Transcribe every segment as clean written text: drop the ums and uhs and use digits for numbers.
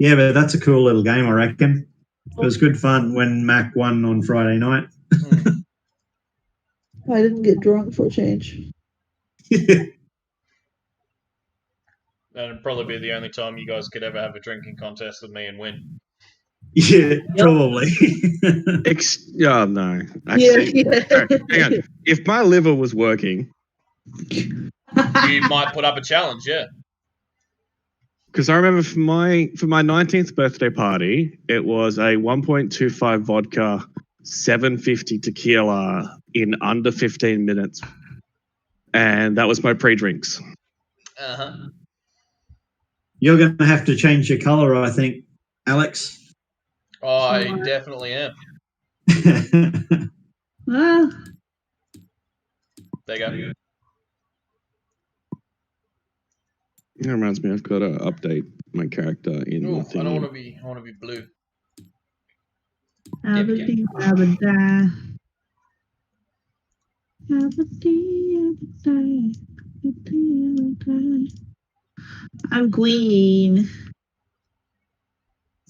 Yeah, but that's a cool little game, I reckon. It was good fun when Mac won on Friday night. I didn't get drunk for a change. That'd probably be the only time you guys could ever have a drinking contest with me and win. Yeah, probably. No. Actually, Yeah. hang on. If my liver was working, You might put up a challenge, yeah. because I remember for my 19th birthday party, it was a 1.25 vodka, 750 tequila in under 15 minutes, and that was my pre-drinks. You're going to have to change your colour, I think, Alex. Oh, I definitely am. There you go. It reminds me, I've got to update my character in Ooh, my I thing. don't want to be. I want to be blue. I'm queen.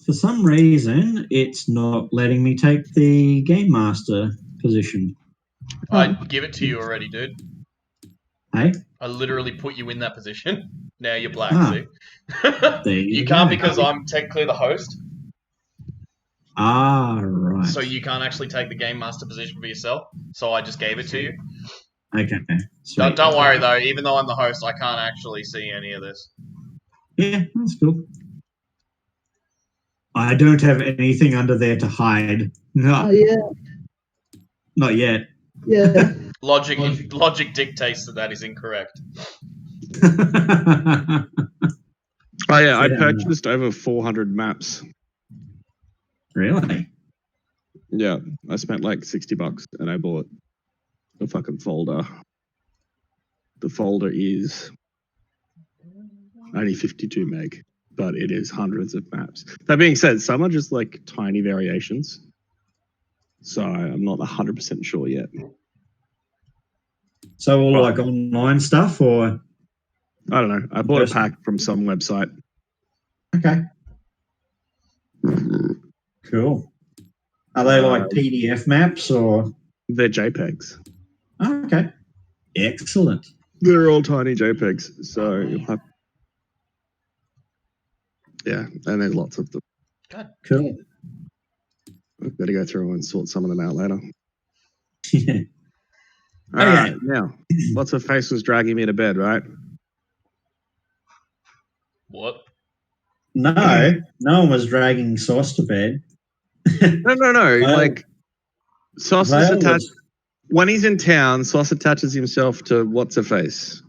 For some reason, it's not letting me take the Game Master position. I'd give it to you already, dude. Hey? I literally put you in that position. Now you're black, see? There You you can't go. because I'm technically the host. Right. So you can't actually take the Game Master position for yourself. So I just gave it to you. Okay. Sweet. Don't worry, though. Even though I'm the host, I can't actually see any of this. Yeah, that's cool. I don't have anything under there to hide. No. Yeah. Not yet. Yeah. Logic dictates that is incorrect. Oh yeah, I purchased over 400 maps. Really? Yeah, I spent like $60 and I bought a fucking folder. The folder is only 52 meg, but it is hundreds of maps. That being said, some are just like tiny variations. So I'm not 100% sure yet. So all like online stuff or? I don't know. I bought a pack from some website. Okay. Cool. Are they like PDF maps or? They're JPEGs. Oh, okay. Excellent. They're all tiny JPEGs. So you'll have... Yeah, and there's lots of them. God. Cool. I've got to go through and sort some of them out later. Yeah. All right, now, what's her face was dragging me to bed, right? What? No one was dragging Sauce to bed. No. Like, Sauce is attached. When he's in town, Sauce attaches himself to what's her face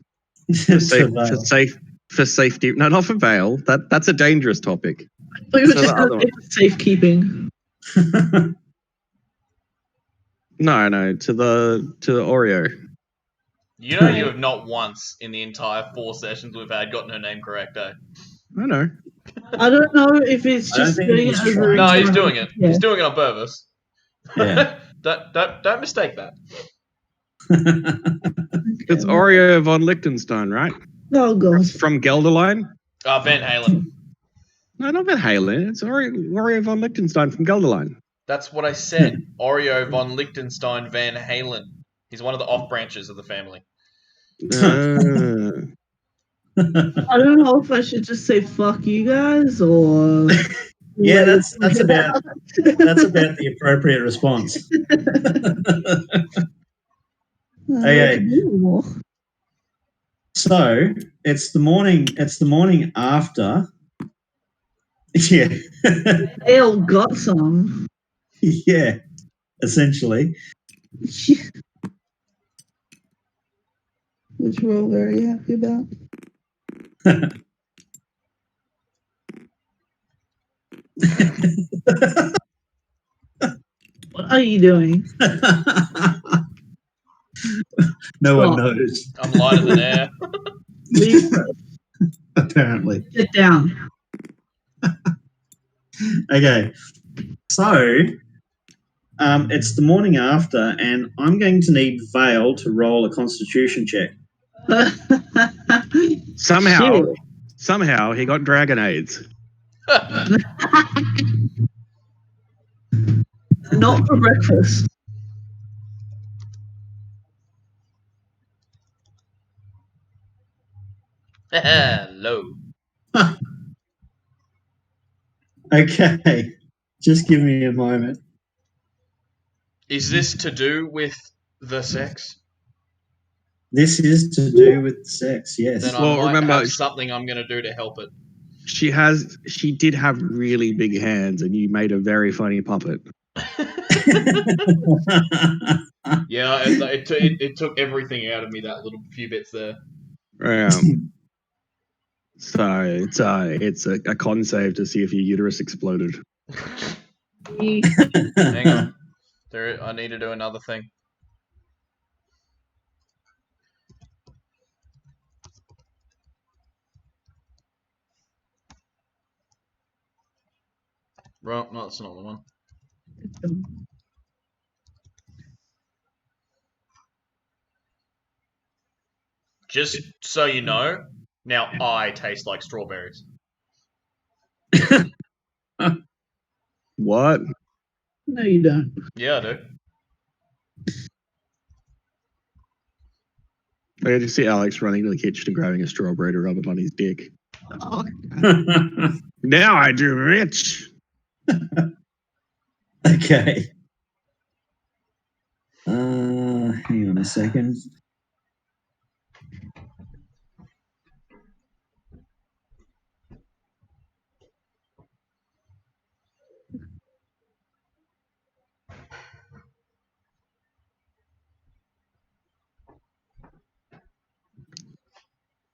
for safety. No, not for Vale. That's a dangerous topic. But you were just safekeeping. No, to the Oreo. You know you have not once in the entire 4 sessions we've had gotten her name correct, eh? I know. I don't know if it's just doing it as a... No, he's doing it. Yeah. He's doing it on purpose. Yeah. don't mistake that. It's Oreo von Liechtenstein, right? Oh, God. From Gelderline? Van Halen. No, not Van Halen. It's Oreo von Liechtenstein from Gelderline. That's what I said. Oreo von Liechtenstein Van Halen. He's one of the off branches of the family. I don't know if I should just say fuck you guys or... Yeah, that's about the appropriate response. Okay. So it's the morning after. Yeah. They all got some. Yeah, essentially. Which we're all very happy about. What are you doing? No one knows. I'm lighter than air. Leave first. Apparently. Sit down. Okay. So it's the morning after, and I'm going to need Vale to roll a constitution check. Somehow he got dragon AIDS. Not for breakfast. Hello. Okay, just give me a moment. Is this to do with the sex? This is to do with sex, yes. Then I Well, might remember, have something I'm going to do to help it. she did have really big hands, and you made a very funny puppet. Yeah, it took everything out of me, that little few bits there. So it's a con save to see if your uterus exploded. Hang on. I need to do another thing. Right, no, that's not the one. Just so you know, now I taste like strawberries. What? No, you don't. Yeah, I do. I just see Alex running to the kitchen and grabbing a strawberry to rub it on his dick. Oh, Now I do, Rich. Okay. Hang on a second.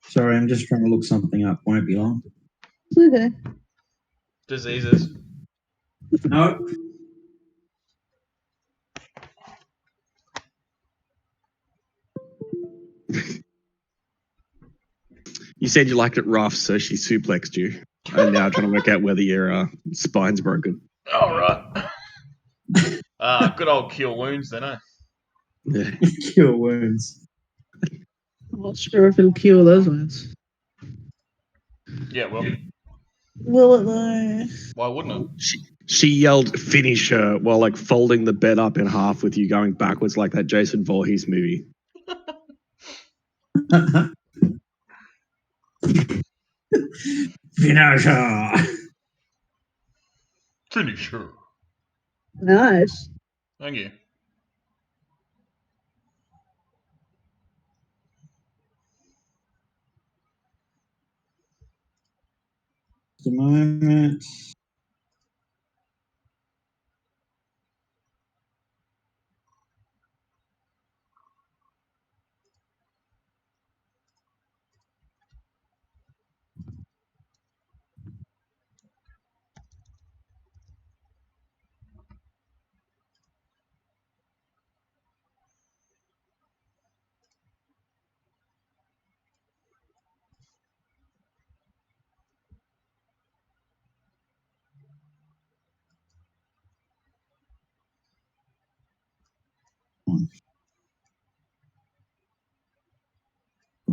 Sorry, I'm just trying to look something up. Won't be long. it's okay. Diseases. No. You said you liked it rough, so she suplexed you. And now trying to work out whether your spine's broken. All right. Good old cure wounds, then, eh? Yeah. Cure wounds. I'm not sure if it'll cure those ones. Yeah, well, Will it though? why wouldn't it? She yelled, "Finish her," while like folding the bed up in half with you going backwards like that Jason Voorhees movie. Finish her. Finish her. Nice. Thank you. Just a moment.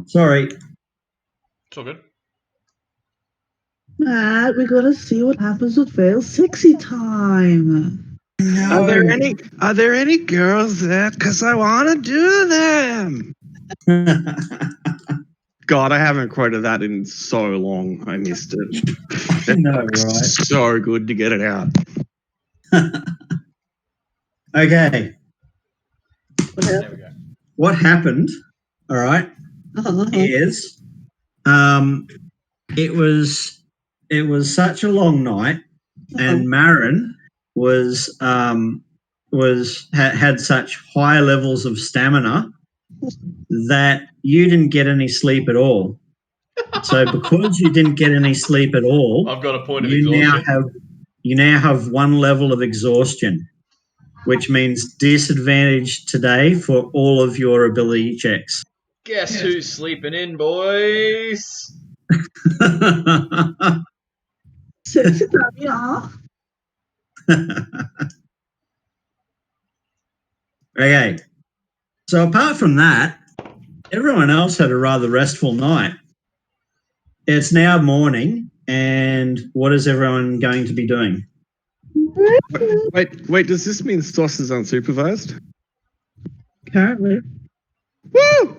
Sorry. It's all good. Matt, we gotta see what happens with Vale's sexy time. Are there any girls there? Because I want to do them. God, I haven't quoted that in so long. I missed it. No, right. So good to get it out. Okay. There we go. What happened, all right, is it was such a long night, and Marin had such high levels of stamina that you didn't get any sleep at all. So because you didn't get any sleep at all, I've got a point of you exhaustion. now have one level of exhaustion, which means disadvantage today for all of your ability checks. Guess who's sleeping in, boys? Sexy time, yeah. Okay. So apart from that, everyone else had a rather restful night. It's now morning, And what is everyone going to be doing? Wait, does this mean Sauce is unsupervised? Apparently. Woo!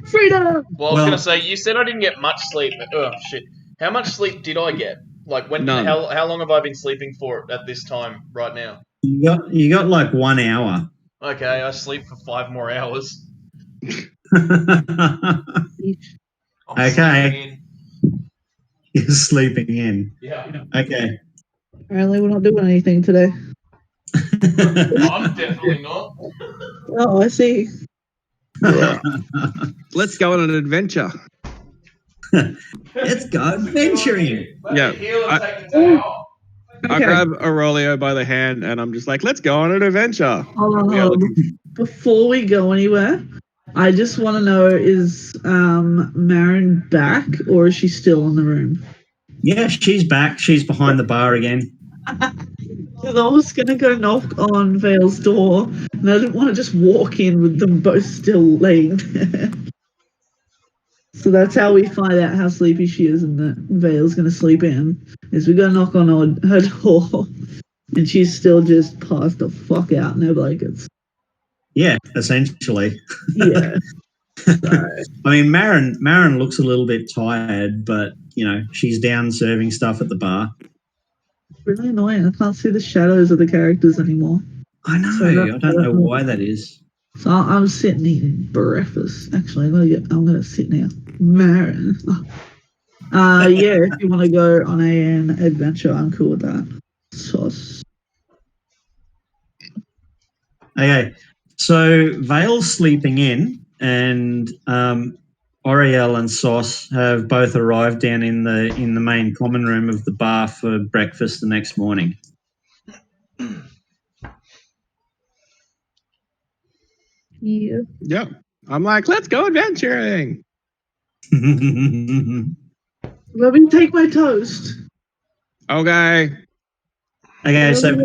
Freedom! Well, I was gonna say, you said I didn't get much sleep. Oh shit! How much sleep did I get? Like when? None. How long have I been sleeping for at this time right now? You got like 1 hour. Okay, I sleep for 5 more hours. I'm Okay. sleeping in. You're sleeping in. Yeah, Okay. Apparently, we're not doing anything today. I'm definitely not. Oh, I see. Let's go on an adventure. Let's go adventuring. Yeah, I grab Aurelio by the hand and I'm just like, let's go on an adventure. Before we go anywhere, I just want to know, is Marin back or is she still in the room? Yeah, she's back. She's behind the bar again. Because I was going to go knock on Vale's door, and I didn't want to just walk in with them both still laying there. So that's how we find out how sleepy she is and that Vale's going to sleep in, is we go knock on her door, and she's still just passed the fuck out, no blankets. Yeah, essentially. Yeah. I mean, Marin looks a little bit tired, but she's down serving stuff at the bar. Really annoying. I can't see the shadows of the characters anymore. I know. So I don't know why that is. So I'm sitting eating breakfast. Actually, I'm gonna sit now. Marin. Yeah, if you want to go on an adventure, I'm cool with that. Sauce. Okay, so Vale's sleeping in, and Oriel and Sauce have both arrived down in the main common room of the bar for breakfast the next morning. Yeah. Yep. I'm like, let's go adventuring. Let me take my toast. Okay. Okay, so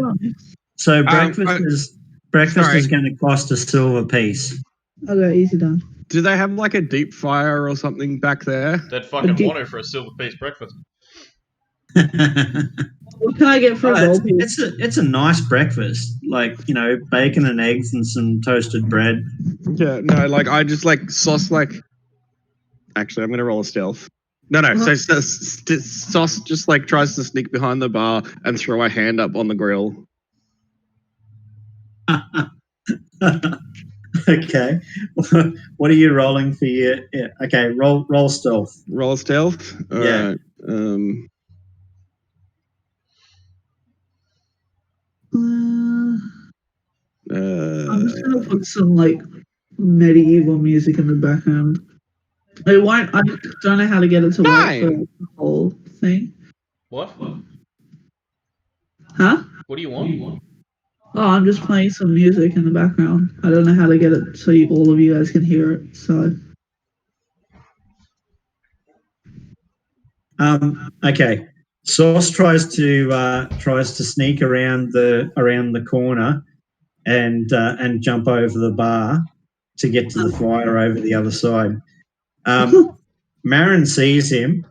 breakfast sorry. is going to cost a silver piece. Okay, easy done. Do they have like a deep fryer or something back there? They'd fucking want to for a silver piece breakfast. What can I get for a gold piece? It's a nice breakfast, like bacon and eggs and some toasted bread. Yeah, no, like I just like Sauce like. Actually, I'm gonna roll a stealth. No. So Sauce just like tries to sneak behind the bar and throw a hand up on the grill. Okay, what are you rolling for your? Yeah, okay, roll stealth. Roll stealth. All Yeah. right. I'm just gonna put some like medieval music in the background. I don't know how to get it to work for the whole thing. What? Huh? What do you want? Oh, I'm just playing some music in the background. I don't know how to get it so all of you guys can hear it. So. Okay. Sauce tries to sneak around the corner and jump over the bar to get to the fire over the other side. Marin sees him,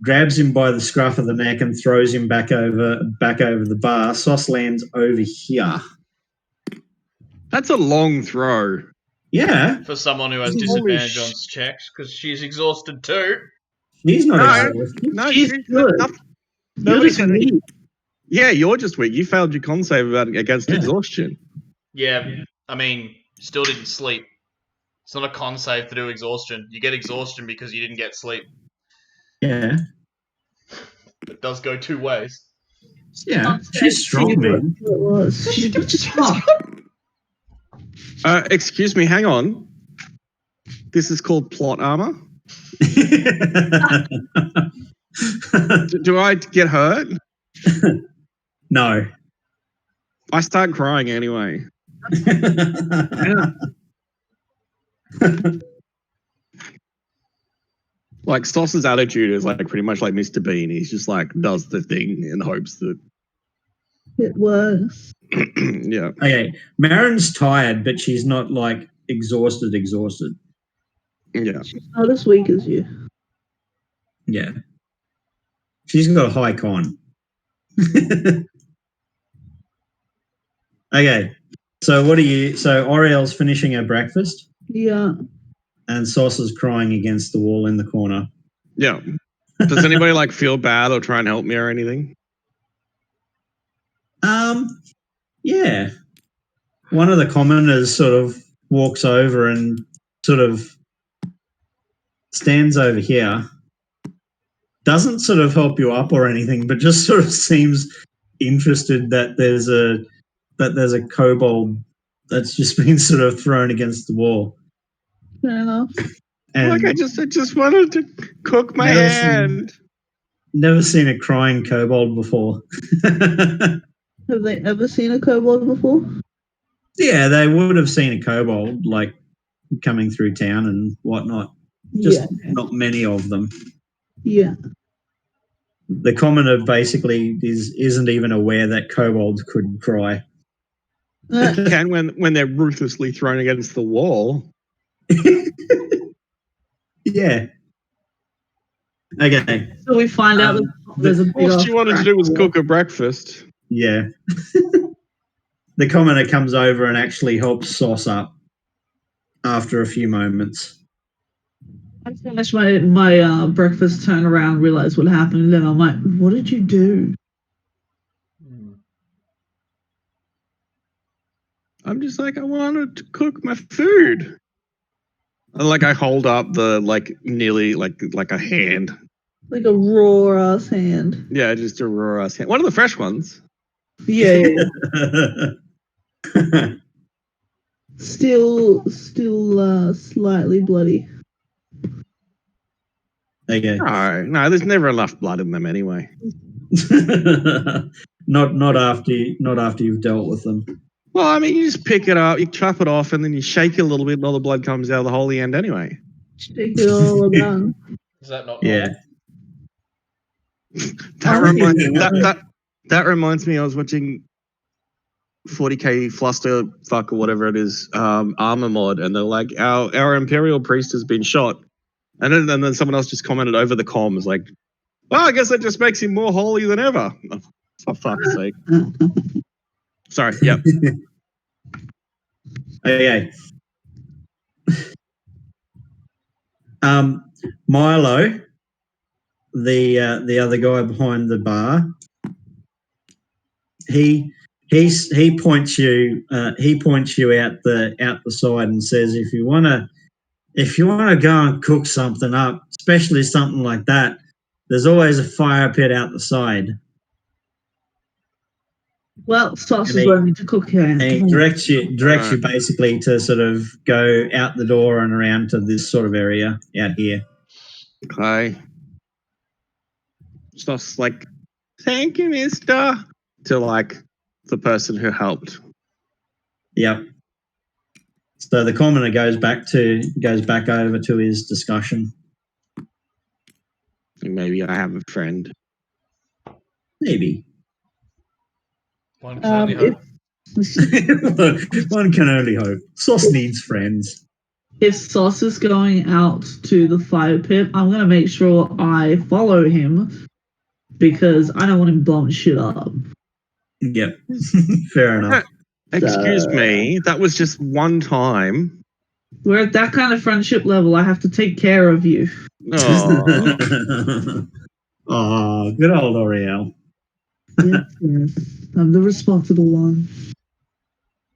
grabs him by the scruff of the neck, and throws him back over the bar. Sauce lands over here. That's a long throw. Yeah. For someone who has disadvantage on checks, because she's exhausted too. He's not exhausted. No, she's good. Nobody said it. Yeah, you're just weak. You failed your con save against exhaustion. Yeah, I mean, still didn't sleep. It's not a con save to do exhaustion. You get exhaustion because you didn't get sleep. Yeah. It does go two ways. Yeah, she's strong, man. She's just hot. Excuse me, hang on. This is called plot armor. Do I get hurt? No. I start crying anyway. Like Sauce's attitude is like pretty much like Mr. Bean. He's just like does the thing in hopes that it works. Yeah. Okay, Marin's tired, but she's not like exhausted. Yeah. She's not as weak as you. Yeah. She's got a high con. Okay. So Oriel's finishing her breakfast Yeah. and Sauce is crying against the wall in the corner. Yeah. Does anybody like feel bad or try and help me or anything? Yeah. One of the commoners sort of walks over and sort of stands over here. Doesn't sort of help you up or anything, but just sort of seems interested that there's a kobold that's just been sort of thrown against the wall. Fair enough. And Like I just wanted to cook my Never hand. never seen a crying kobold before. Have they ever seen a kobold before? Yeah, they would have seen a kobold like coming through town and whatnot. Just not many of them. Yeah. The commoner basically isn't even aware that kobolds could cry. Uh, They can when they're ruthlessly thrown against the wall. Yeah. Okay. so we find out that there's a big All she wanted to do was cook her breakfast. Yeah. The commoner comes over and actually helps Sauce up after a few moments. I finished my breakfast, turn around, realize what happened, and then I'm like, what did you do? I'm just like, I wanted to cook my food. And like I hold up the nearly like a hand. Like a raw ass hand. Yeah, just a raw ass hand. One of the fresh ones. Yeah. Still slightly bloody. Okay. No, there's never enough blood in them anyway. not after you've dealt with them. Well, I mean, you just pick it up, you chop it off, and then you shake it a little bit, and all the blood comes out of the holy end anyway. Shake it all around. Is that not Yeah. That reminds me, I was watching 40k Fluster fuck or whatever it is, armor mod, and they're like, our Imperial priest has been shot, and then someone else just commented over the comms like, well, I guess that just makes him more holy than ever. Oh, for fuck's sake. Sorry. Yep. Okay. Milo, the other guy behind the bar, he points you out the side and says, if you wanna go and cook something up, especially something like that, there's always a fire pit out the side. Well, Sauce is learning to cook here. And he directs you basically to sort of go out the door and around to this sort of area out here. Okay. Just like, thank you, mister. To like the person who helped. Yep. So the commoner goes back over to his discussion. Maybe I have a friend. Maybe. One can only hope. One can only hope. Sauce needs friends. If Sauce is going out to the fire pit, I'm going to make sure I follow him because I don't want him blowing shit up. Yep. Fair enough. Excuse me, that was just one time. We're at that kind of friendship level. I have to take care of you. Oh, Oh, good old Oriel. Yes. I'm the responsible one.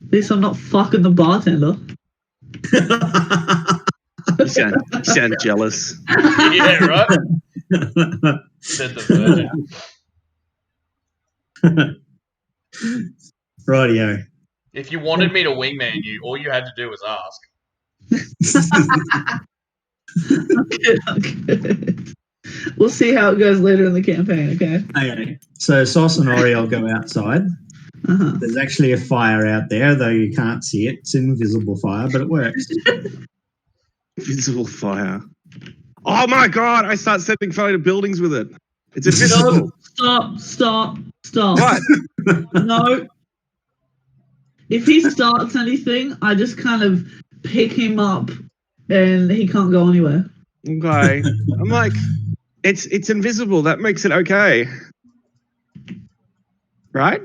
At least I'm not fucking the bartender. you sound jealous. Yeah, right? Said the virgin. Rightio. If you wanted me to wingman you, all you had to do was ask. Okay. We'll see how it goes later in the campaign, okay? Okay. So Sauce and Oriel go outside. Uh-huh. There's actually a fire out there, though you can't see it. It's invisible fire, but it works. Invisible fire. Oh my god, I start setting fire to buildings with it. It's invisible. Stop. What? No. If he starts anything, I just kind of pick him up and he can't go anywhere. Okay. I'm like, It's invisible. That makes it okay. Right?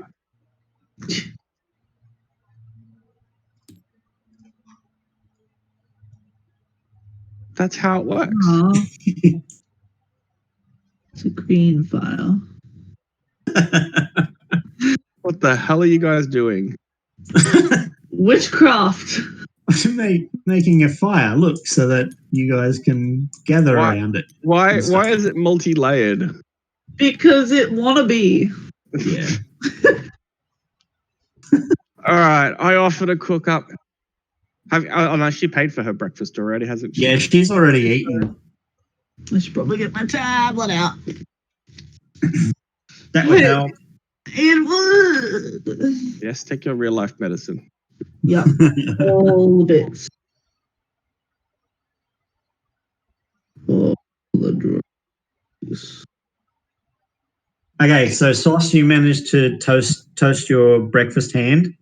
That's how it works. Aw. It's a green file. What the hell are you guys doing? Witchcraft. Making a fire, look, so that you guys can gather Why- around it. Why And stuff. is it multi-layered? Because it wanna be. Yeah. All right, I offer to cook up. No, she paid for her breakfast already, hasn't she? Yeah, she's already eaten. I should probably get my tablet out. That would help. It would. Yes, take your real life medicine. Yep, all the bits. All the drugs. Okay, so Sauce, you managed to toast your breakfast hand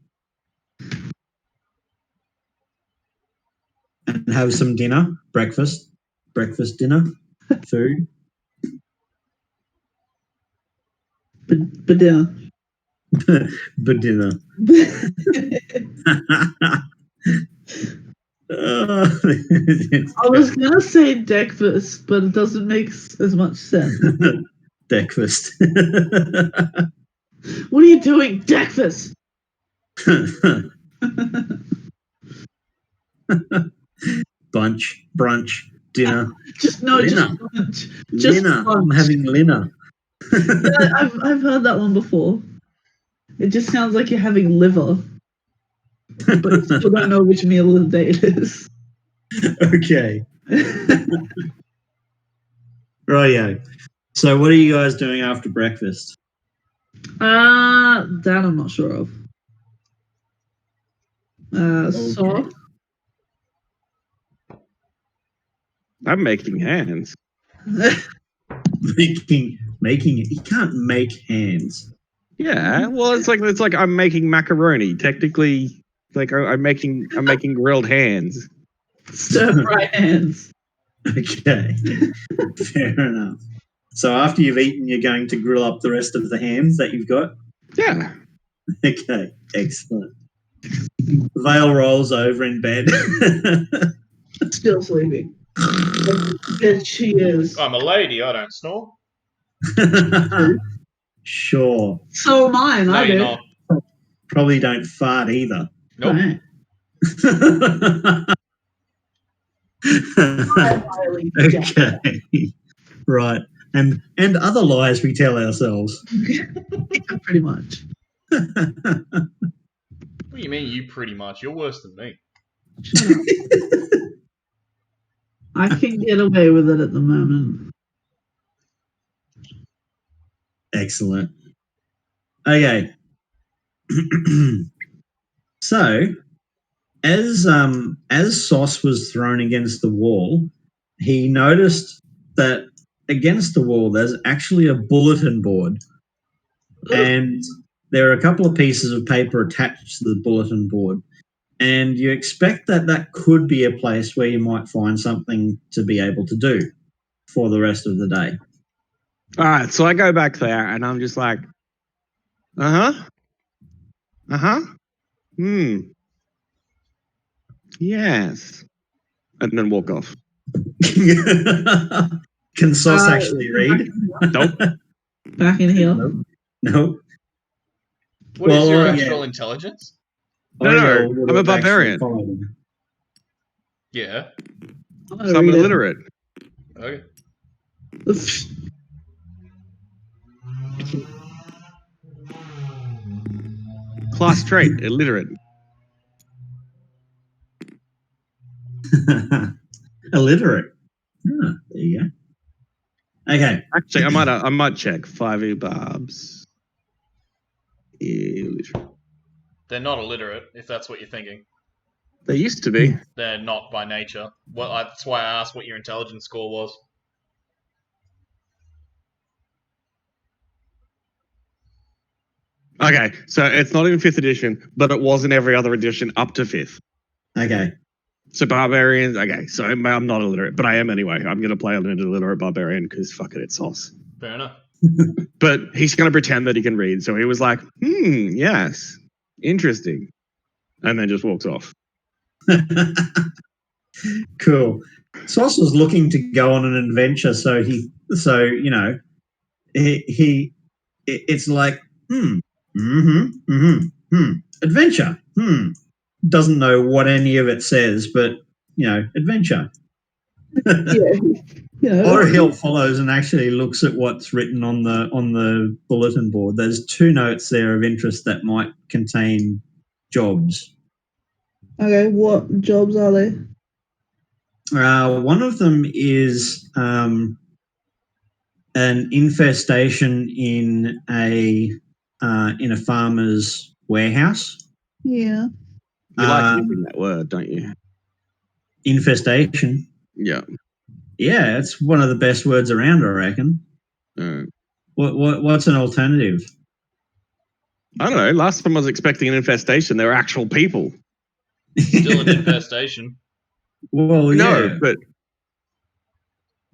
and have some dinner, breakfast, dinner, food. But dinner. But dinner. I was gonna say breakfast, but it doesn't make as much sense. Breakfast. What are you doing? Breakfast. Brunch, dinner. Just no, Dinner. just Dinner. I'm lunch. having dinner. Yeah, I've heard that one before. It just sounds like you're having liver, but you still don't know which meal of the day it is. Okay. Rightio. So what are you guys doing after breakfast? That I'm not sure of. So I'm making hands. Making it. You can't make hands. Yeah, well, it's like I'm making macaroni. Technically, like I'm making grilled hands. stir fry hands. Okay. Fair enough. So after you've eaten, you're going to grill up the rest of the hams that you've got? Yeah. Okay, excellent. Vale rolls over in bed. Still sleeping. Yes, she is. I'm a lady. I don't snore. Sure. So am I, and No, I you're do. not. Probably don't fart either. Nope. Right. Okay. Right. And other lies we tell ourselves. Pretty much. What do you mean, you pretty much? You're worse than me. Shut up. I can get away with it at the moment. Excellent. Okay. So, as Sauce was thrown against the wall, he noticed that against the wall there's actually a bulletin board, and there are a couple of pieces of paper attached to the bulletin board. And you expect that that could be a place where you might find something to be able to do for the rest of the day. All right, so I go back there and I'm just like, yes, and then walk off. Can Sauce actually read? Nope. Back in here. No. What is Well, your yeah. actual intelligence? No, Oriel I'm would a have actually barbarian. followed him. Yeah. I'm gonna So I'm read it. illiterate. Okay. Class trait, illiterate. Illiterate. Ah, there you go. Okay. Actually, I might check 5e barbs. Illiterate. They're not illiterate, if that's what you're thinking. They used to be. They're not by nature. Well, that's why I asked what your intelligence score was. Okay, so it's not in 5th edition, but it was in every other edition up to 5th. Okay. So barbarians. Okay, so I'm not illiterate, but I am anyway. I'm going to play an illiterate barbarian because fuck it, it's sauce. Fair enough. But he's going to pretend that he can read. So he was like, yes, interesting. And then just walks off. Cool. Sauce was looking to go on an adventure, so it's like, adventure. Doesn't know what any of it says, but adventure. Oriel follows and actually looks at what's written on the bulletin board. There's 2 notes there of interest that might contain jobs. Okay, what jobs are they? One of them is an infestation in a farmer's warehouse. Yeah. You like using that word, don't you? Infestation. Yeah. Yeah, it's one of the best words around, I reckon. What's an alternative? I don't know. Last time I was expecting an infestation. There were actual people. Still an infestation. Well, No, yeah, but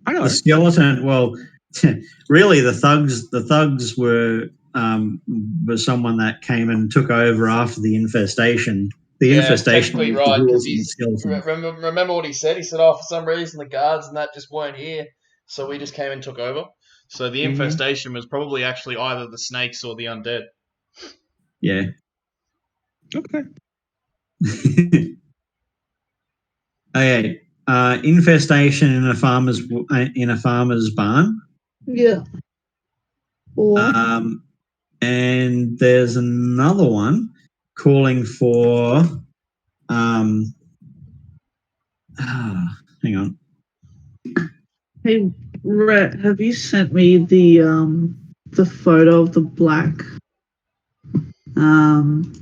I don't know. the skeleton. Well, really, the thugs were someone that came and took over after the infestation. The infestation technically was right, the because wolves and the skeletons. remember what he said? He said, "Oh, for some reason the guards and that just weren't here, so we just came and took over." So the infestation was probably actually either the snakes or the undead. Yeah. Okay. Okay. Infestation in a farmer's barn. Yeah. Or And there's another one calling for hang on. hey, Rhett, have you sent me the photo of the black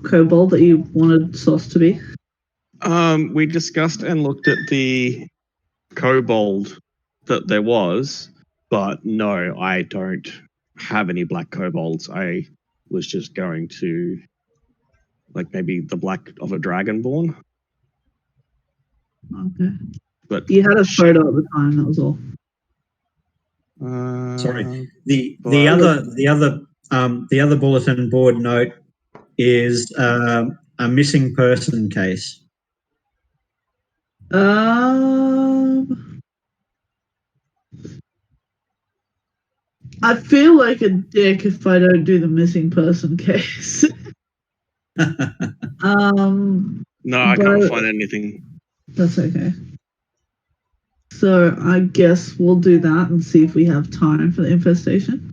kobold that you wanted Sauce to be? We discussed and looked at the kobold that there was, but no, I don't have any black kobolds. I was just going to, like, maybe the black of a dragonborn. Okay. But You had a photo at the time, that was all. Sorry. The other bulletin board note is a missing person case. I feel like a dick if I don't do the missing person case. No, I can't find anything. That's okay. So I guess we'll do that and see if we have time for the infestation.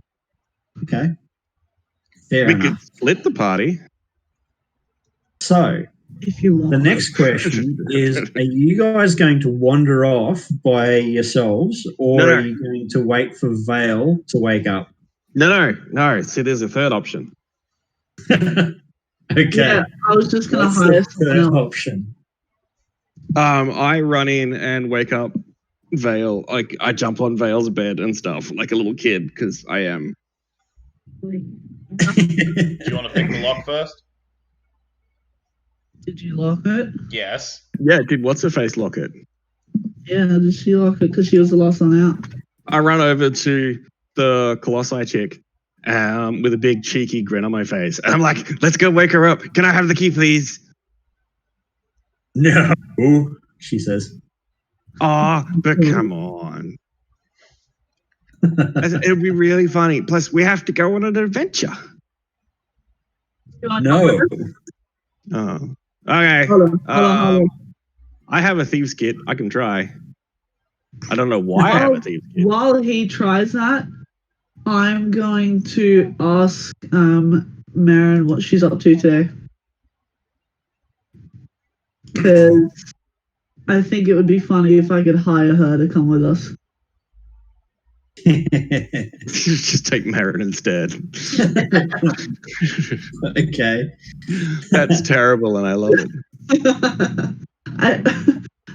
Okay. Fair We enough. could split the party. So If you want. the next question is, are you guys going to wander off by yourselves, or No. are you going to wait for Vale to wake up? No. See, there's a third option. Okay. Yeah, I was just going to What's hire the someone third else. option? I run in and wake up Vale. Like, I jump on Vale's bed and stuff like a little kid because I am. Do you want to pick the lock first? Did you lock it? Yes. Yeah, did what's her face lock it? Yeah, did she lock it because she was the last one out? I run over to the Colossi chick with a big cheeky grin on my face. And I'm like, let's go wake her up. Can I have the key, please? No, she says. Oh, but come on. It would be really funny. Plus, we have to go on an adventure. No. Oh. Okay. Hold on. I have a thieves kit. I can try. I don't know why I have a thieves kit. While he tries that, I'm going to ask Marin what she's up to today. Because I think it would be funny if I could hire her to come with us. Just take Marin instead. Okay. That's terrible, and I love it.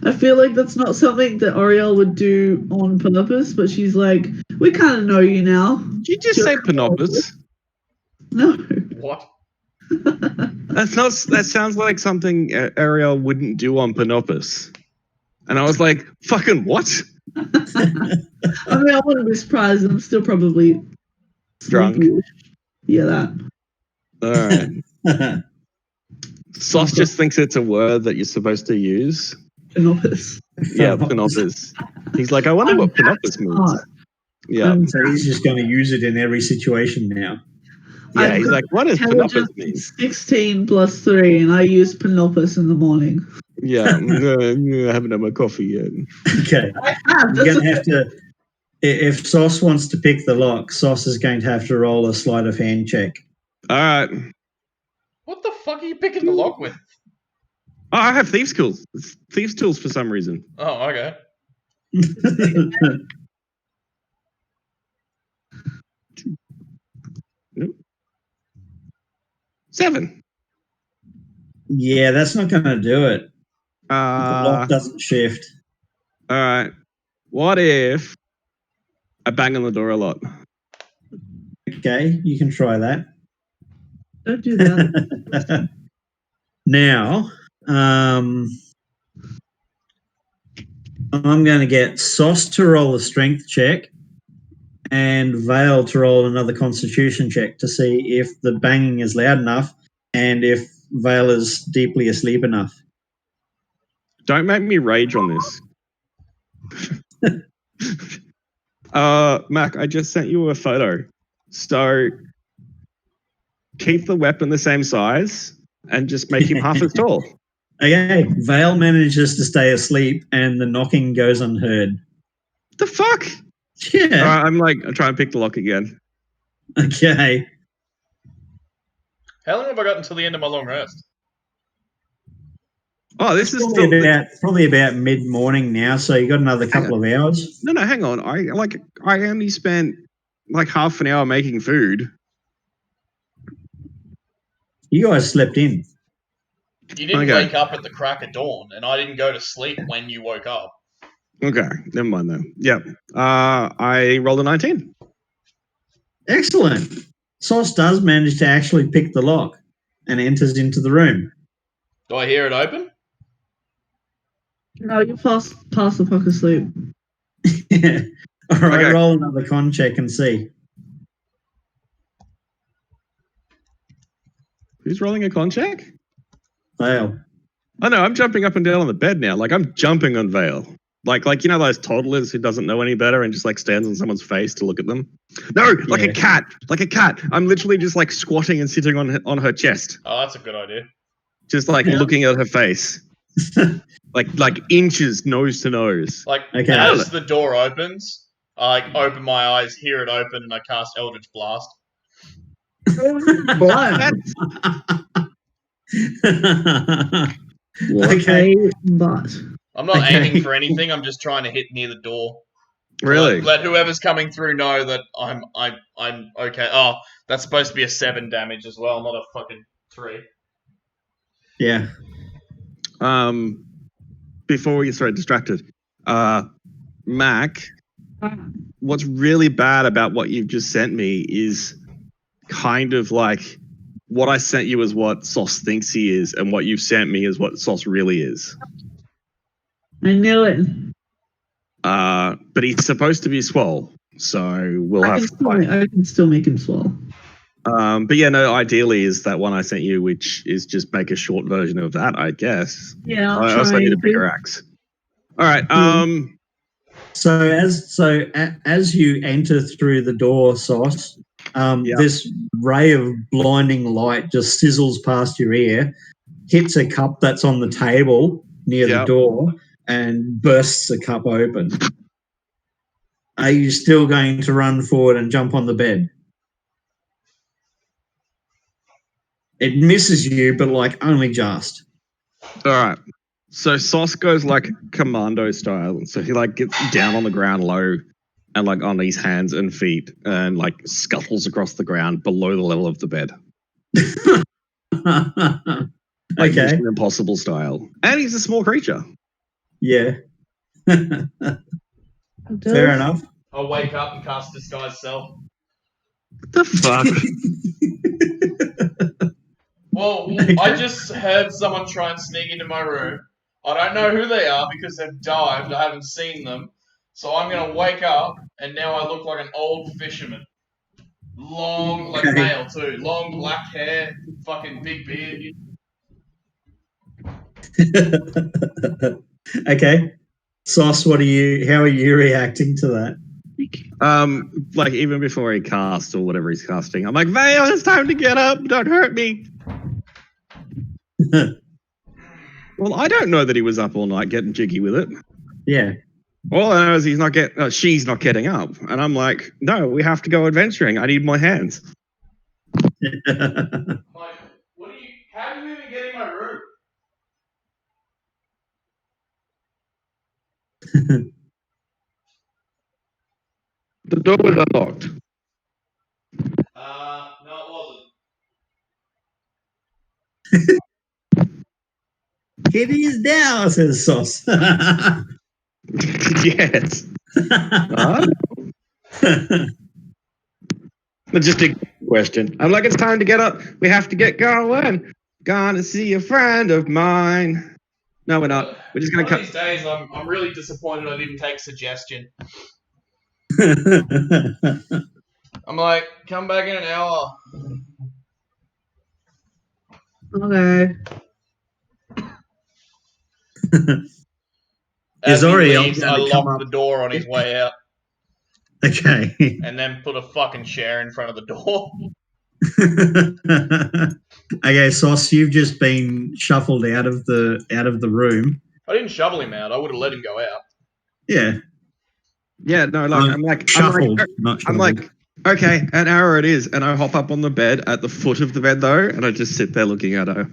I feel like that's not something that Oriel would do on purpose, but she's like, we kind of know you now. Did you just say Panopus? No. What? That sounds like something Ariel wouldn't do on Panopus. And I was like, fucking what? I mean, I wouldn't be surprised. I'm still probably Drunk. sleepy. Yeah, that. All right. Sauce just thinks it's a word that you're supposed to use. Pinopus. Yeah, Pinopus. He's like, I wonder what Pinopus means. Yeah. So he's just going to use it in every situation now. Yeah, I've he's got like, what does Pinopus mean? 16 plus 3, and I use Pinopus in the morning. Yeah, I haven't had my coffee yet. Okay. I have. You're going to have to, if Sauce wants to pick the lock, Sauce is going to have to roll a sleight of hand check. All right. What the fuck are you picking the lock with? Oh, I have thieves' tools. It's thieves' tools for some reason. Oh, okay. Nope. 7. Yeah, that's not going to do it. The lock doesn't shift. All right. What if I bang on the door a lot? Okay, you can try that. Don't do that. Now, I'm going to get Sauce to roll a strength check and Vale to roll another constitution check to see if the banging is loud enough and if Vale is deeply asleep enough. Don't make me rage on this. Mac, I just sent you a photo. So keep the weapon the same size and just make him half as tall. Okay, Vale manages to stay asleep and the knocking goes unheard. The fuck? Yeah. I'm trying to pick the lock again. Okay. How long have I got until the end of my long rest? Oh, this It's is probably about mid-morning now, so you got another couple of hours. No, hang on. I only spent like half an hour making food. You guys slept in. You didn't Okay. wake up at the crack of dawn, and I didn't go to sleep when you woke up. Okay, never mind then. Yeah. I rolled a 19. Excellent. Sauce does manage to actually pick the lock and enters into the room. Do I hear it open? No, you pass the fuck asleep. All right, Okay. roll another con check and see. Who's rolling a con check? Fail. Oh no, I'm jumping up and down on the bed now. Like I'm jumping on Vale. Like you know those toddlers who doesn't know any better and just like stands on someone's face to look at them? No, like a cat. Like a cat. I'm literally just like squatting and sitting on her chest. Oh, that's a good idea. Just like looking at her face. like inches nose to nose. Like Okay. as the door opens, I open my eyes, hear it open, and I cast Eldritch Blast. Okay. But I'm not Okay. aiming for anything. I'm just trying to hit near the door. Really? Let whoever's coming through know that I'm okay. Oh, that's supposed to be a 7 damage as well, not a fucking 3. Yeah. Before we get distracted, Mac, what's really bad about what you've just sent me is kind of like what I sent you is what Sauce thinks he is, and what you've sent me is what Sauce really is. I knew it. But he's supposed to be swole, so we'll have to fight. I can still make him swell. But yeah, no, ideally is that one I sent you, which is just make a short version of that, I guess. Yeah, I also need a bigger axe. All right. So as you enter through the door, Sauce, this ray of blinding light just sizzles past your ear, hits a cup that's on the table near the door, and bursts the cup open. Are you still going to run forward and jump on the bed? It misses you, but like only just. All right. So Sauce goes like commando style. So he like gets down on the ground low and like on his hands and feet and like scuttles across the ground below the level of the bed. Like Okay. Mission Impossible style. And he's a small creature. Yeah. Fair enough. I'll wake up and cast Disguise Self. What the fuck? Well, I just heard someone try and sneak into my room. I don't know who they are because they've dived. I haven't seen them. So I'm going to wake up, and now I look like an old fisherman. Long, like Okay. male too. Long black hair, fucking big beard. Okay. Sauce, how are you reacting to that? Like even before he casts or whatever he's casting, I'm like, Vale, it's time to get up. Don't hurt me. Well, I don't know that he was up all night getting jiggy with it. Yeah. All I know is she's not getting up, and I'm like, no, we have to go adventuring. I need my hands. I'm like, how do you even get in my room? The door was unlocked. No, it wasn't. It is now, says Sauce. Yes. Just a question. I'm like, it's time to get up. We have to get going. Gonna see a friend of mine. No, we're not. We're just gonna One of cut. these days, I'm really disappointed I didn't take suggestion. I'm like, come back in an hour. Okay. As Is he Oriel leaves, going I to come lock up? the door on his way out, Okay. and then put a fucking chair in front of the door. Okay, Sauce, you've just been shuffled out of the room. I didn't shovel him out. I would have let him go out. Yeah. Yeah, no, like Shuffled, not I'm shoveled. like, okay, an hour it is, and I hop up on the bed at the foot of the bed though, and I just sit there looking at her.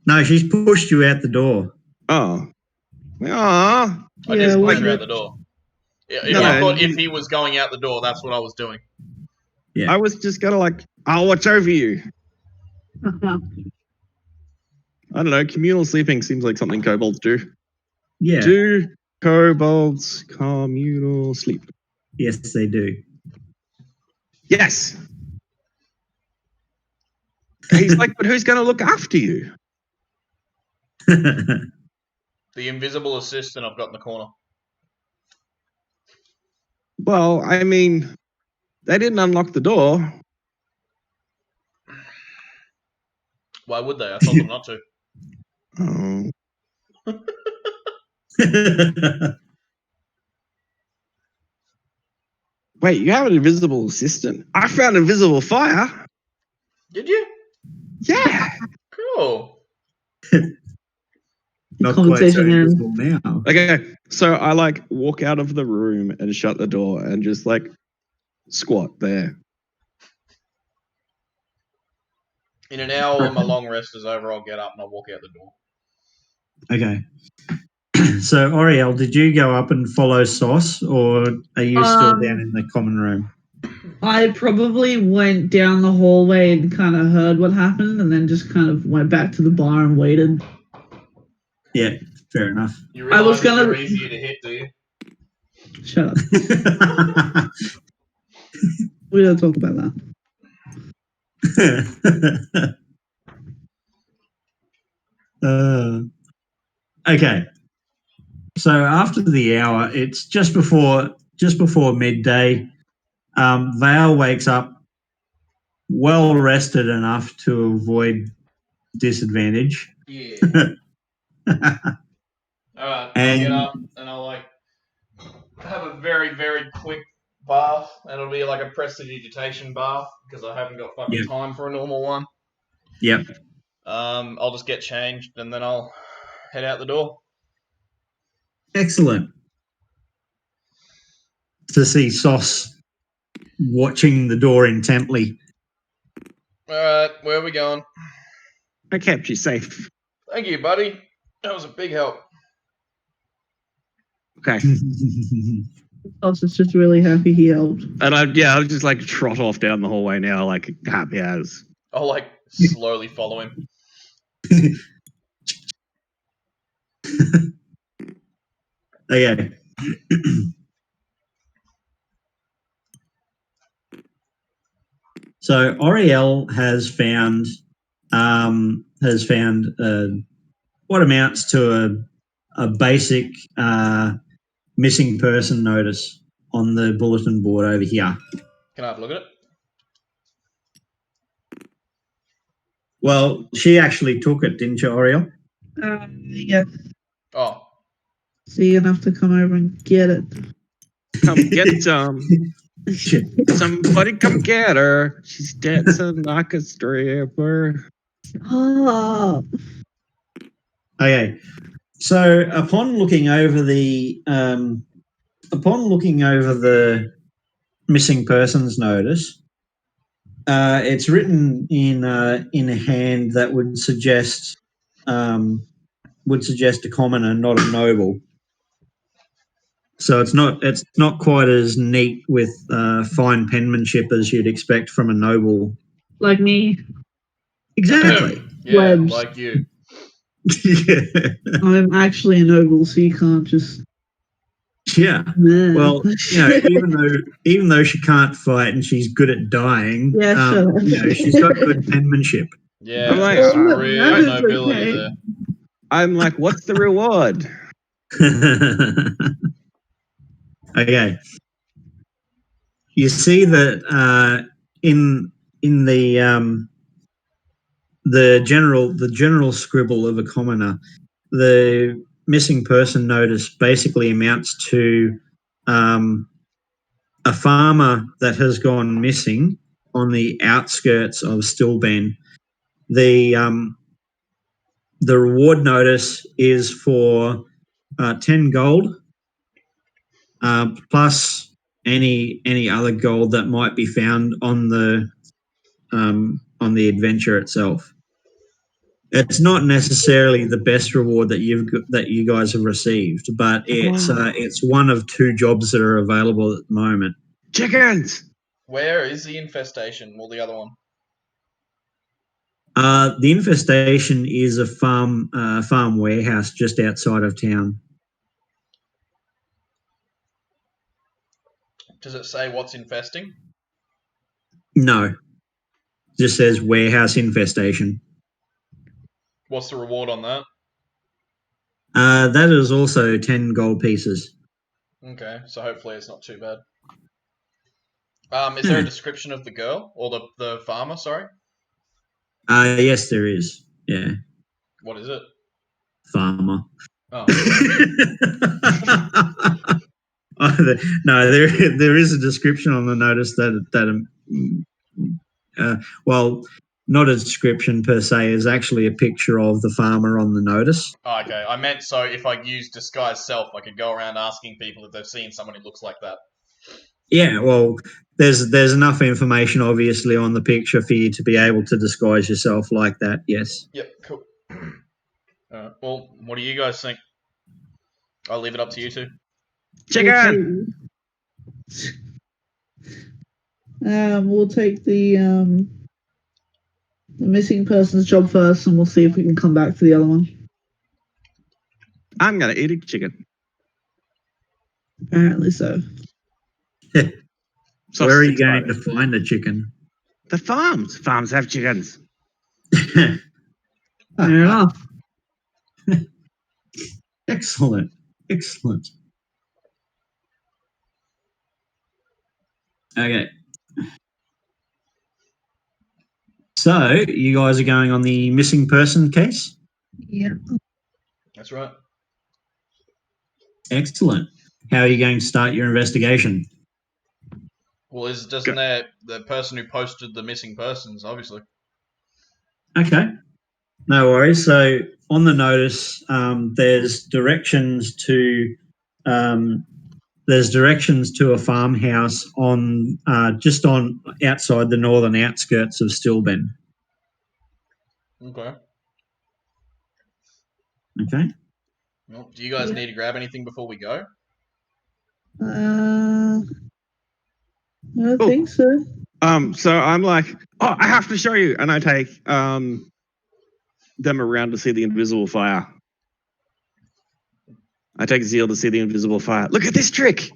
No, she's pushed you out the door. Oh, I just pushed her we- out the door. If No, I no, thought if he was going out the door, that's what I was doing. Yeah. I was just gonna like, I'll watch over you. I don't know. Communal sleeping seems like something kobolds do. Yeah. Do kobolds communal sleep? Yes, they do. Yes. He's like, but who's going to look after you? The invisible assistant I've got in the corner. Well, I mean, they didn't unlock the door. Why would they? I told them not to. Oh. Wait, you have an invisible assistant? I found invisible fire. Did you? Yeah. Cool. Not quite so Conversation ends. invisible now. Okay, so I like walk out of the room and shut the door and just like squat there. In an hour when my long rest is over, I'll get up and I'll walk out the door. Okay. So, Oriel, did you go up and follow Sauce, or are you still down in the common room? I probably went down the hallway and kind of heard what happened, and then just kind of went back to the bar and waited. Yeah, fair enough. You realize I was gonna- you're easier to hit, do you? Shut up. We don't talk about that. Okay. So after the hour, it's just before midday. Vale wakes up well rested enough to avoid disadvantage. Yeah. Alright, I'll get up and I'll like have a very, very quick bath, and it'll be like a prestidigitation bath because I haven't got fucking Yep. time for a normal one. Yep. I'll just get changed and then I'll head out the door. Excellent. To see Sauce watching the door intently. Alright, where are we going? I kept you safe. Thank you, buddy. That was a big help. Okay. Us is just really happy he helped. And I'll just like trot off down the hallway now, like happy as. I'll like slowly follow him. Okay. So Oriel has found has found what amounts to a basic missing person notice on the bulletin board over here. Can I have a look at it? Well, she actually took it, didn't you, Oriel? Yeah. Oh, So you're gonna have to come over and get it. Come get some. Somebody come get her. She's dancing like a stripper. Oh, Okay. So upon looking over the missing persons notice, it's written in a hand that would suggest a commoner, not a noble. So it's not quite as neat with fine penmanship as you'd expect from a noble. like me. Exactly. yeah, Webs. like you. Yeah. I'm actually a noble, so you can't just. Yeah. Nah. Well, even though she can't fight and she's good at dying, Yeah, sure. she's got good penmanship. Yeah, I'm like, some that real is nobility okay. there. I'm like, what's the reward? Okay. You see that in the general scribble of a commoner, the missing person notice basically amounts to a farmer that has gone missing on the outskirts of Stillben. The reward notice is for 10 gold plus any other gold that might be found on the adventure itself. It's not necessarily the best reward that you guys have received, but it's one of two jobs that are available at the moment. Chickens! Where is the infestation? Well, the other one. The infestation is a farm warehouse just outside of town. Does it say what's infesting? No, just says warehouse infestation. What's the reward on that? That is also 10 gold pieces. Okay, so hopefully it's not too bad. Is there a description of the girl or the farmer? Sorry. Yes, there is. Yeah, What is it? farmer. Oh, No, there is a description on the notice well, not a description per se, is actually a picture of the farmer on the notice. oh, okay. I meant so if I use disguise self, I could go around asking people if they've seen someone who looks like that. Yeah, well, there's enough information obviously on the picture for you to be able to disguise yourself like that. Yes. Yep, cool. Well, what do you guys think? I'll leave it up to you two. Chicken! We'll take the missing person's job first, and we'll see if we can come back to the other one. I'm gonna eat a chicken. Apparently so. Where are you going to find the chicken? The farms. Farms have chickens. Fair enough. Excellent. Excellent. Okay. So you guys are going on the missing person case? Yeah. That's right. Excellent. How are you going to start your investigation? Well, doesn't the person who posted the missing persons, obviously. Okay. No worries. So on the notice, there's directions to a farmhouse on just on outside the northern outskirts of Stillben. Okay. Okay. Well, do you guys need to grab anything before we go? I don't think so. So I'm like, oh, I have to show you, and I take them around to see the invisible fire. I take Zeal to see the invisible fire. Look at this trick.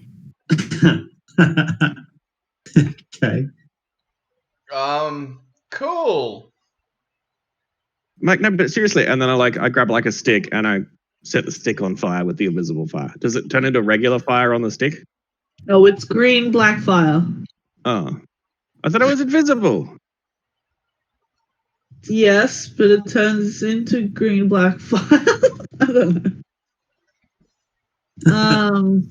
Okay. Cool. Like, no, but seriously. And then I grab like a stick and I set the stick on fire with the invisible fire. Does it turn into regular fire on the stick? Oh, it's green black fire. Oh, I thought it was invisible. Yes, but it turns into green black fire. I don't know.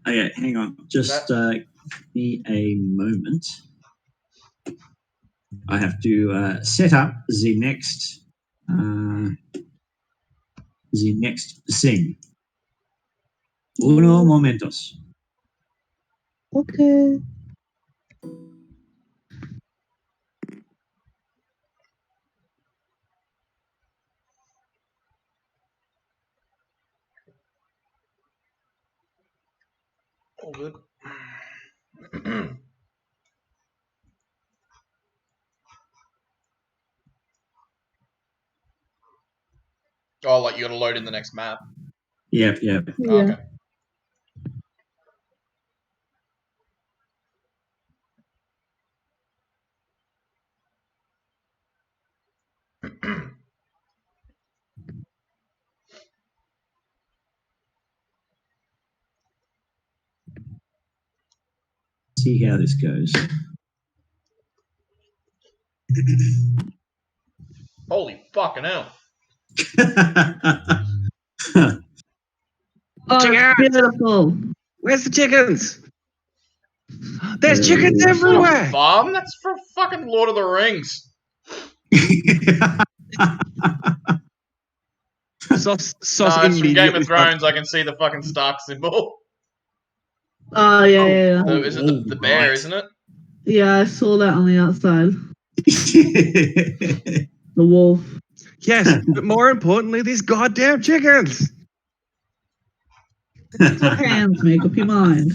Okay, hang on. Just give me a moment. I have to set up the next scene. Uno momentos. Okay. All good. Oh, like you got to load in the next map. Yep. Yeah. Oh, okay. See how this goes. Holy fucking hell! Oh, Chicken! beautiful. Where's the chickens? There's chickens That's not a everywhere. farm. That's from fucking Lord of the Rings. Sauce No, it's from Game of immediately Thrones. I can see the fucking Stark symbol. Oh, yeah. Is it the bear? right. Isn't it? Yeah, I saw that on the outside. The wolf. Yes, but more importantly, these goddamn chickens. Hands, make up your mind.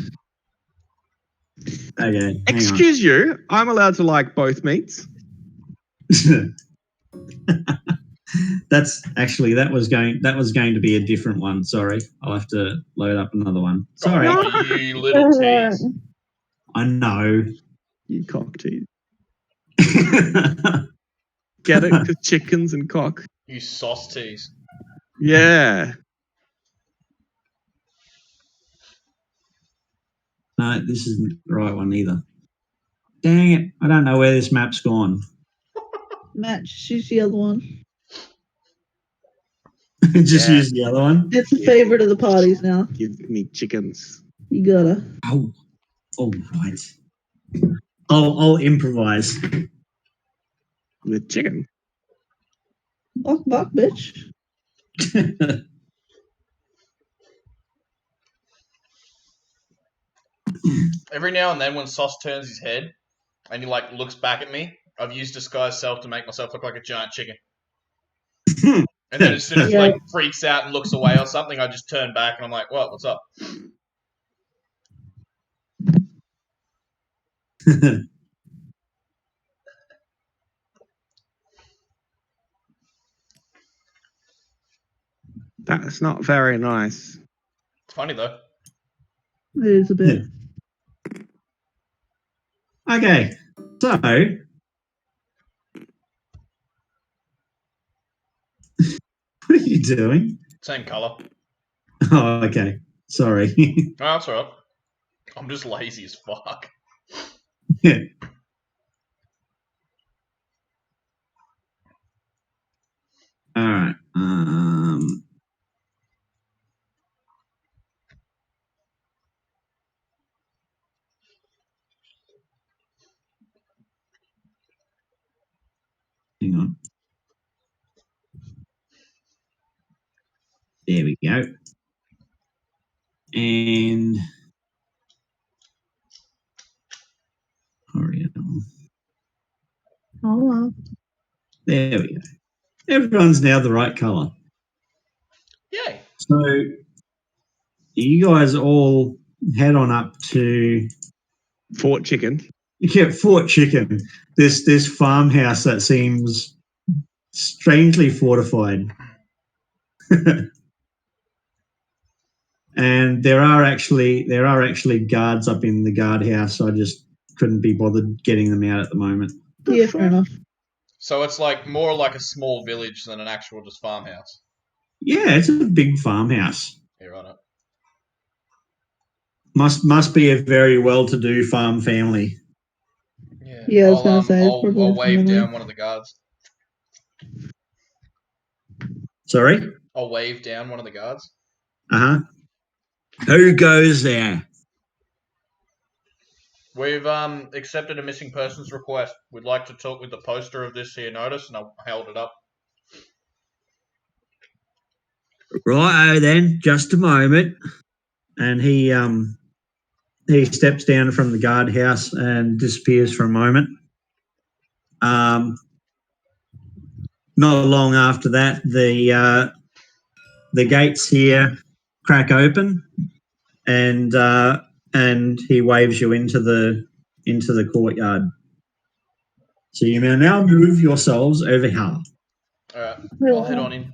Okay, hang Excuse you, I'm allowed to like both meats. on. that was going to be a different one. Sorry, I'll have to load up another one. Sorry, Oh, you little tease. I know. You cock teeth. Get it? Because chickens and cock. You sauce tease. Yeah. No, this isn't the right one either. Dang it! I don't know where this map's gone. Matt, choose the other one. Just Yeah. use the other one. It's a favorite of the parties now. Give me chickens. You gotta. Oh, all right. I'll improvise. With chicken. Buck, bitch. Every now and then, when Sauce turns his head and he like looks back at me, I've used disguise self to make myself look like a giant chicken. And then as soon as he like freaks out and looks away or something, I just turn back and I'm like, "What? What's up?" That's not very nice. It's funny though. It is a bit. Okay, so what are you doing? Same color. Oh, okay. Sorry. Oh, that's alright. I'm just lazy as fuck. Yeah. All right. Hang on. There we go. And hurry up. Oh, wow. There we go. Everyone's now the right color. Yay. So you guys all head on up to Fort Chicken. Fort Chicken. This farmhouse that seems strangely fortified. And there are actually guards up in the guardhouse. I just couldn't be bothered getting them out at the moment. Yeah, fair enough. So it's like more like a small village than an actual just farmhouse. Yeah, it's a big farmhouse. Yeah, right. Must be a very well-to-do farm family. Yeah, I was gonna say, it's I'll probably wave family. down one of the guards. Sorry? I'll wave down one of the guards. Uh-huh. Who goes there? We've accepted a missing persons request. We'd like to talk with the poster of this here notice, and I held it up. Righto then, just a moment. And he steps down from the guardhouse and disappears for a moment. Not long after that, the gates here crack open, and he waves you into the courtyard. So you may now move yourselves over here. All right, I'll head on in.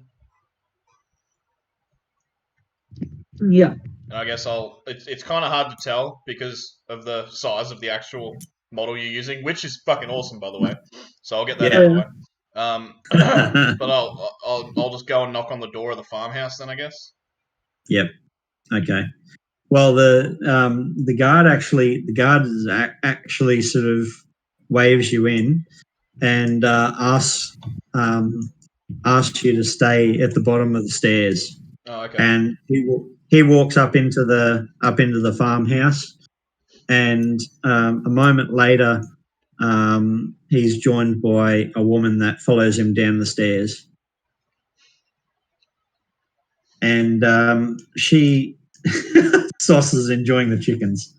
Yeah. And I guess it's kind of hard to tell because of the size of the actual model you're using, which is fucking awesome, by the way. So I'll get that out of the way. But I'll just go and knock on the door of the farmhouse then, I guess. Yep. Okay. Well, the guard actually sort of waves you in and asks you to stay at the bottom of the stairs. Oh, okay. And he walks up into the farmhouse, and a moment later, he's joined by a woman that follows him down the stairs, and she Sauce is enjoying the chickens.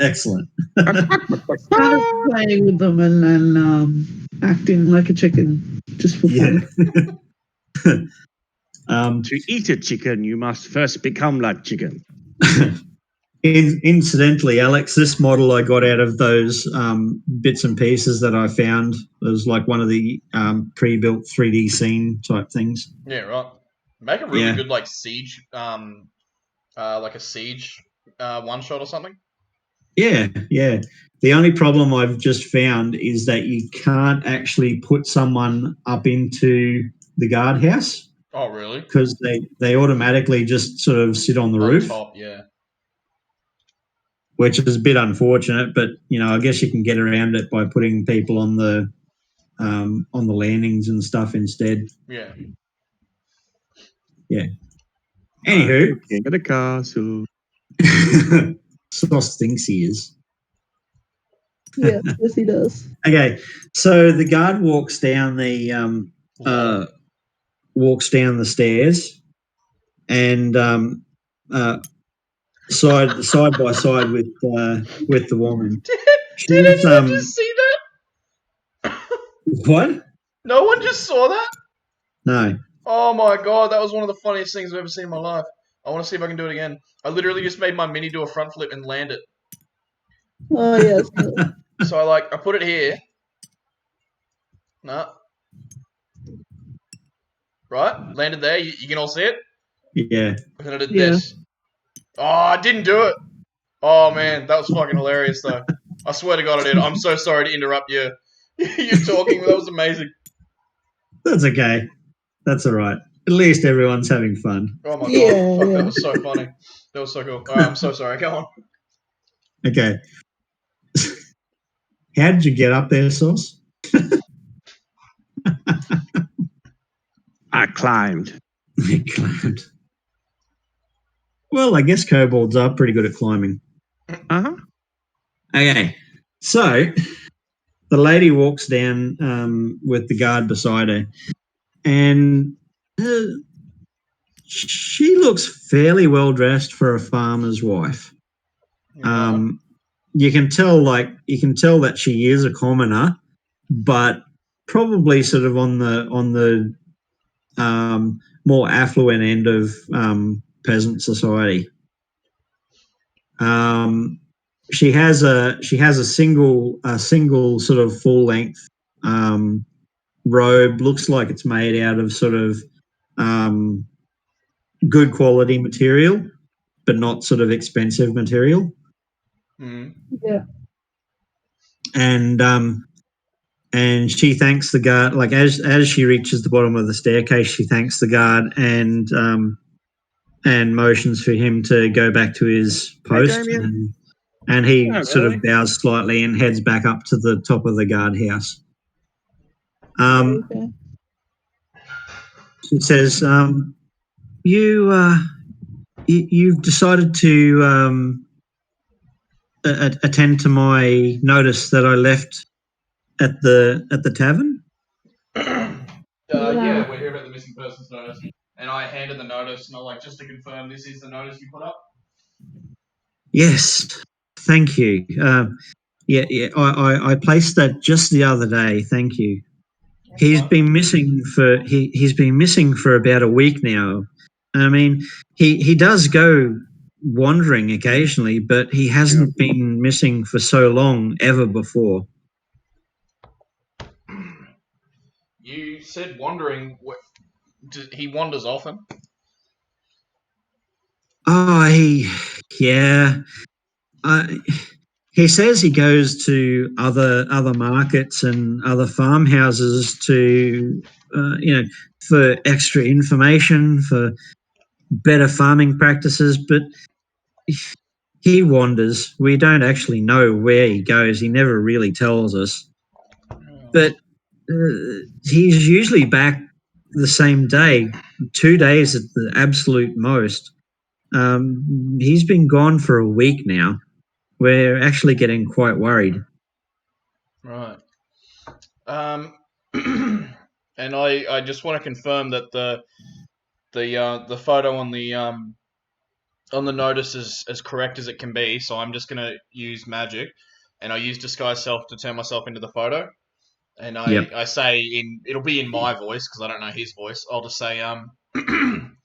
Excellent. Kind of playing with them and acting like a chicken just for fun. To eat a chicken, you must first become like chicken. Incidentally, Alex, this model I got out of those bits and pieces that I found. It was like one of the pre-built 3D scene type things. Yeah, right. Make a really good like siege, like a siege one shot or something. Yeah. The only problem I've just found is that you can't actually put someone up into the guardhouse. Oh, really? Because they automatically just sort of sit on the roof. Top, yeah. Which is a bit unfortunate, but I guess you can get around it by putting people on the landings and stuff instead. Yeah. Yeah. Anywho, King of the castle. Sauce thinks he is. Yeah, yes he does. Okay, so the guard walks down the stairs, and side by side with the woman. Did anyone just see that? What? No one just saw that? No. Oh my god, that was one of the funniest things I've ever seen in my life. I want to see if I can do it again. I literally just made my mini do a front flip and land it. Oh yes. So I put it here. No. Right? Landed there. You can all see it? Yeah. And then I did this. Oh, I didn't do it. Oh man, that was fucking hilarious though. I swear to God I did. I'm so sorry to interrupt you. You're talking, but that was amazing. That's okay. That's all right. At least everyone's having fun. Oh my god. Fuck, that was so funny. That was so cool. Alright, I'm so sorry. Go on. Okay. How did you get up there, Sauce? I climbed. You climbed. Well, I guess kobolds are pretty good at climbing. Uh-huh. Okay. So the lady walks down with the guard beside her, and she looks fairly well dressed for a farmer's wife. You can tell that she is a commoner, but probably sort of on the more affluent end of peasant society. She has a single sort of full length robe. Looks like it's made out of sort of good quality material, but not sort of expensive material. Mm-hmm. Yeah. and she thanks the guard. Like as she reaches the bottom of the staircase, she thanks the guard and motions for him to go back to his post. And he sort of bows slightly and heads back up to the top of the guardhouse. Okay. She says, "You've decided to attend to my notice that I left at the tavern." Yeah, we're here about the missing persons notice. And I handed the notice, and I'm like, just to confirm, this is the notice you put up? Yes, thank you. Yeah, I placed that just the other day. Thank you. He's been missing for about a week now. I mean, he does go wandering occasionally, but he hasn't been missing for so long ever before. You said wandering. He wanders often. Oh, yeah. He says he goes to other markets and other farmhouses to, for extra information, for better farming practices, but he wanders. We don't actually know where he goes. He never really tells us. But he's usually back the same day, 2 days at the absolute most. He's been gone for a week now. We're actually getting quite worried. Right. And I just want to confirm that the photo on the notice is as correct as it can be. So I'm just gonna use magic, and I use disguise self to turn myself into the photo. And I say it'll be in my voice because I don't know his voice. I'll just say can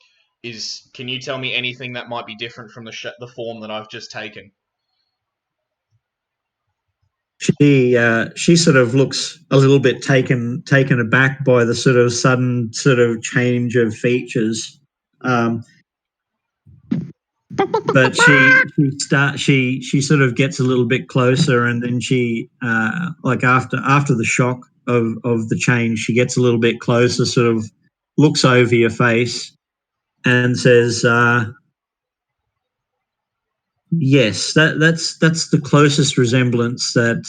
you tell me anything that might be different from the form that I've just taken? She sort of looks a little bit taken aback by the sort of sudden sort of change of features, but she sort of gets a little bit closer, and then she like after the shock of the change, she gets a little bit closer, sort of looks over your face, and says, "Yes, that's the closest resemblance that."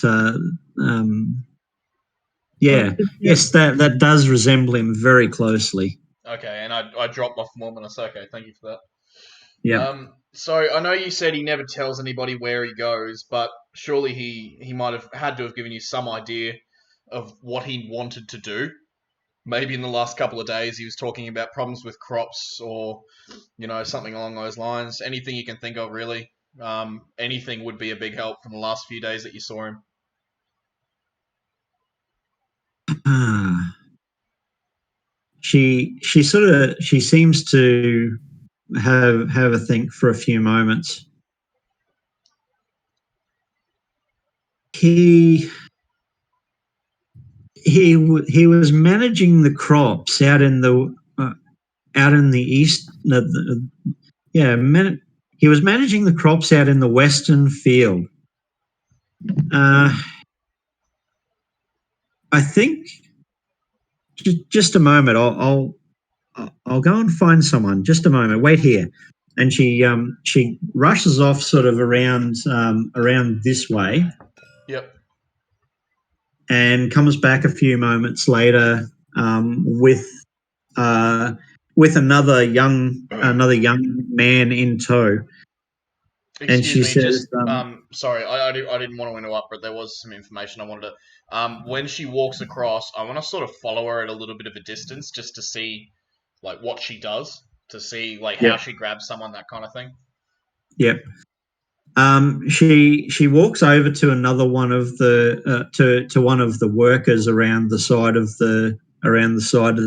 Yeah, yes, that does resemble him very closely. Okay, and I drop my form and I say, okay, thank you for that. Yeah. So I know you said he never tells anybody where he goes, but surely he might have had to have given you some idea of what he wanted to do. Maybe in the last couple of days he was talking about problems with crops or, something along those lines. Anything you can think of, really. Anything would be a big help from the last few days that you saw him. She seems to have a think for a few moments. He was managing the crops out in the east. He was managing the crops out in the western field. I think. Just a moment. I'll go and find someone. Just a moment. Wait here. And she rushes off sort of around this way. Yep. And comes back a few moments later with another young man in tow. Excuse me, says, sorry, I didn't want to interrupt, but there was some information I wanted to. When she walks across, I want to sort of follow her at a little bit of a distance just to see, like, what she does, to see, like, how she grabs someone, that kind of thing. Yep. She walks over to another one of the to one of the workers around the side of the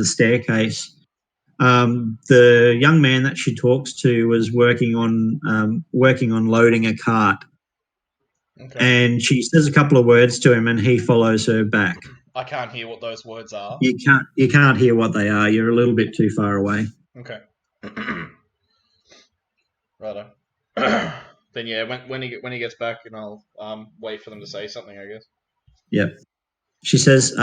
staircase. The young man that she talks to was working on loading a cart, and she says a couple of words to him, and he follows her back. I can't hear what those words are. You can't hear what they are. You're a little bit too far away. Okay. Righto. Then yeah, when he gets back, and I'll wait for them to say something, I guess. Yep. She says,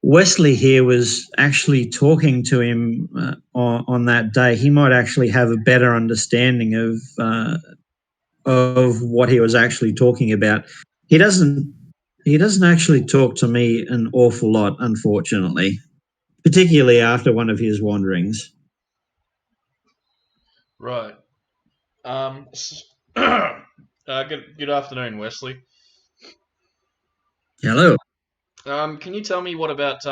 Wesley here was actually talking to him on that day. He might actually have a better understanding of what he was actually talking about. He doesn't actually talk to me an awful lot, unfortunately, particularly after one of his wanderings. Right. Good afternoon, Wesley. Hello. Can you tell me what about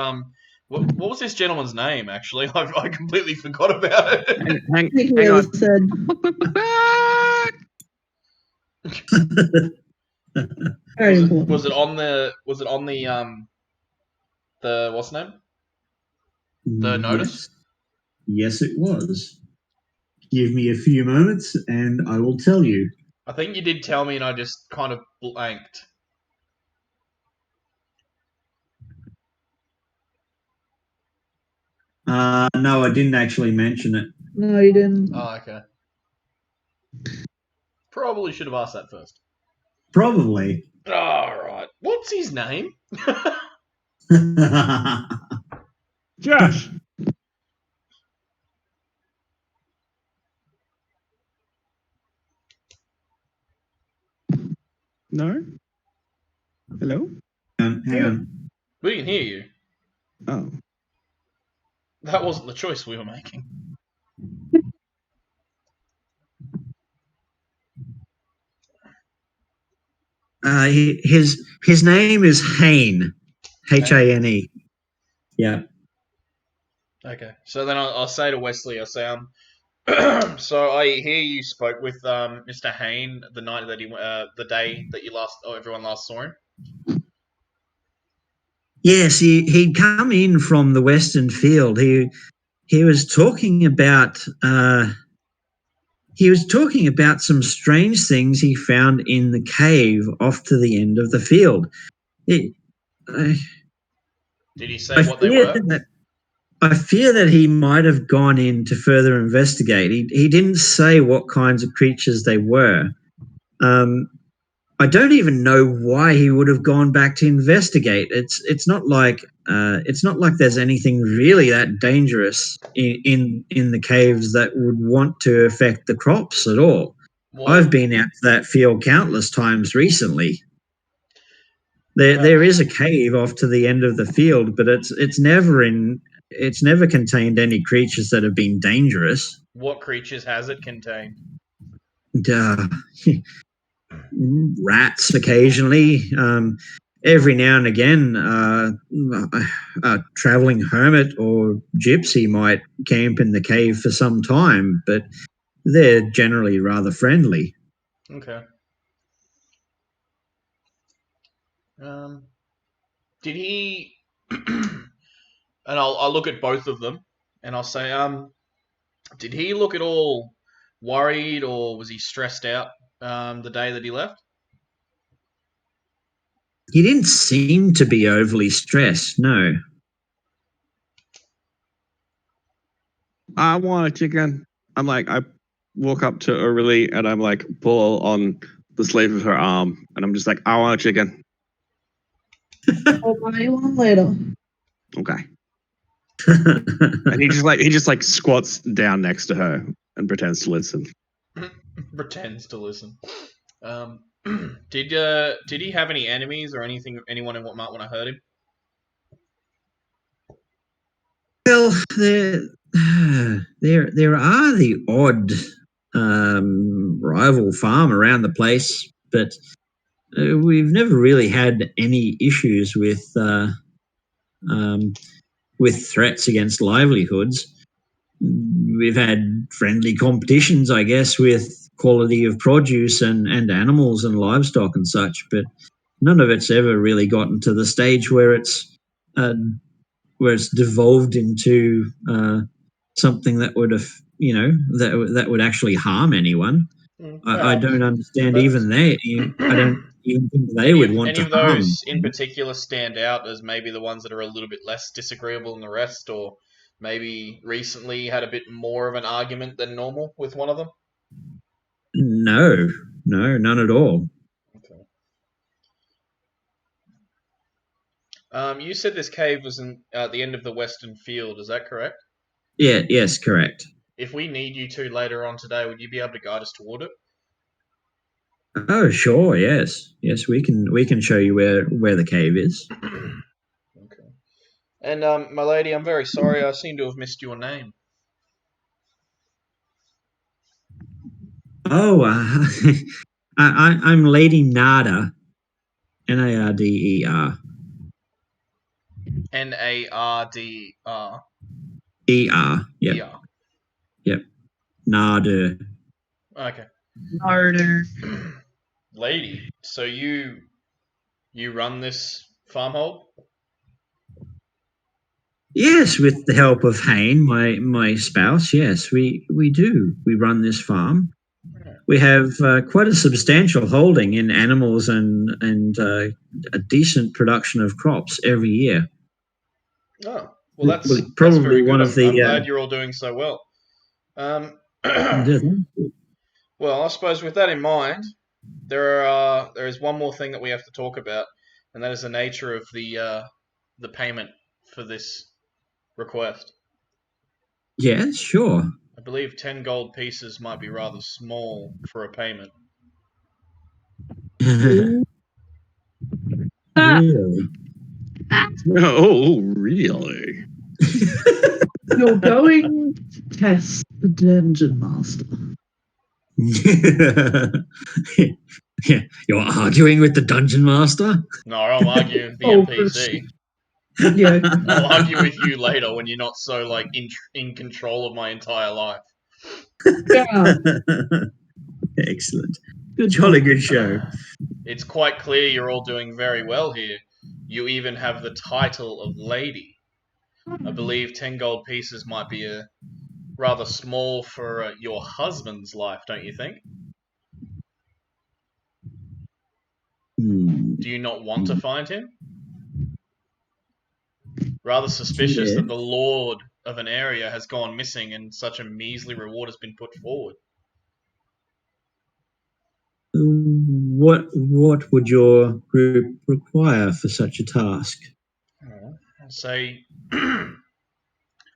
what was this gentleman's name? Actually, I completely forgot about it. I think he hang really on. said, very important. Was it on the what's the name? The notice? Yes, it was. Give me a few moments and I will tell you. I think you did tell me, and I just kind of blanked. No, I didn't actually mention it. No, you didn't. Oh, okay. Probably should have asked that first. Probably. All right. What's his name? Josh. No. Hello. Hang on. We can hear you. Oh. That wasn't the choice we were making. His name is Hane. Hane. Yeah. Okay. So then I'll say to Wesley, I'll say, so I hear you spoke with Mr. Hain the night that the day that everyone last saw him. Yes, he'd come in from the Western Field. He was talking about some strange things he found in the cave off to the end of the field. I Did he say what they fear were? I fear that he might have gone in to further investigate. He didn't say what kinds of creatures they were. I don't even know why he would have gone back to investigate. It's not like there's anything really that dangerous in the caves that would want to affect the crops at all. I've been out to that field countless times recently. There is a cave off to the end of the field, but it's never contained any creatures that have been dangerous. What creatures has it contained? Uh, rats occasionally. Every now and again, a traveling hermit or gypsy might camp in the cave for some time, but they're generally rather friendly. Okay. Did he? And I'll look at both of them, and I'll say, did he look at all worried, or was he stressed out the day that he left? He didn't seem to be overly stressed, no. I want a chicken. I'm like, I walk up to Aurelie and I'm like, pull on the sleeve of her arm, and I'm just like, I want a chicken. I'll buy you one later. Okay. And he just like squats down next to her and pretends to listen. Pretends to listen. Did he have any enemies or anyone who might want to hurt him? Well, there are the odd rival farm around the place, but we've never really had any issues with threats against livelihoods. We've had friendly competitions, I guess, with quality of produce and animals and livestock and such, but none of it's ever really gotten to the stage where it's devolved into something that would have, that would actually harm anyone. I don't understand even they. I don't even think they would want any to of harm. those in particular stand out as maybe the ones that are a little bit less disagreeable than the rest, or maybe recently had a bit more of an argument than normal with one of them? No, none at all. Okay. You said this cave was at the end of the western field. Is that correct? Yes, correct. If we need you to later on today, would you be able to guide us toward it? Oh, sure. Yes, we can show you where the cave is. Okay. And my lady, I'm very sorry. I seem to have missed your name. Oh, I'm Lady Nada, Narder. Nardr. Yep, yep. Narder. Okay. Harder. Lady, so you run this farmhold? Yes, with the help of Hayne, my spouse. Yes, we do. We run this farm. We have quite a substantial holding in animals and a decent production of crops every year. Oh, well, that's Probably very good. one of the. I'm glad you're all doing so well. Well, I suppose with that in mind, there is one more thing that we have to talk about, and that is the nature of the payment for this request. Yes, sure. I believe 10 gold pieces might be rather small for a payment. Really? Oh, really? You're going to test the dungeon master. Yeah, you're arguing with the dungeon master? No, I'm arguing with the Oh, NPC. Yeah. I'll argue with you later when you're not so like in control of my entire life. Yeah. Excellent. Good Jolly job. good show. It's quite clear you're all doing very well here. You even have the title of lady. I believe 10 gold pieces might be a rather small for your husband's life, don't you think? Do you not want to find him? Rather suspicious Yeah. that the lord of an area has gone missing and such a measly reward has been put forward. What would your group require for such a task? I'd say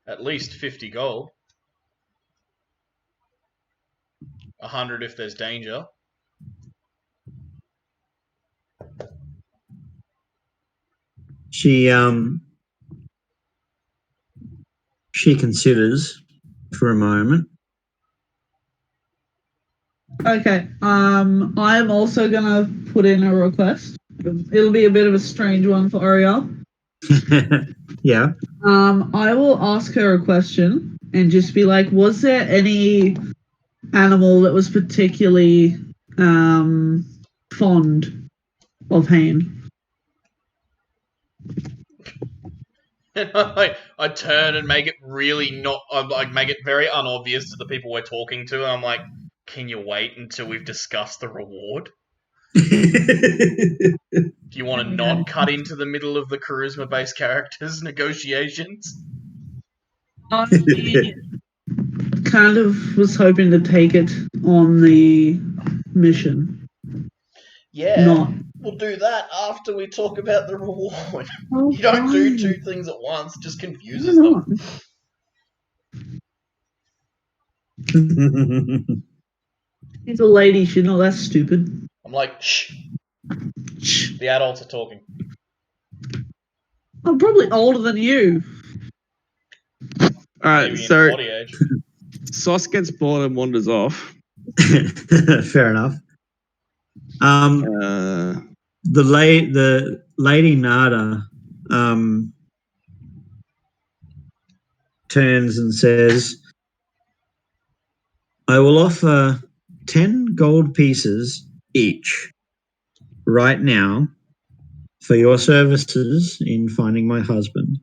at least 50 gold. 100 if there's danger. She considers for a moment. Okay. I'm also gonna put in a request. It'll be a bit of a strange one for Oriel. Yeah. I will ask her a question and just be like, was there any animal that was particularly fond of Hayne? And I turn and make it really not, like make it very unobvious to the people we're talking to. And I'm like, can you wait until we've discussed the reward? Do you want to not cut into the middle of the charisma-based characters' negotiations? I kind of was hoping to take it on the mission. Yeah, Not. we'll do that after we talk about the reward. Oh, You don't do fine. 2 things at once, it just Why confuses them. not? She's a lady. She's not that stupid. I'm like, shh, Shh. the adults are talking. I'm probably older than you. All right, Maybe in so body age. Sauce gets bored and wanders off. Fair enough. Uh, The lady Nada turns and says, I will offer 10 gold pieces each right now for your services in finding my husband.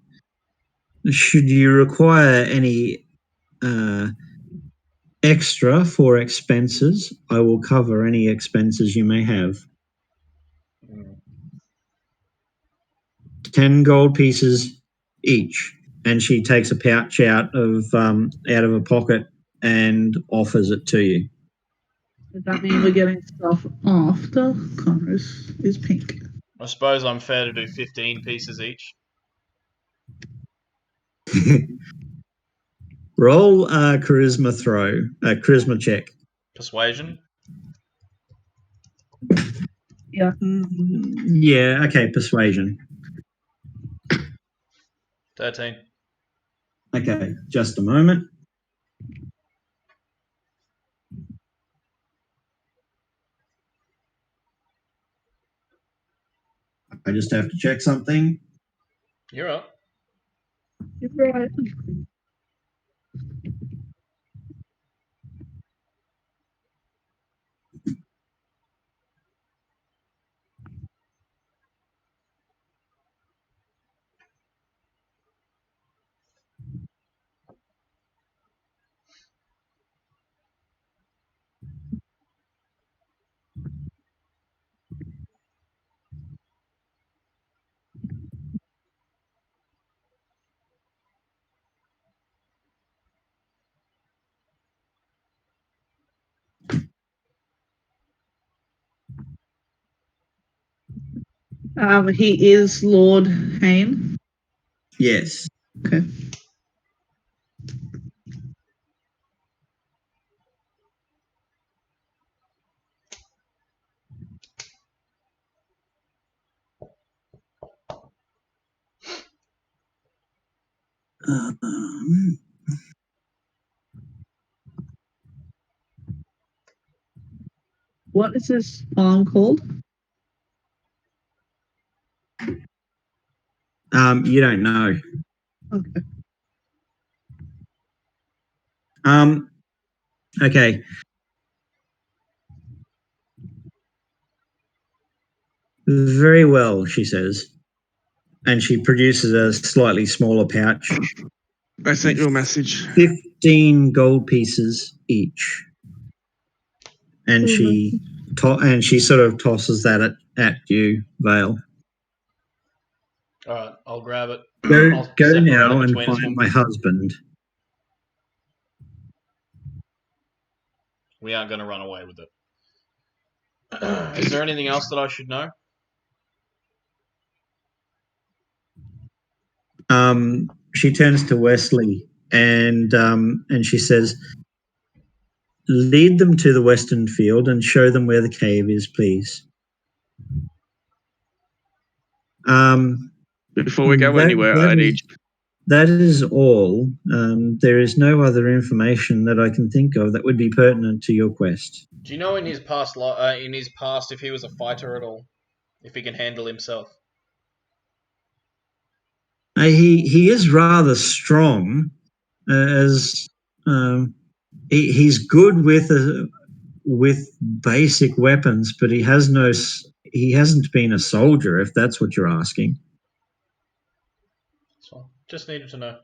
Should you require any extra for expenses, I will cover any expenses you may have. 10 gold pieces each. And she takes a pouch out of a pocket and offers it to you. Does that mean we're getting stuff after Congress is pink? I suppose I'm fair to do 15 pieces each. Roll a charisma check. Persuasion. Yeah. Yeah, okay, persuasion. 13. Okay, just a moment. I just have to check something. You're up. You're right. He is Lord Hayne. Yes. Okay. What is this farm called? You don't know. Okay. Okay. Very well, she says. And she produces a slightly smaller pouch. I sent you a message. 15 gold pieces each. And she sort of tosses that at you, Vale. Alright, I'll grab it. Go I'll separate now it and between us. find my husband. We aren't going to run away with it. Is there anything else that I should know? She turns to Wesley and she says, "Lead them to the western field and show them where the cave is, please." Before we go anywhere, I need. That is all. There is no other information that I can think of that would be pertinent to your quest. Do you know in his past if he was a fighter at all? If he can handle himself? He is rather strong, as he's good with basic weapons, but he hasn't been a soldier, if that's what you're asking. So, just needed to know.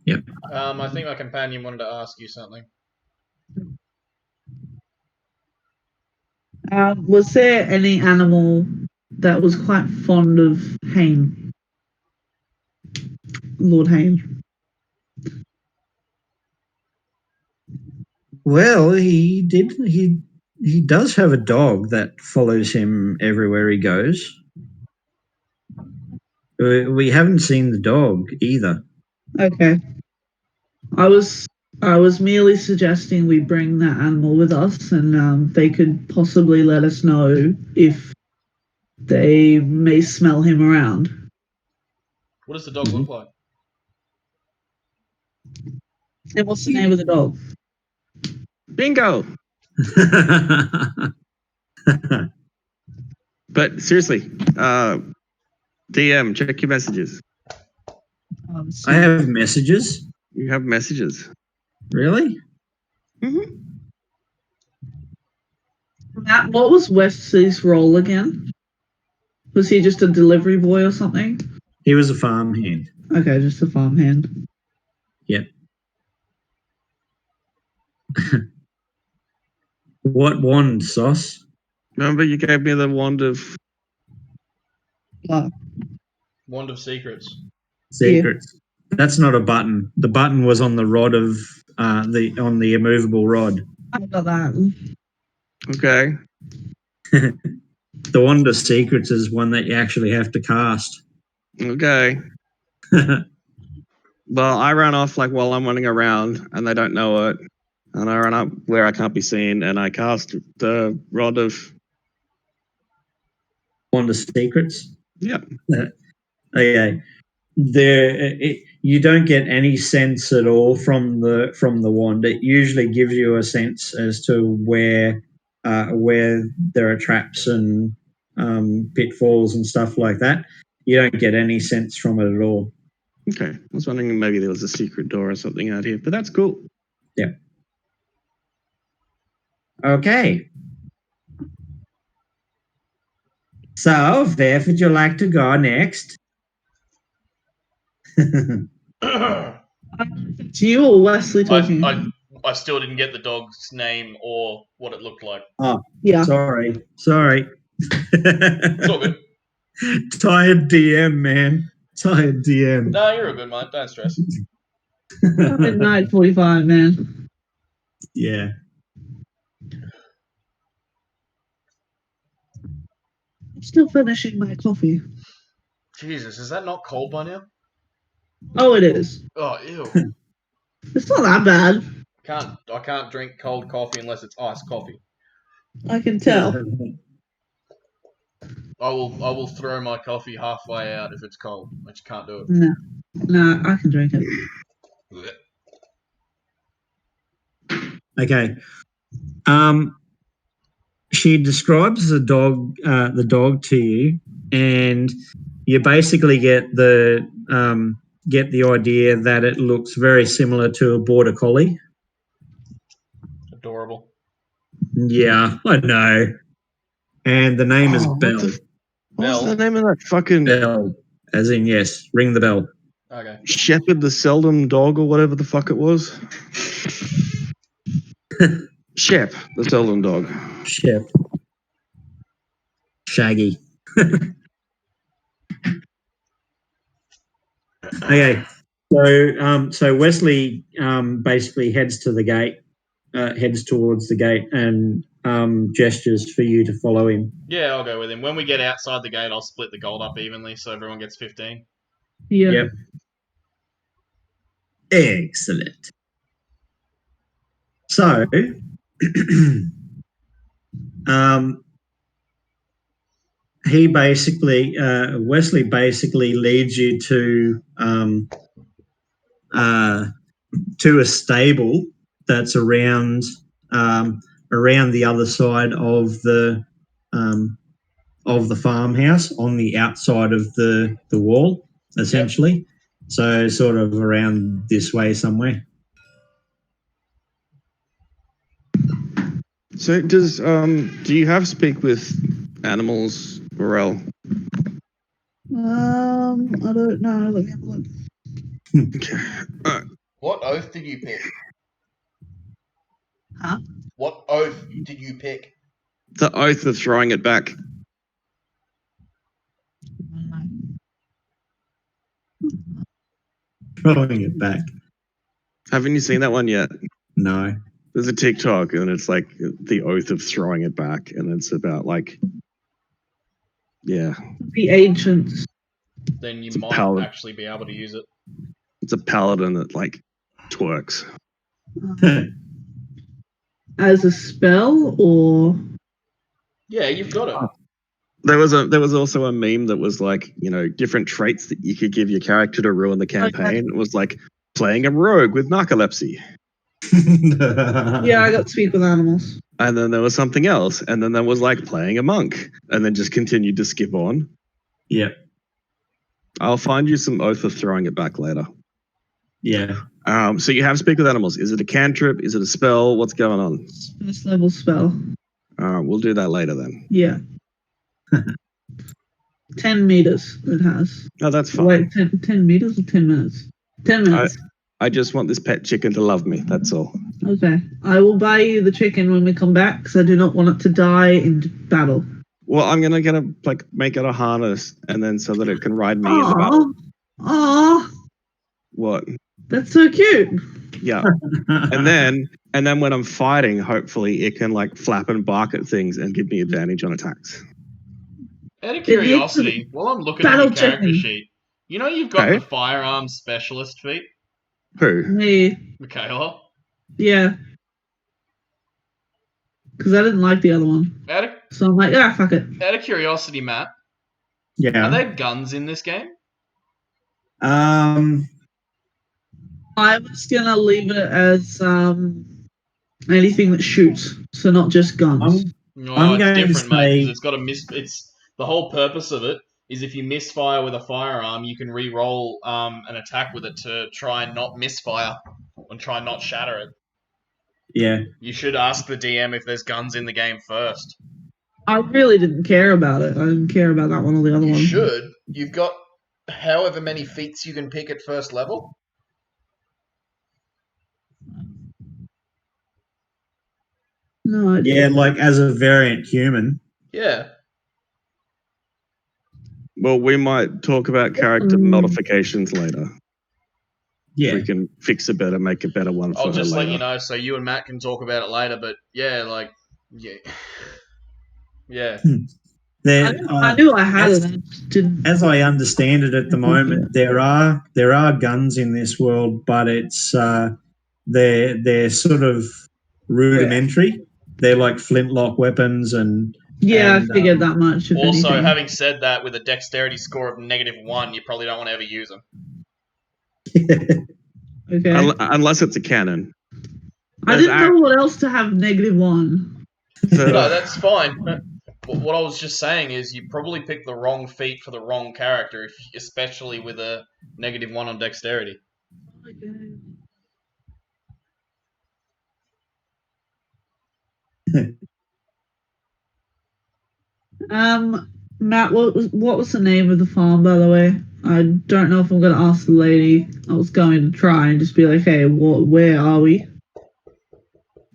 Yep. I think my companion wanted to ask you something. Was there any animal that was quite fond of Hayne? Lord Hayne? Well, he does have a dog that follows him everywhere he goes. We haven't seen the dog either. Okay. I was merely suggesting we bring that animal with us, and they could possibly let us know if they may smell him around. What does the dog look like? And what's the name of the dog? Bingo! But seriously, DM, check your messages. I have messages. You have messages. Really? Mm-hmm. Matt, what was Wesley's role again? Was he just a delivery boy or something? He was a farmhand. Okay, just a farmhand. Yep. What wand, Sauce? Remember you gave me the wand of... Wand of Secrets. Secrets. Yeah. That's not a button. The button was on the rod of on the immovable rod. I got that. Okay. The Wand of Secrets is one that you actually have to cast. Okay. Well, I ran off like while I'm running around, and they don't know it. And I run up where I can't be seen, and I cast the Rod of... Wand of Secrets. Yeah. Okay. You don't get any sense at all from the wand. It usually gives you a sense as to where there are traps and pitfalls and stuff like that. You don't get any sense from it at all. Okay. I was wondering maybe there was a secret door or something out here, but that's cool. Yeah. Okay. So, where would you like to go next? It's you or Wesley talking? I still didn't get the dog's name or what it looked like. Oh, yeah. sorry. It's all good. Tired DM, man. Tired DM. No, you're a good man. Don't stress. Midnight 45, man. Yeah. I'm still finishing my coffee. Jesus, is that not cold by now? Oh, it is. Oh, ew. It's not that bad. I can't drink cold coffee unless it's iced coffee. I can tell. I will throw my coffee halfway out if it's cold. I just can't do it. No, I can drink it. Okay. She describes the dog to you, and you basically get the idea that it looks very similar to a border collie. Adorable. Yeah, I know. And the name is Bell. What's the name of that fucking... Bell, as in yes, ring the bell. Okay. Shepherd the Seldom Dog or whatever the fuck it was? Shep, the Seldom Dog. Shep. Shaggy. Okay. So Wesley basically heads to the gate, heads towards the gate, and gestures for you to follow him. Yeah, I'll go with him. When we get outside the gate, I'll split the gold up evenly so everyone gets 15. Yeah. Yep. Excellent. So, he basically, Wesley basically leads you to a stable that's around the other side of the farmhouse, on the outside of the wall, essentially. Yep. So sort of around this way somewhere. So do you have speak with animals, Morel? I don't know. Let me have a look. Okay. What oath did you pick? Huh? What oath did you pick? The oath of throwing it back. Throwing it back. Haven't you seen that one yet? No. There's a TikTok, and it's like the oath of throwing it back, and it's about like, yeah. The ancients. Then you It's might actually be able to use it. It's a paladin that like twerks. As a spell, or? Yeah, you've got it. There was also a meme that was like, different traits that you could give your character to ruin the campaign. Okay. It was like playing a rogue with narcolepsy. Yeah, I got to speak with animals. And then there was something else, and then there was like playing a monk, and then just continued to skip on. Yeah. I'll find you some oath of throwing it back later. Yeah. So you have speak with animals. Is it a cantrip? Is it a spell? What's going on? First level spell. We'll do that later then. Yeah. 10 meters it has. Oh, that's fine. Wait, 10 meters or 10 minutes? 10 minutes. I just want this pet chicken to love me. That's all. Okay. I will buy you the chicken when we come back because I do not want it to die in battle. Well, I'm gonna like make it a harness, and then so that it can ride me in the battle. Aww. What? That's so cute. Yeah. and then when I'm fighting, hopefully it can like flap and bark at things and give me advantage on attacks. Out of needs curiosity, while I'm looking at your battle character chicken. sheet, you know you've got Okay. the firearms specialist feat, Who? Me, Michaela. yeah. Because I didn't like the other one. Out of, So I'm like, fuck it. out of curiosity, Matt, are Yeah. there guns in this game? Um. I was gonna leave it as anything that shoots, so not just guns. No, I'm it's going to different, mate, because say- it's got a miss. It's the whole purpose of it is if you misfire with a firearm, you can re-roll an attack with it to try and not misfire and try and not shatter it. Yeah. You should ask the DM if there's guns in the game first. I really didn't care about it. I didn't care about that one or the other You one. should. You've got however many feats you can pick at first level. No idea. Yeah, like as a variant human. Yeah. Well, we might talk about character modifications later. Yeah. We can fix a better, make a better one for I'll her just later. let you know so you and Matt can talk about it later. But yeah, like, yeah, yeah. I knew I had it. I just didn't. As I understand it at the moment, there are guns in this world, but it's they're sort of rudimentary. They're like flintlock weapons, and Yeah, and, I figured that much. If Also, anything. having said that, with a dexterity score of -1, you probably don't want to ever use them. Okay. Unless it's a cannon. I didn't know what else to have -1. So, No, that's fine. But what I was just saying is you probably picked the wrong feat for the wrong character, especially with a -1 on dexterity. Matt, what was the name of the farm, by the way? I don't know if I'm going to ask the lady. I was going to try and just be like, hey, where are we?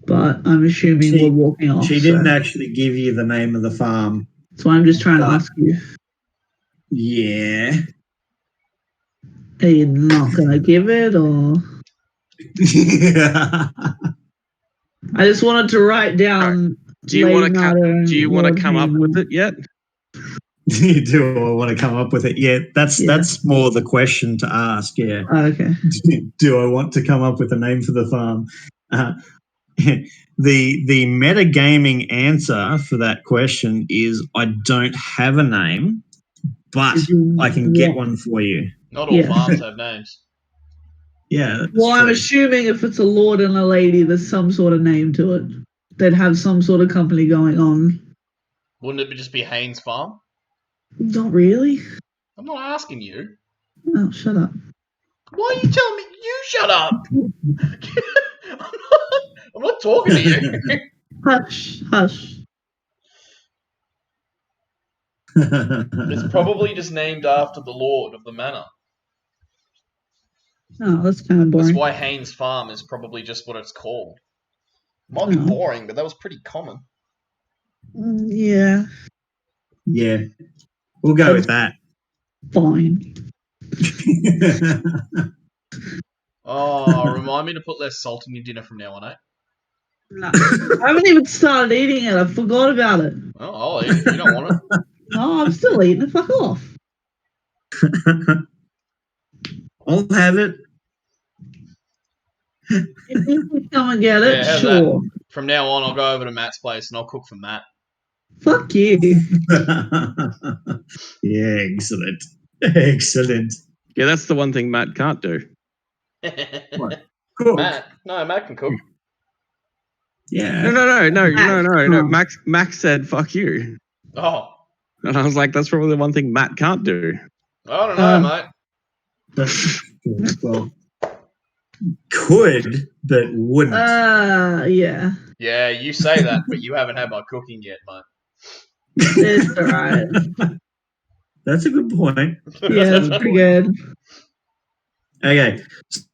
But I'm assuming we're walking off. She didn't actually give you the name of the farm. So I'm just trying to ask you. Yeah. Are you not going to give it, or? I just wanted to write down. do you want to come up with it yet? Do I want to come up with it? Yeah, that's more the question to ask. Yeah. Okay. Do I want to come up with a name for the farm? The metagaming answer for that question is I don't have a name, but I can get one for you. Not all farms have names. Yeah. That's Well, I'm true. assuming if it's a lord and a lady, there's some sort of name to it. They'd have some sort of company going on. Wouldn't it just be Haynes Farm? Not really. I'm not asking you. Oh, shut up. Why are you telling me? You shut up! I'm not talking to you. Hush, hush. It's probably just named after the lord of the manor. Oh, that's kind of boring. That's why Haynes Farm is probably just what it's called. Might be boring, but that was pretty common. Yeah. Yeah. We'll go with that. Fine. Oh, remind me to put less salt in your dinner from now on, eh? No. I haven't even started eating it. I forgot about it. Oh, I'll eat it if you don't want it. No, I'm still eating it. Fuck off. I'll have it. If you can come and get it, Yeah, how's sure. that? From now on, I'll go over to Matt's place and I'll cook for Matt. Fuck you. Yeah, excellent. Excellent. Yeah, that's the one thing Matt can't do. What? Cool. Matt can cook. Yeah. No. Max said, fuck you. Oh, And I was like, that's probably the one thing Matt can't do. I don't know, mate. Well, could, but wouldn't. Yeah. Yeah, you say that, but you haven't had my cooking yet, mate. It's alright. That's a good point. Yeah, it's pretty good. Okay,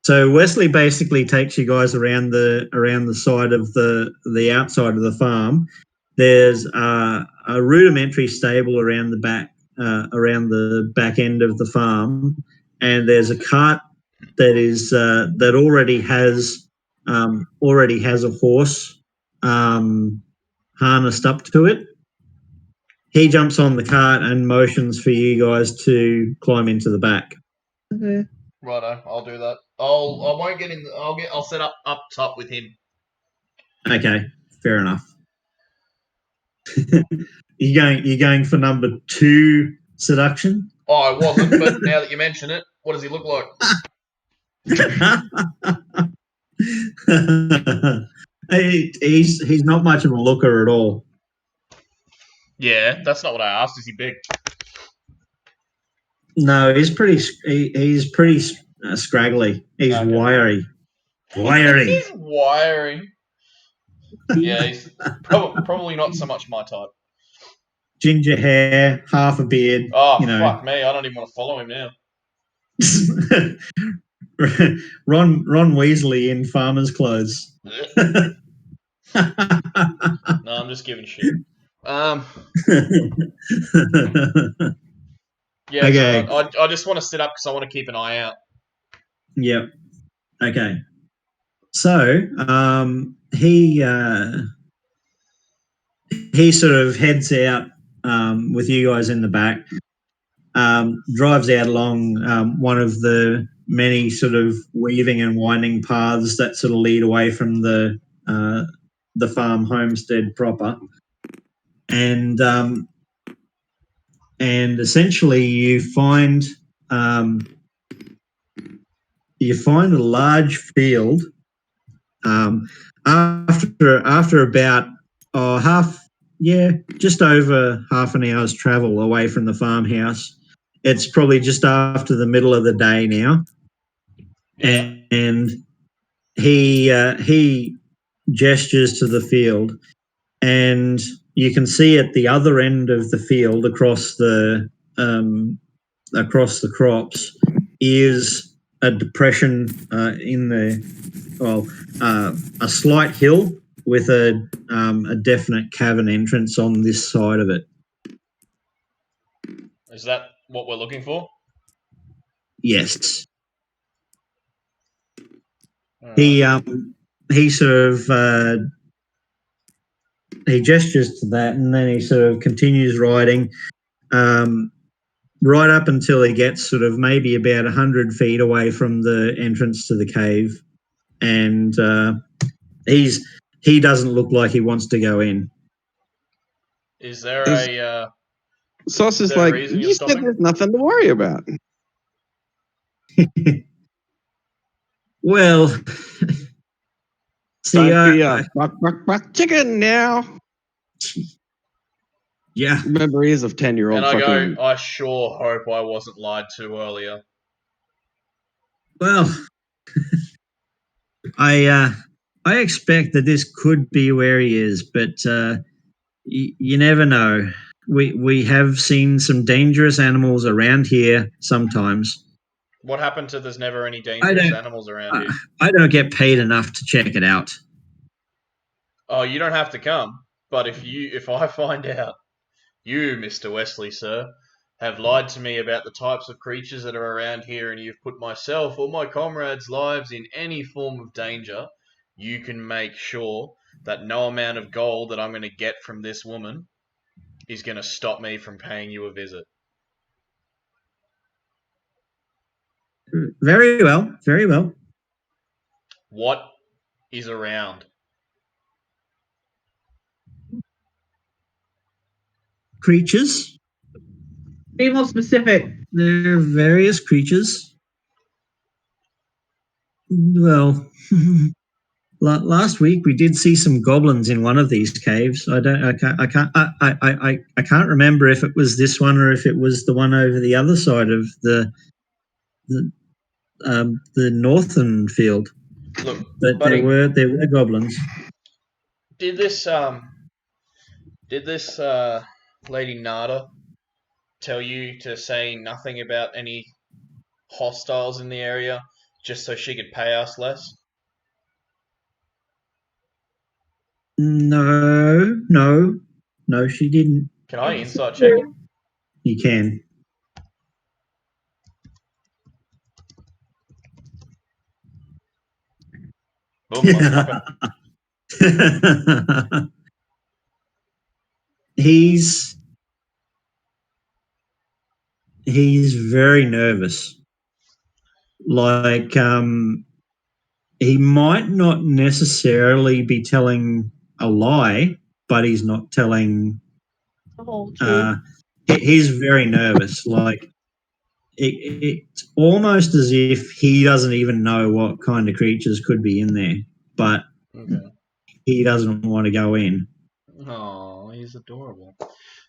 so Wesley basically takes you guys around the side of the outside of the farm. There's a rudimentary stable around the back end of the farm, and there's a cart that is that already has a horse harnessed up to it, he jumps on the cart and motions for you guys to climb into the back. Okay. Righto, I'll do that. I won't get in. I'll set up top with him. Okay, fair enough. You're going for number 2 seduction? Oh, I wasn't, but now that you mention it, what does he look like? He's not much of a looker at all. Yeah, that's not what I asked. Is he big? No, he's pretty scraggly. He's Okay. wiry. Wiry. He's wiry. Yeah, he's probably not so much my type. Ginger hair, half a beard. Oh, you know. fuck me. I don't even want to follow him now. Ron Weasley in farmer's clothes. No, I'm just giving shit. Yeah, Okay. right. I just want to sit up because I want to keep an eye out. Yep. Okay. So he sort of heads out with you guys in the back, drives out along one of the many sort of weaving and winding paths that sort of lead away from the farm homestead proper, and essentially you find a large field after about just over half an hour's travel away from the farmhouse. It's probably just after the middle of the day now, Yeah. and he gestures to the field, and you can see at the other end of the field across the crops is a depression a slight hill with a definite cavern entrance on this side of it. Is that what we're looking for? Yes. Right. He sort of he gestures to that, and then he sort of continues riding right up until he gets sort of maybe about 100 feet away from the entrance to the cave, and he doesn't look like he wants to go in. Is there a Sauce is there a like, reason you're you said stopping? there's nothing to worry about. Well, see, Don't be a buck chicken now. yeah. Remember, he is a 10-year-old And I fucking. go, I sure hope I wasn't lied to earlier. Well, I expect that this could be where he is, but you never know. We have seen some dangerous animals around here sometimes. What happened to there's never any dangerous animals around here? I don't get paid enough to check it out. Oh, you don't have to come. But if I find out you, Mr. Wesley, sir, have lied to me about the types of creatures that are around here and you've put myself or my comrades' lives in any form of danger, you can make sure that no amount of gold that I'm going to get from this woman is going to stop me from paying you a visit. Very well, very well. What is around? Creatures. Be more specific. There are various creatures. Well, last week we did see some goblins in one of these caves. I can't remember if it was this one or if it was the one over the other side of the northern field. Look, But buddy, there were goblins. did this lady Nada tell you to say nothing about any hostiles in the area just so she could pay us less? No, she didn't. Can I insight check? You can. Boom, motherfucker. He's he's very nervous. Like, he might not necessarily be telling a lie, but he's not telling. The whole truth. He's very nervous. Like, it's almost as if he doesn't even know what kind of creatures could be in there, but Okay. he doesn't want to go in. Oh, he's adorable.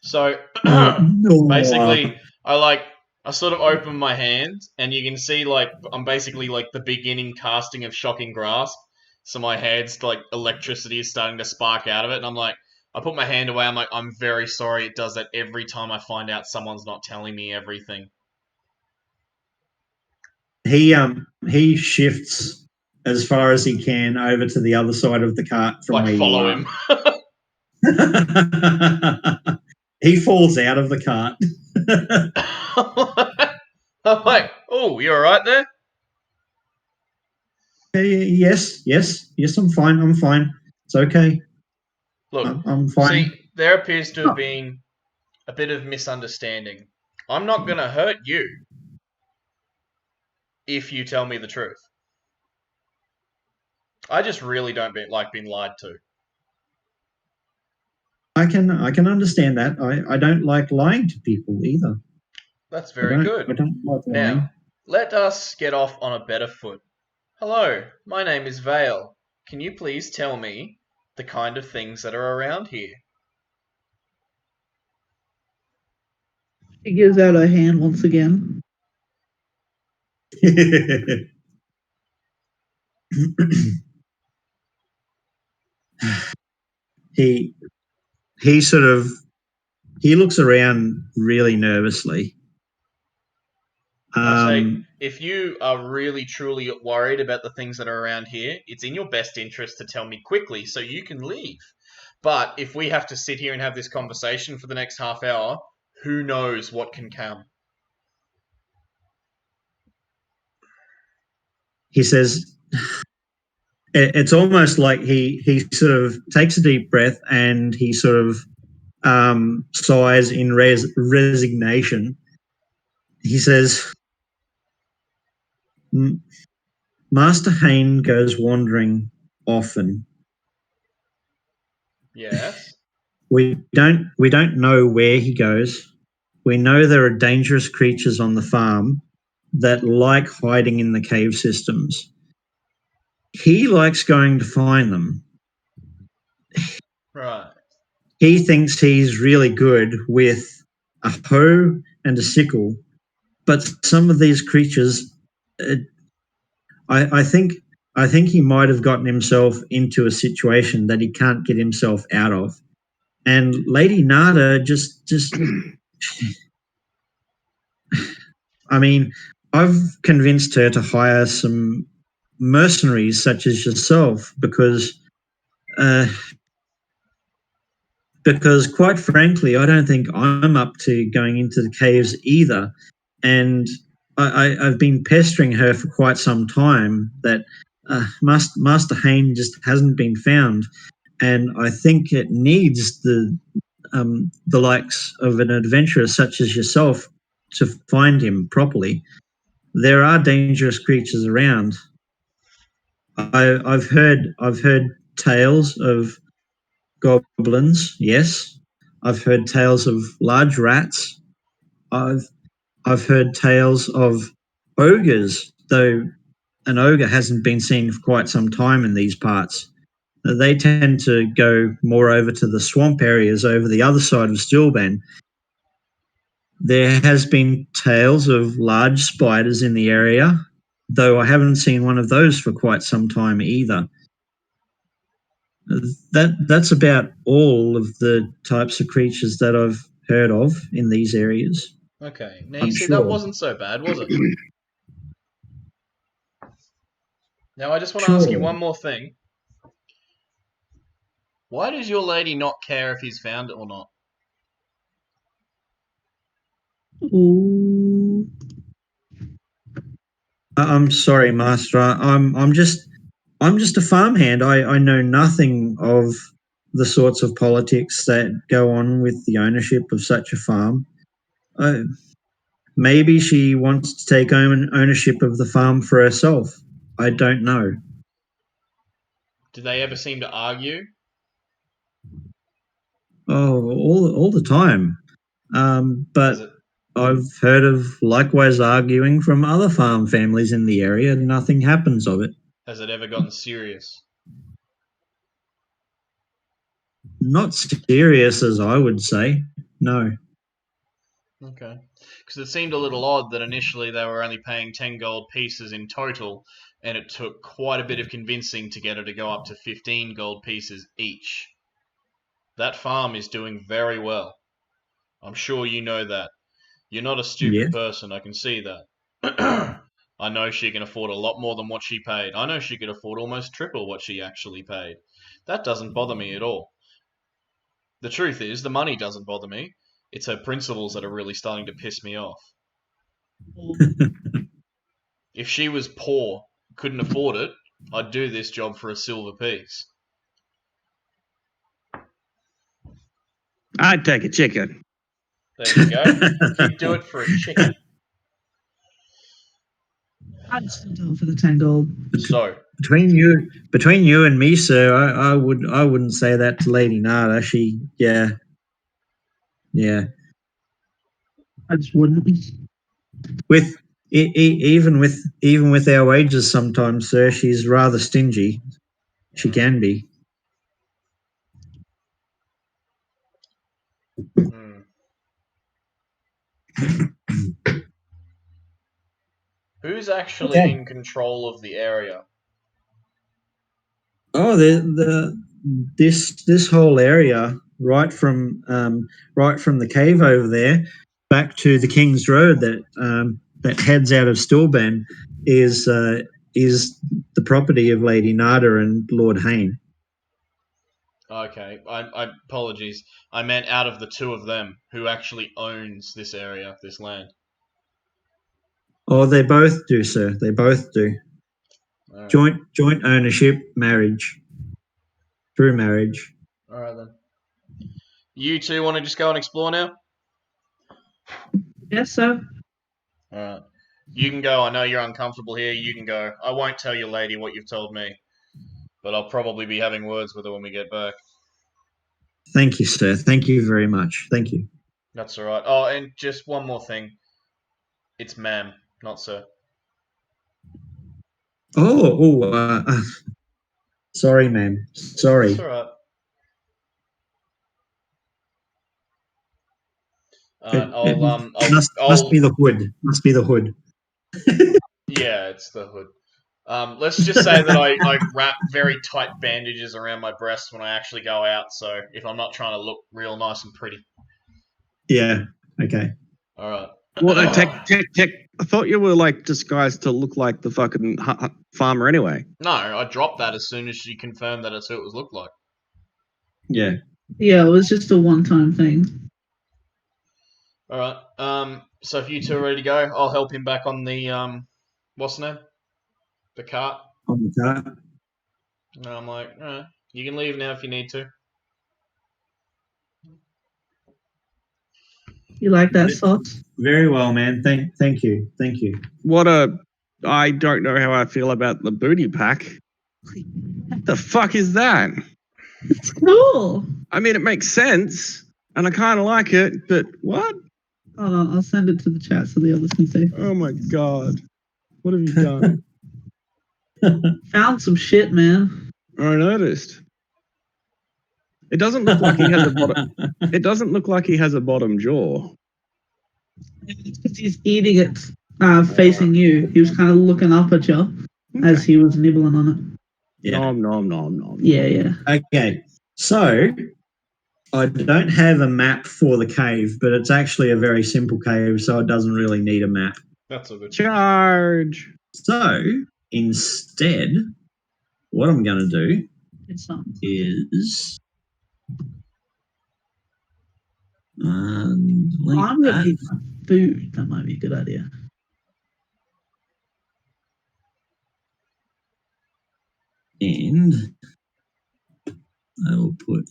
So No. basically, I sort of open my hand, and you can see like I'm basically like the beginning casting of Shocking Grasp. So my hand's like electricity is starting to spark out of it, and I'm like, I put my hand away. I'm like, I'm very sorry. It does that every time I find out someone's not telling me everything. He shifts as far as he can over to the other side of the cart from Like where follow you him. are. He falls out of the cart. I'm like, oh, you alright there? Yes, I'm fine. I'm fine. It's okay. Look, I'm fine. see, there appears to have been a bit of misunderstanding. I'm not gonna hurt you if you tell me the truth. I just really don't like being lied to. I can understand that. I don't like lying to people either. That's very good. I don't like lying. Now, let us get off on a better foot. Hello, my name is Vale. Can you please tell me the kind of things that are around here? She gives out her hand once again. he he looks around really nervously. I say, if you are really truly worried about the things that are around here, it's in your best interest to tell me quickly so you can leave. But if we have to sit here and have this conversation for the next half hour, who knows what can come? He says, it's almost like he sort of takes a deep breath and he sort of sighs in resignation. He says, Master Hayne goes wandering often. Yes. We don't know where he goes. We know there are dangerous creatures on the farm that like hiding in the cave systems. He likes going to find them. Right. He thinks he's really good with a hoe and a sickle, but some of these creatures, I think he might have gotten himself into a situation that he can't get himself out of. And Lady Nada just I mean, I've convinced her to hire some mercenaries such as yourself because quite frankly, I don't think I'm up to going into the caves either. And I've been pestering her for quite some time that Master Hayne just hasn't been found. And I think it needs the likes of an adventurer such as yourself to find him properly. There are dangerous creatures around. I've heard tales of goblins. Yes, I've heard tales of large rats. I've heard tales of ogres, though an ogre hasn't been seen for quite some time in these parts. They tend to go more over to the swamp areas over the other side of Stilben. There has been tales of large spiders in the area, though I haven't seen one of those for quite some time either. That's about all of the types of creatures that I've heard of in these areas. Okay. Now, you I'm see, sure. that wasn't so bad, was it? Now, I just want to ask you one more thing. Why does your lady not care if he's found it or not? Ooh. I'm sorry, Master. I'm just a farmhand. I know nothing of the sorts of politics that go on with the ownership of such a farm. Maybe she wants to take ownership of the farm for herself. I don't know. Do they ever seem to argue? Oh, all the time. But Has it I've heard of likewise arguing from other farm families in the area. Nothing happens of it. has it ever gotten serious? Not serious, as I would say. No. Okay. Because it seemed a little odd that initially they were only paying 10 gold pieces in total, and it took quite a bit of convincing to get her to go up to 15 gold pieces each. That farm is doing very well. I'm sure you know that. You're not a stupid Yeah. person, I can see that. I know she can afford a lot more than what she paid. I know she could afford almost triple what she actually paid. That doesn't bother me at all. The truth is, the money doesn't bother me. It's her principles that are really starting to piss me off. If she was poor, couldn't afford it, I'd do this job for a silver piece. I'd take a chicken. There you go. He'd do it for a chicken. I'd still do it for the 10 gold. So, between you and me, sir, I wouldn't say that to Lady Nada. She, yeah. I just wouldn't. With even with our wages, sometimes, sir, she's rather stingy. She can be. who's actually in control of the area? Oh, this whole area, right from the cave over there, back to the King's Road that heads out of Stillben, is the property of Lady Nada and Lord Hayne. Okay, I apologies. I meant out of the two of them, who actually owns this area, this land. Oh, they both do, sir. They both do. Alright. Joint ownership, marriage, through marriage. Alright then. You two want to just go and explore now? Yes, sir. Alright. You can go. I know you're uncomfortable here. You can go. I won't tell your lady what you've told me, but I'll probably be having words with her when we get back. Thank you, sir. Thank you very much. Thank you. That's alright. Oh, and just one more thing. It's ma'am, not sir. Sorry, ma'am. Sorry. It's alright. Must be the hood. Must be the hood. Yeah, it's the hood. Let's just say that I wrap very tight bandages around my breasts when I actually go out, so if I'm not trying to look real nice and pretty. Yeah. Okay. Alright. Well, tech. I thought you were like disguised to look like the fucking farmer anyway. No, I dropped that as soon as she confirmed that it's who it was looked like. Yeah. Yeah, it was just a one-time thing. Alright. So if you two are ready to go, I'll help him back on the what's the name? The cart. On the cart. And I'm like, alright, you can leave now if you need to. You like that, Sauce? Very well, man. Thank you. Thank you. I don't know how I feel about the booty pack. The fuck is that? It's cool. I mean, it makes sense, and I kind of like it, but what? Hold on, I'll send it to the chat so the others can see. Oh my god. What have you done? Found some shit, man. I noticed. It doesn't look like he has a bottom. It doesn't look like he has a bottom jaw. It's because he's eating it facing you. He was kind of looking up at you as he was nibbling on it. Yeah. Nom. Yeah. Okay. So I don't have a map for the cave, but it's actually a very simple cave, so it doesn't really need a map. That's all good. Charge. So instead, what I'm going to do It's not. is I'm going to eat my food. That might be a good idea. and I will put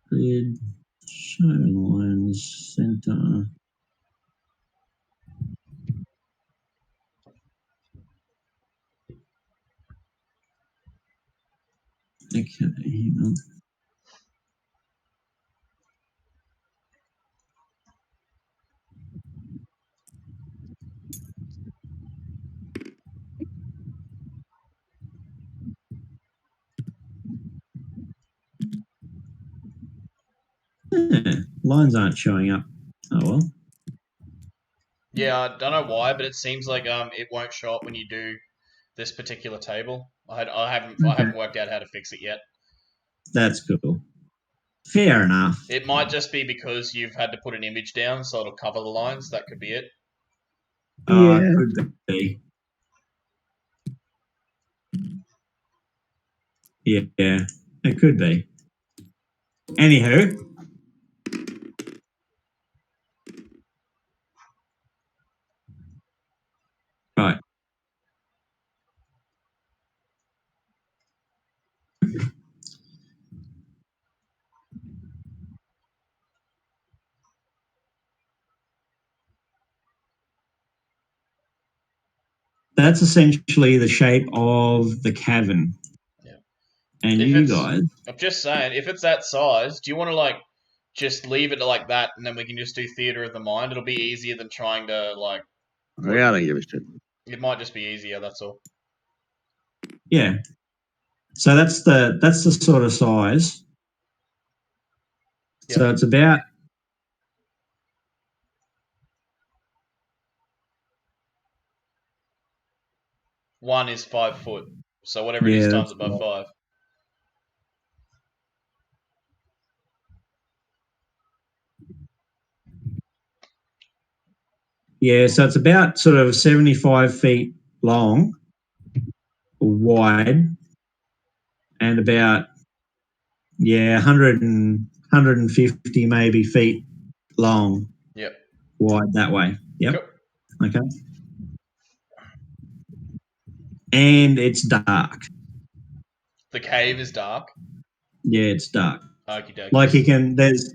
grid, show lines, center, Okay, hang on. Lines aren't showing up. Oh well. Yeah, I don't know why, but it seems like it won't show up when you do this particular table. I haven't worked out how to fix it yet. That's cool. Fair enough. It might just be because you've had to put an image down, so it'll cover the lines. That could be it. Yeah. Could be. Yeah, it could be. Anywho. Right. That's essentially the shape of the cavern. Yeah. And If you it's- guys. I'm just saying, if it's that size, do you want to like just leave it like that, and then we can just do theater of the mind? It'll be easier than trying to like. Yeah, I don't give a shit. It might just be easier. That's all. Yeah. So that's the sort of size. Yep. So it's about One is 5 foot, so whatever it is times that's above 5. Yeah, so it's about sort of 75 feet long, wide, and about 150 maybe feet long. Yep. Wide that way. Yep. Cool. Okay. And it's dark. The cave is dark. Yeah, it's dark. Okie dokie. Like there's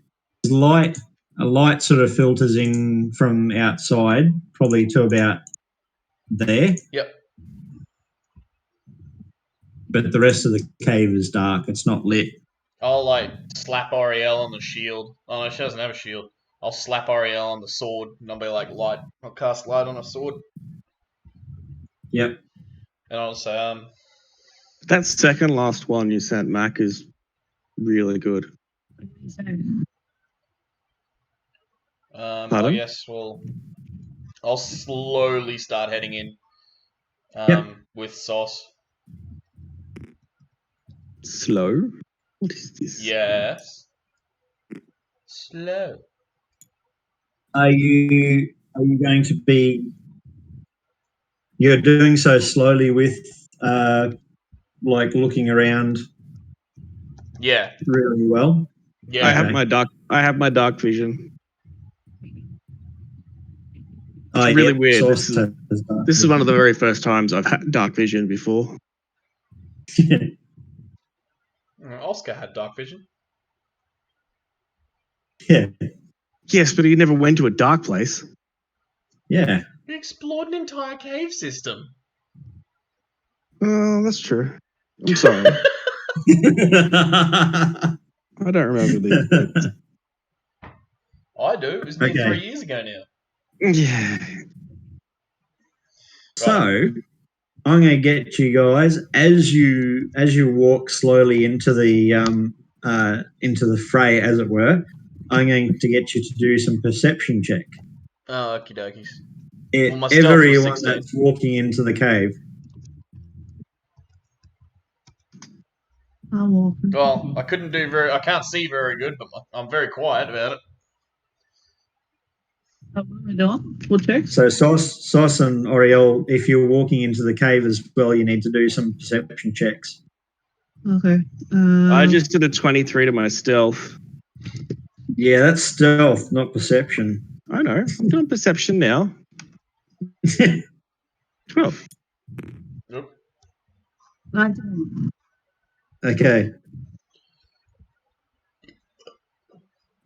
light, a light sort of filters in from outside, probably to about there. Yep. But the rest of the cave is dark. It's not lit. I'll like slap Ariel on the shield. Oh no, she doesn't have a shield. I'll slap Ariel on the sword, and I'll be like, light. I'll cast light on a sword, Yep. and I'll say, That second last one you sent, Mac, is really good. I Pardon? guess I'll slowly start heading in. With sauce. Slow? What is this? Yes. Slow. Are you going to be? You're doing so slowly with like looking around Yeah. really well. Yeah. I have my dark vision. Oh, really yeah, weird. Sauce This has dark is one of the very first times I've had dark vision before. vision. Oscar had dark vision. Yeah. Yes, but he never went to a dark place. Yeah. He explored an entire cave system. Oh, that's true. I'm sorry. I don't remember these bits. I do. It was nearly Okay. 3 years ago now. Yeah. So I'm going to get you guys as you walk slowly into the fray, as it were. I'm going to get you to do some perception check. Oh, okie dokies. Well, my stealth was Everyone 16. that's walking into the cave. I'm walking. Well, I can't see very good, but I'm very quiet about it. What am I doing? Full check? So Sauce and Oriel, if you're walking into the cave as well, you need to do some perception checks. Okay. I just did a 23 to my stealth. Yeah, that's stealth, not perception. I know. I'm doing perception now. 12. Nope. 19. Okay.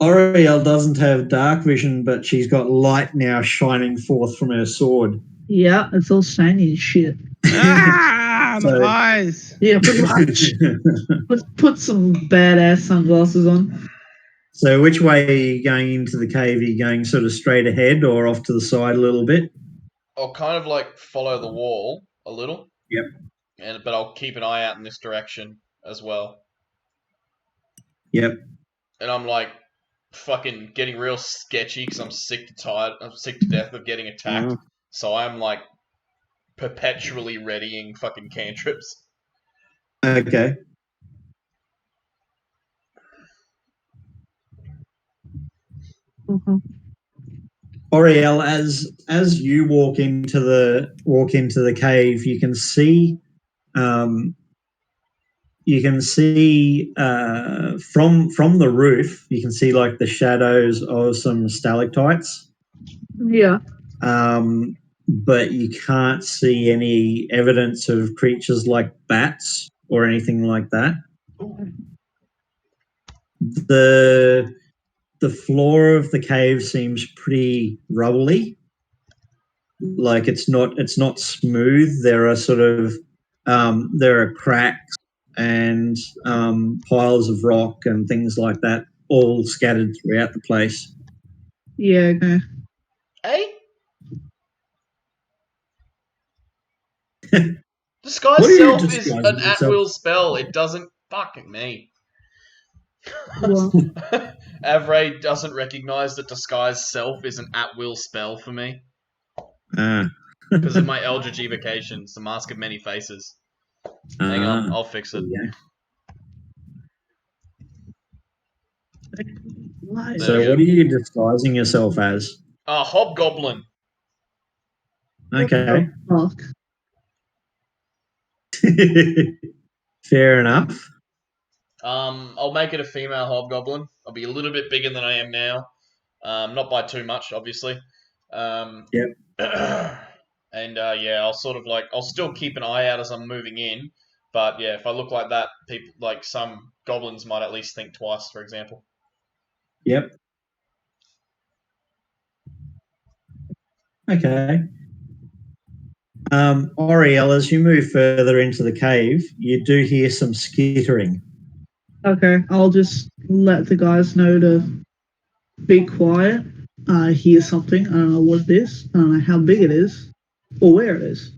Oriel doesn't have dark vision, but she's got light now shining forth from her sword. Yeah, it's all shiny and shit. Ah! Ah, my eyes. Yeah, pretty much. Let's put some badass sunglasses on. So which way are you going into the cave? Are you going sort of straight ahead or off to the side a little bit? I'll kind of like follow the wall a little. Yep. But I'll keep an eye out in this direction as well. Yep. And I'm like fucking getting real sketchy because I'm sick to death of getting attacked. So I'm like perpetually readying fucking cantrips. Okay. Oriel, as you walk into the cave, you can see from the roof, you can see like the shadows of some stalactites. Yeah. But you can't see any evidence of creatures like bats or anything like that. The floor of the cave seems pretty rubbly. Like it's not smooth. There are cracks and piles of rock and things like that, all scattered throughout the place. Yeah, okay. Hey? What Disguise are you self is disguising an yourself? at-will spell. It doesn't fucking me. Well, Avray doesn't recognize that disguise self is an at-will spell for me because of my Eldritch evocations, the Mask of Many Faces. Hang on, I'll fix it. Yeah. what? So what are you disguising yourself as? Hobgoblin. Okay. Fuck. Fair enough. I'll make it a female hobgoblin. I'll be a little bit bigger than I am now. Not by too much, obviously. Yep. And yeah, I'll still keep an eye out as I'm moving in. But yeah, if I look like that, people like some goblins might at least think twice, for example. Yep. Okay. Oriel, as you move further into the cave, you do hear some skittering. Okay, I'll just let the guys know to be quiet. I hear something. I don't know what it is. I don't know how big it is or where it is.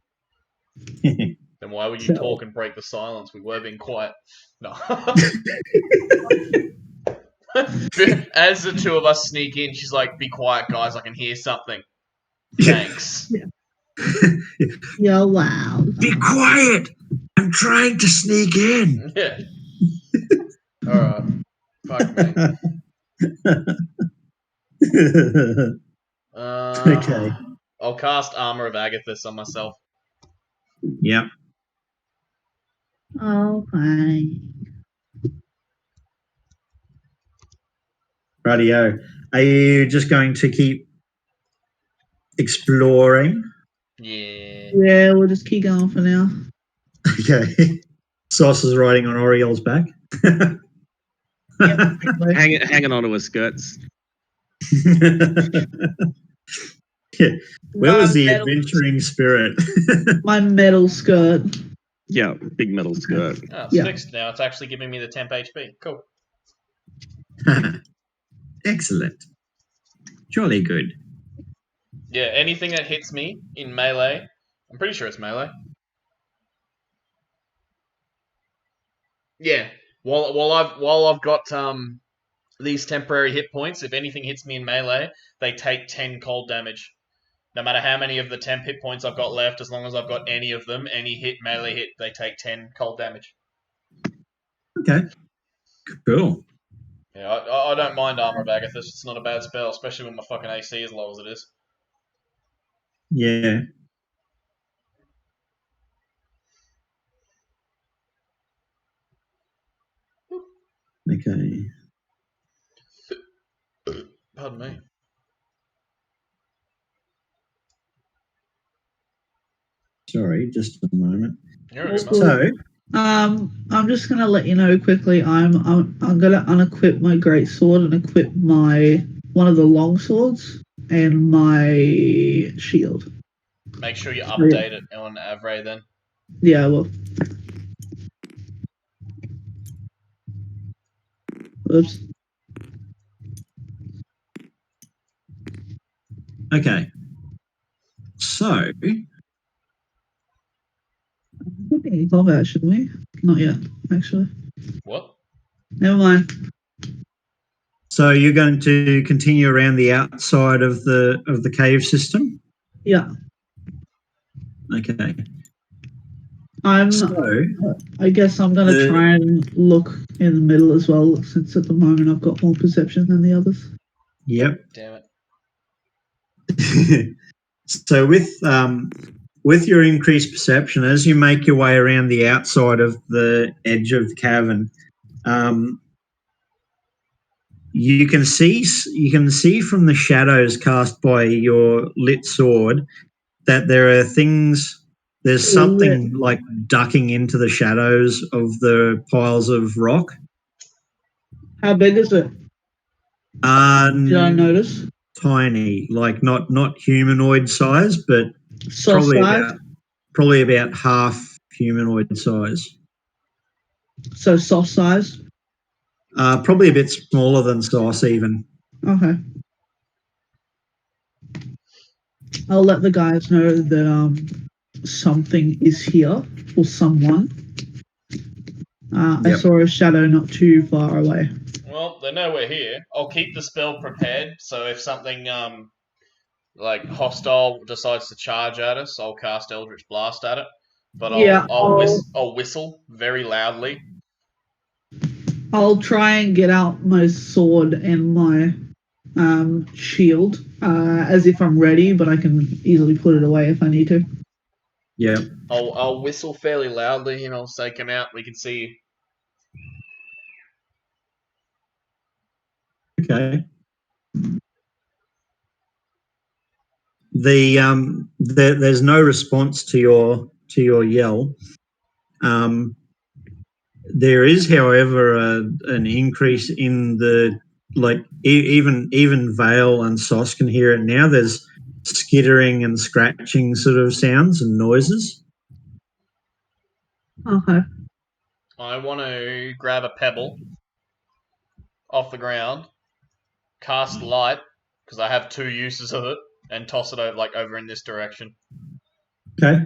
Then why would you So- talk and break the silence? We were being quiet. No. As the two of us sneak in, she's like, "Be quiet, guys. I can hear something." Thanks. Yeah, wow. Be quiet! I'm trying to sneak in. Yeah. Alright. Fuck me. Okay. I'll cast Armor of Agathis on myself. Yep. Okay. Radio. Are you just going to keep exploring? Yeah. Yeah, we'll just keep going for now. Okay. Sauce is riding on Oriel's back. Hanging onto her skirts. Yeah. Where was the metal- adventuring spirit? My metal skirt. Yeah, big metal skirt. Oh, it's Yeah. fixed now. It's actually giving me the temp HP. Cool. Excellent. Jolly good. Yeah, anything that hits me in melee, I'm pretty sure it's melee. Yeah. While I've got these temporary hit points, if anything hits me in melee, they take 10 cold damage. No matter how many of the temp hit points I've got left, as long as I've got any of them, any melee hit, they take 10 cold damage. Okay. Cool. Yeah, I don't mind Armor of Agathis. It's not a bad spell, especially when my fucking AC is low as it is. Yeah. Okay. Pardon me. Sorry, just a moment. You're a good Cool. man. So, I'm just gonna let you know quickly. I'm gonna unequip my great sword and equip one of the long swords and my shield. Make sure you update it on Avray then. Yeah, well. Oops. Okay. So, We're getting combat, shouldn't we? Not yet, actually. What? Never mind. so you're going to continue around the outside of the cave system? Yeah. Okay. I guess I'm gonna The- try and look in the middle as well, since at the moment I've got more perception than the others. Yep. Damn So with your increased perception, as you make your way around the outside of the edge of the cavern, you can see from the shadows cast by your lit sword that there are things. There's something like ducking into the shadows of the piles of rock. How big is it? Did I notice? Tiny, like not humanoid size, but Soft size? probably about half humanoid size. So soft size? Probably a bit smaller than Sauce even. Okay. I'll let the guys know that something is here, or someone. I Yep. saw a shadow not too far away. Well, they know we're here. I'll keep the spell prepared, so if something like hostile decides to charge at us, I'll cast Eldritch Blast at it. But Yeah, I'll whistle very loudly. I'll try and get out my sword and my shield as if I'm ready, but I can easily put it away if I need to. Yeah. I'll whistle fairly loudly, and I'll say, "Come out, we can see you." Okay. There's no response to your yell. There is, however, an increase in the even Vale and Sauce can hear it now. There's skittering and scratching sort of sounds and noises. Okay. I want to grab a pebble off the ground, cast light because I have 2 uses of it, and toss it over in this direction. Okay.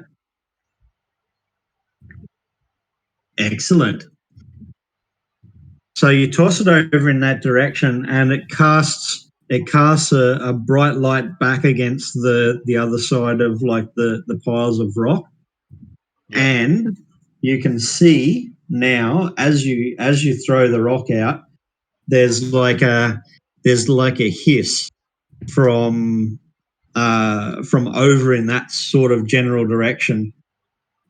Excellent. So you toss it over in that direction, and it casts a bright light back against the other side of like the piles of rock. Yep. And you can see now as you throw the rock out, there's like a hiss from over in that sort of general direction,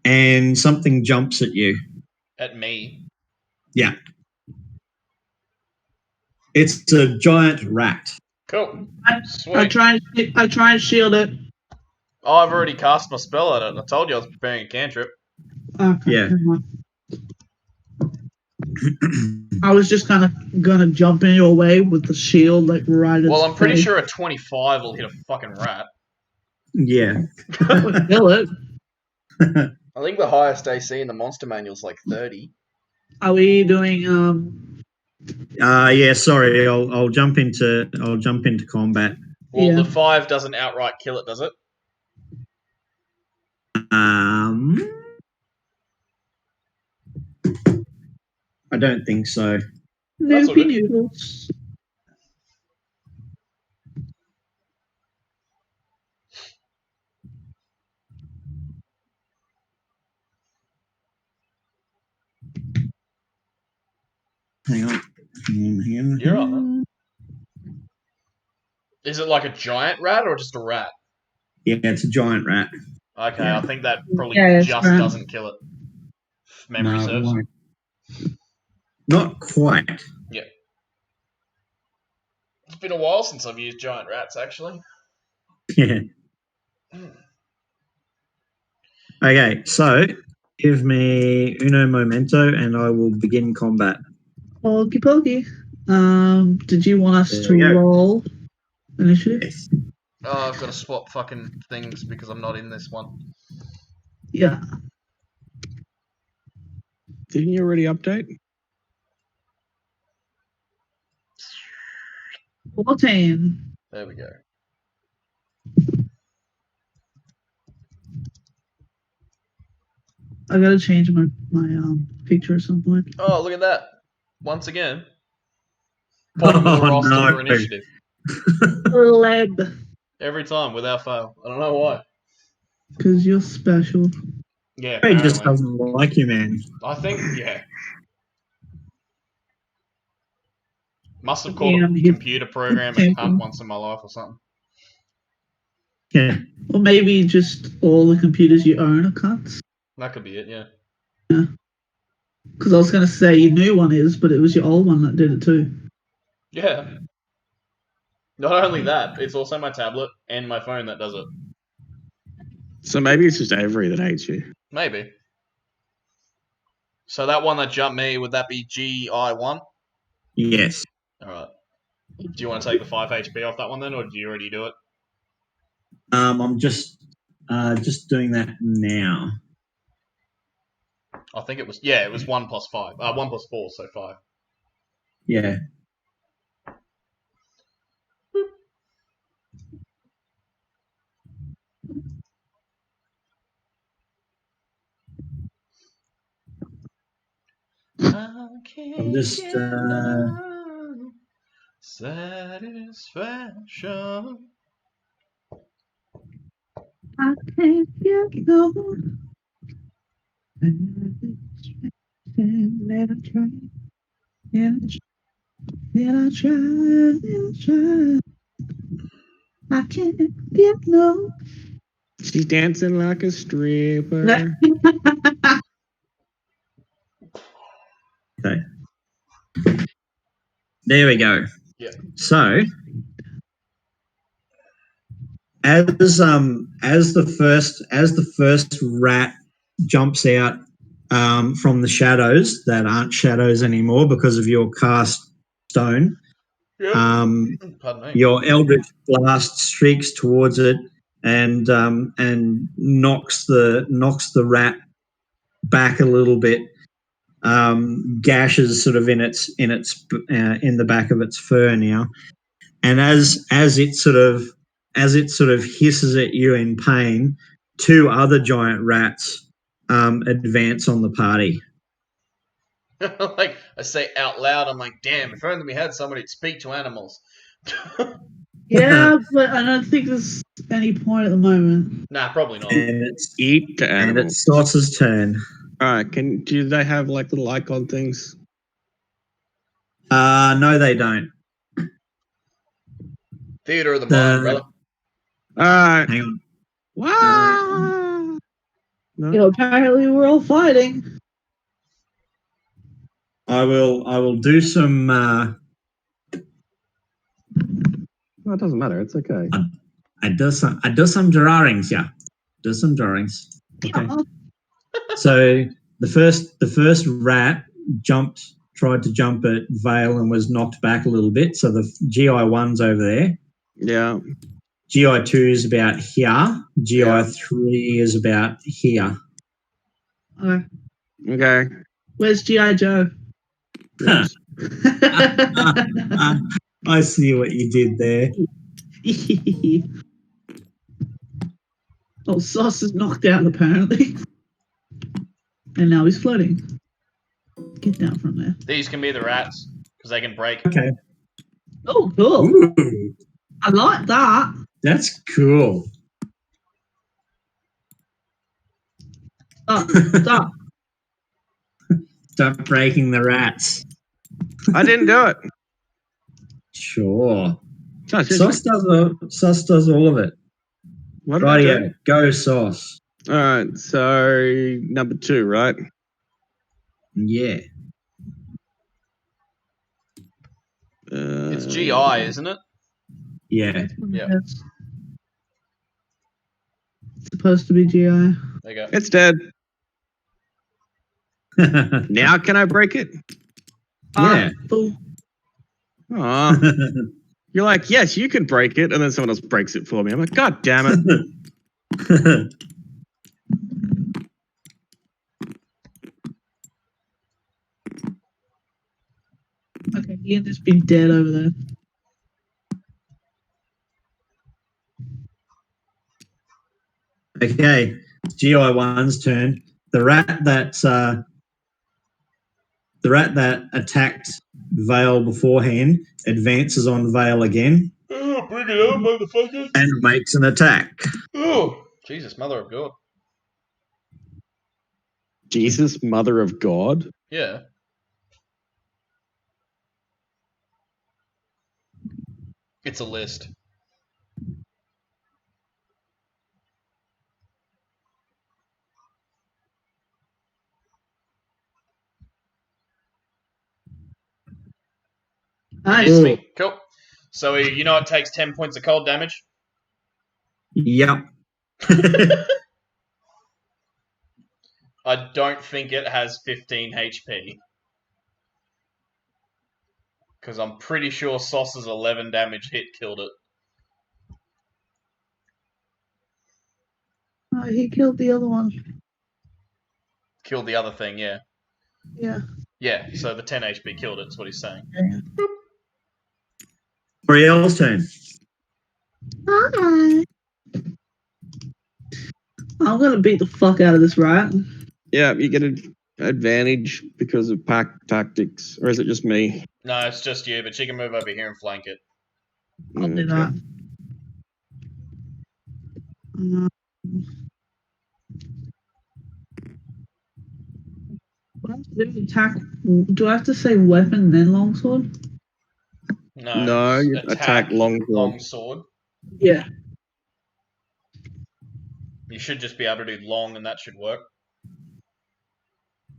and something jumps at you. At me. Yeah. It's a giant rat. Cool. I Sweet. try and shield it. Oh, I've already cast my spell at it. I told you I was preparing a cantrip. Okay. Yeah. Never mind. I was just kind of gonna jump in your way with the shield, like right at Well, its I'm pretty face. sure a 25 will hit a fucking rat. Yeah. Kill it. I think the highest AC in the monster manual is like 30. Are we doing Yeah, sorry. I'll jump into combat. Well, Yeah. the 5 doesn't outright kill it, does it? I don't think so. That's all good. noodles? Hang on. You're right, man. Is it like a giant rat or just a rat? Yeah, it's a giant rat. Okay, Yeah. I think that probably Yeah, it's just rat. doesn't kill it. If memory No, it serves. won't. Not quite. Yeah. It's been a while since I've used giant rats, actually. Yeah. Okay, so give me uno momento and I will begin combat. Pokey pokey. Did you want us There to we go. roll initiative? Yes. Oh, I've got to swap fucking things because I'm not in this one. Yeah. Didn't you already update? 14. There we go. I gotta change my picture at some point. Oh, look at that. Once again. Bottom of the roster for initiative. Leb. Every time, without fail. I don't know why. Because you're special. Yeah, He just apparently. doesn't like you, man. I think, yeah. Must have called Yeah, a computer program a cunt once in my life or something. Yeah. Or maybe just all the computers you own are cunts. That could be it, yeah. Because I was going to say your new one is, but it was your old one that did it too. Yeah. Not only that, it's also my tablet and my phone that does it. So maybe it's just Avery that hates you. Maybe. So that one that jumped me, would that be GI1? Yes. Alright. Do you want to take the 5 HP off that one then, or do you already do it? I'm just doing that now. I think it was, yeah, it was 1 plus 5. 1 plus 4, so 5. Yeah. I'm just satisfaction. I can't get no. Let I try. Let I try. I can't get no. She's dancing like a stripper. okay. There we go. Yeah. So as the first rat jumps out from the shadows that aren't shadows anymore because of your cast stone, Yep. Pardon me. your eldritch blast streaks towards it and knocks the rat back a little bit, gashes sort of in the back of its fur now, and as it sort of hisses at you in pain, 2 other giant rats advance on the party. Like I say out loud, I'm like, damn, if only we had somebody to speak to animals. Yeah, but I don't think there's any point at the moment. Nah, probably not. And it's Eat the animals. Sauce's turn. Alright, do they have like little icon things? No, they don't. Theater of the mind, brother. Alright. Hang on. Wow. No? You know, apparently we're all fighting. I will do some. No, it doesn't matter. It's okay. I do some drawings. Yeah, do some drawings. Okay. So the first rat tried to jump at Vale and was knocked back a little bit. So the GI1's over there. Yeah. GI2 is about here. GI3 is about here. Okay. Where's G.I. Joe? I see what you did there. Oh, Sauce is knocked out apparently. And now he's floating. Get down from there. These can be the rats because they can break. Okay. Oh, cool. Ooh, I like that. that's cool. Stop. Stop breaking the rats. I didn't do it. Sure. No, seriously. Sauce does all of it. What did I do? Rightio. Go, Sauce. Alright, so number 2, right? Yeah. It's GI, isn't it? Yeah. Yeah. It's supposed to be GI. There you go. It's dead. Now can I break it? Yeah. Fool. Aw. You're like, yes, you can break it, and then someone else breaks it for me. I'm like, God damn it. You can just be dead over there. Okay, it's GI1's turn. The rat that attacked Vale beforehand advances on Vale again Oh, bring it on, motherfuckers! and makes an attack. Oh, Jesus, mother of God. Jesus, Mother of God. Yeah. It's a list. Nice. Miss me. Cool. So you know it takes 10 points of cold damage? Yep. I don't think it has 15 HP. Because I'm pretty sure Sauce's 11 damage hit killed it. Oh, he killed the other one. Killed the other thing, yeah. Yeah. Yeah, so the 10 HP killed it, is what he's saying. Oriel's turn. Hi. I'm gonna beat the fuck out of this rat. Yeah, you get an advantage because of pack tactics, or is it just me? No, it's just you, but she can move over here and flank it. I'll do that. What do I have to do? Attack? Do I have to say weapon then longsword? No, you attack longsword. longsword. Yeah. You should just be able to do long and that should work.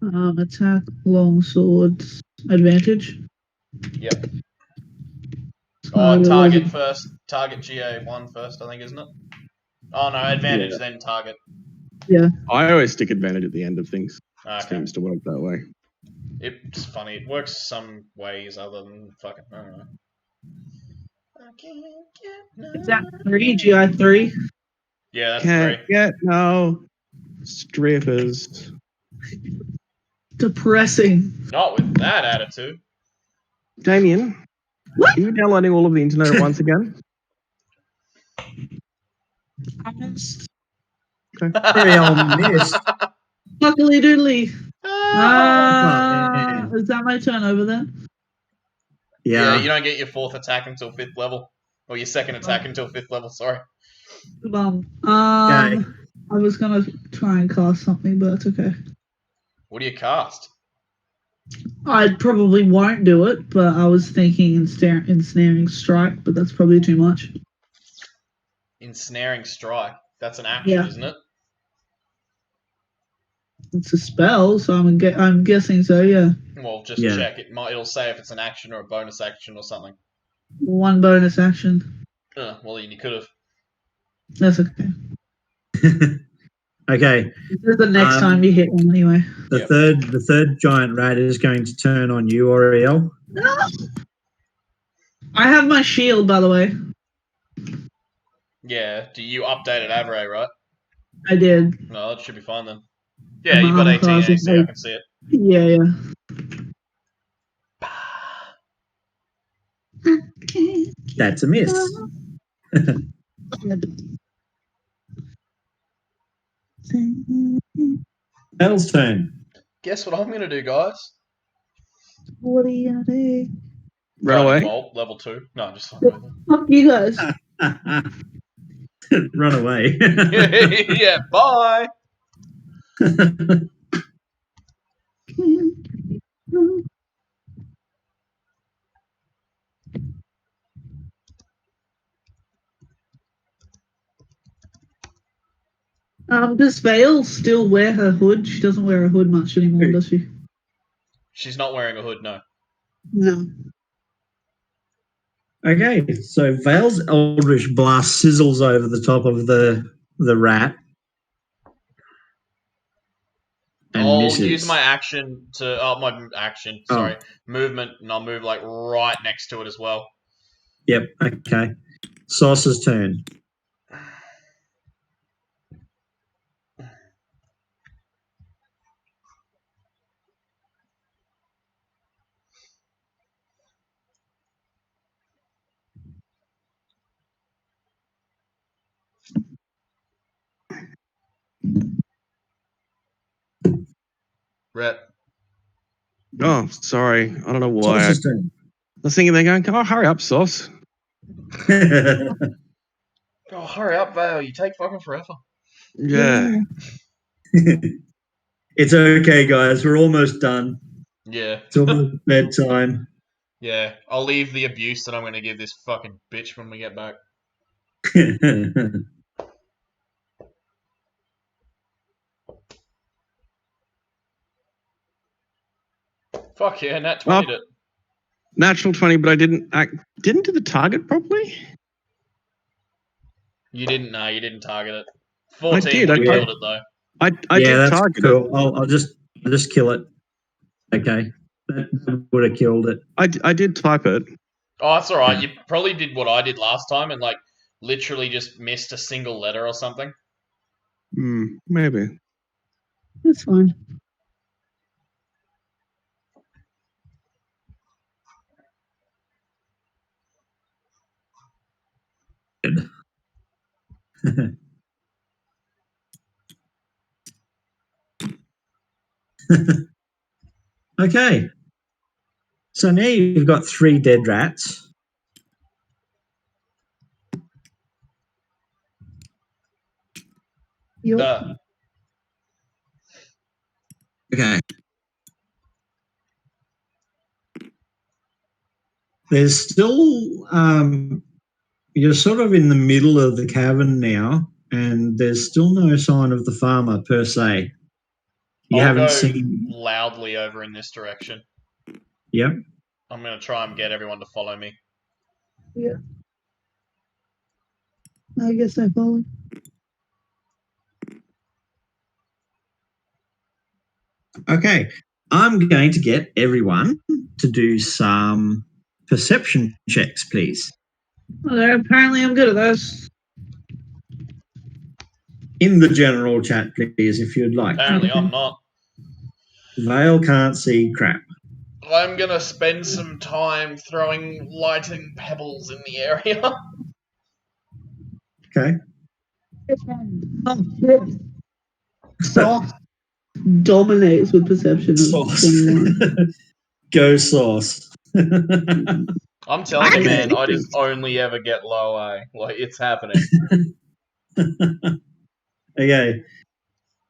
Attack longsword advantage. Yep. Oh, Target first. Target GA1 first, I think, isn't it? Oh no, advantage Yeah. then target. Yeah. I always stick advantage at the end of things. Okay. Seems to work that way. It's funny. It works some ways other than fucking. I don't know. Is that 3? GI 3? Yeah, that's Can't 3. get no strippers. Depressing. Not with that attitude. Damien, What? are you downloading all of the internet once again? I missed. Oriel missed. Fuckily doodly. Ah. Oh, Is that my turn over then? Yeah, Yeah. you don't get your 4th attack until 5th level. Or your 2nd attack until 5th level, sorry. Okay. Okay. I was gonna try and cast something, but it's okay. What do you cast? I probably won't do it, but I was thinking ensnaring strike, but that's probably too much. Ensnaring strike. That's an action, Yeah. isn't it? It's a spell, so I'm guessing so. Yeah. Well, just Yeah. check. It'll say if it's an action or a bonus action or something. One bonus action. Well, you could have. That's okay. Okay. This is the next time you hit one anyway. The third giant rat is going to turn on you, Oriel. No! I have my shield, by the way. Yeah. Do you updated Avray, right? I did. No, that should be fine then. Yeah, you've got 18 Armor AC. I can see it. Yeah. That's a miss. Vale's turn. Guess what I'm gonna do, guys? What are you gonna do? Run away. Bolt, level 2. No, I'm just fucking with you. Fuck you guys. Run away. Yeah, bye. Does Vale still wear her hood? She doesn't wear a hood much anymore, does she? She's not wearing a hood, no. No. Okay, so Vale's Eldritch Blast sizzles over the top of the rat. And I'll misses. use my action to. My action, sorry. Movement, and I'll move like right next to it as well. Yep, okay. Sauce's turn. Rep. Oh, sorry. I don't know why. Sauce's turn. I was thinking they're going, oh, hurry up, Sauce. Oh, hurry up, Vale. You take fucking forever. Yeah. It's okay, guys. We're almost done. Yeah. It's almost bedtime. Yeah. I'll leave the abuse that I'm going to give this fucking bitch when we get back. Fuck yeah, Nat 20'd it. Natural 20, but I didn't do the target properly. You didn't target it. 14 did, would have I- killed it though. I yeah, did that's target it. cool. I'll just kill it. Okay, that would have killed it. I did type it. Oh, that's alright. You probably did what I did last time and like literally just missed a single letter or something. Maybe. That's fine. Okay, so now you've got 3 dead rats. Yep. Duh. Okay. There's still you're sort of in the middle of the cavern now, and there's still no sign of the farmer per se. You I'll haven't go seen. loudly over in this direction. Yep. I'm going to try and get everyone to follow me. Yeah. I guess I follow. Okay. I'm going to get everyone to do some perception checks, please. Well, apparently I'm good at those. In the general chat, please, if you'd like. Apparently I'm not. Vale can't see crap. I'm going to spend some time throwing lighting pebbles in the area. Okay. Sauce dominates with perception of Sauce. 21. Go Sauce. I'm telling you, man, I Okay. just only ever get low A. Like, it's happening. Okay.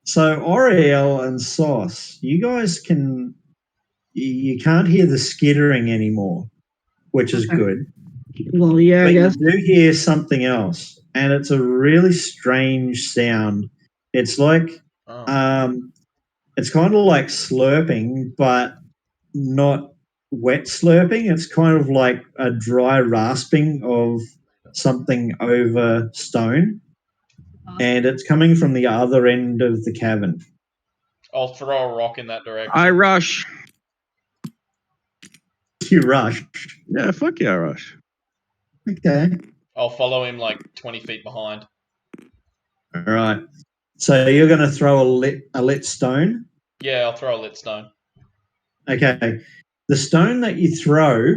So Oriel and Sauce, you guys you can't hear the skittering anymore, which is Okay. good. Well, yeah, But I guess. you do hear something else, and it's a really strange sound. It's like Oh. it's kind of like slurping, but not wet slurping. It's kind of like a dry rasping of something over stone, and it's coming from the other end of the cavern. I'll throw a rock in that direction. I rush. You rush. Yeah, fuck yeah, I rush. Okay. I'll follow him like 20 feet behind. All right. So you're going to throw a lit stone. Yeah, I'll throw a lit stone. Okay. The stone that you throw,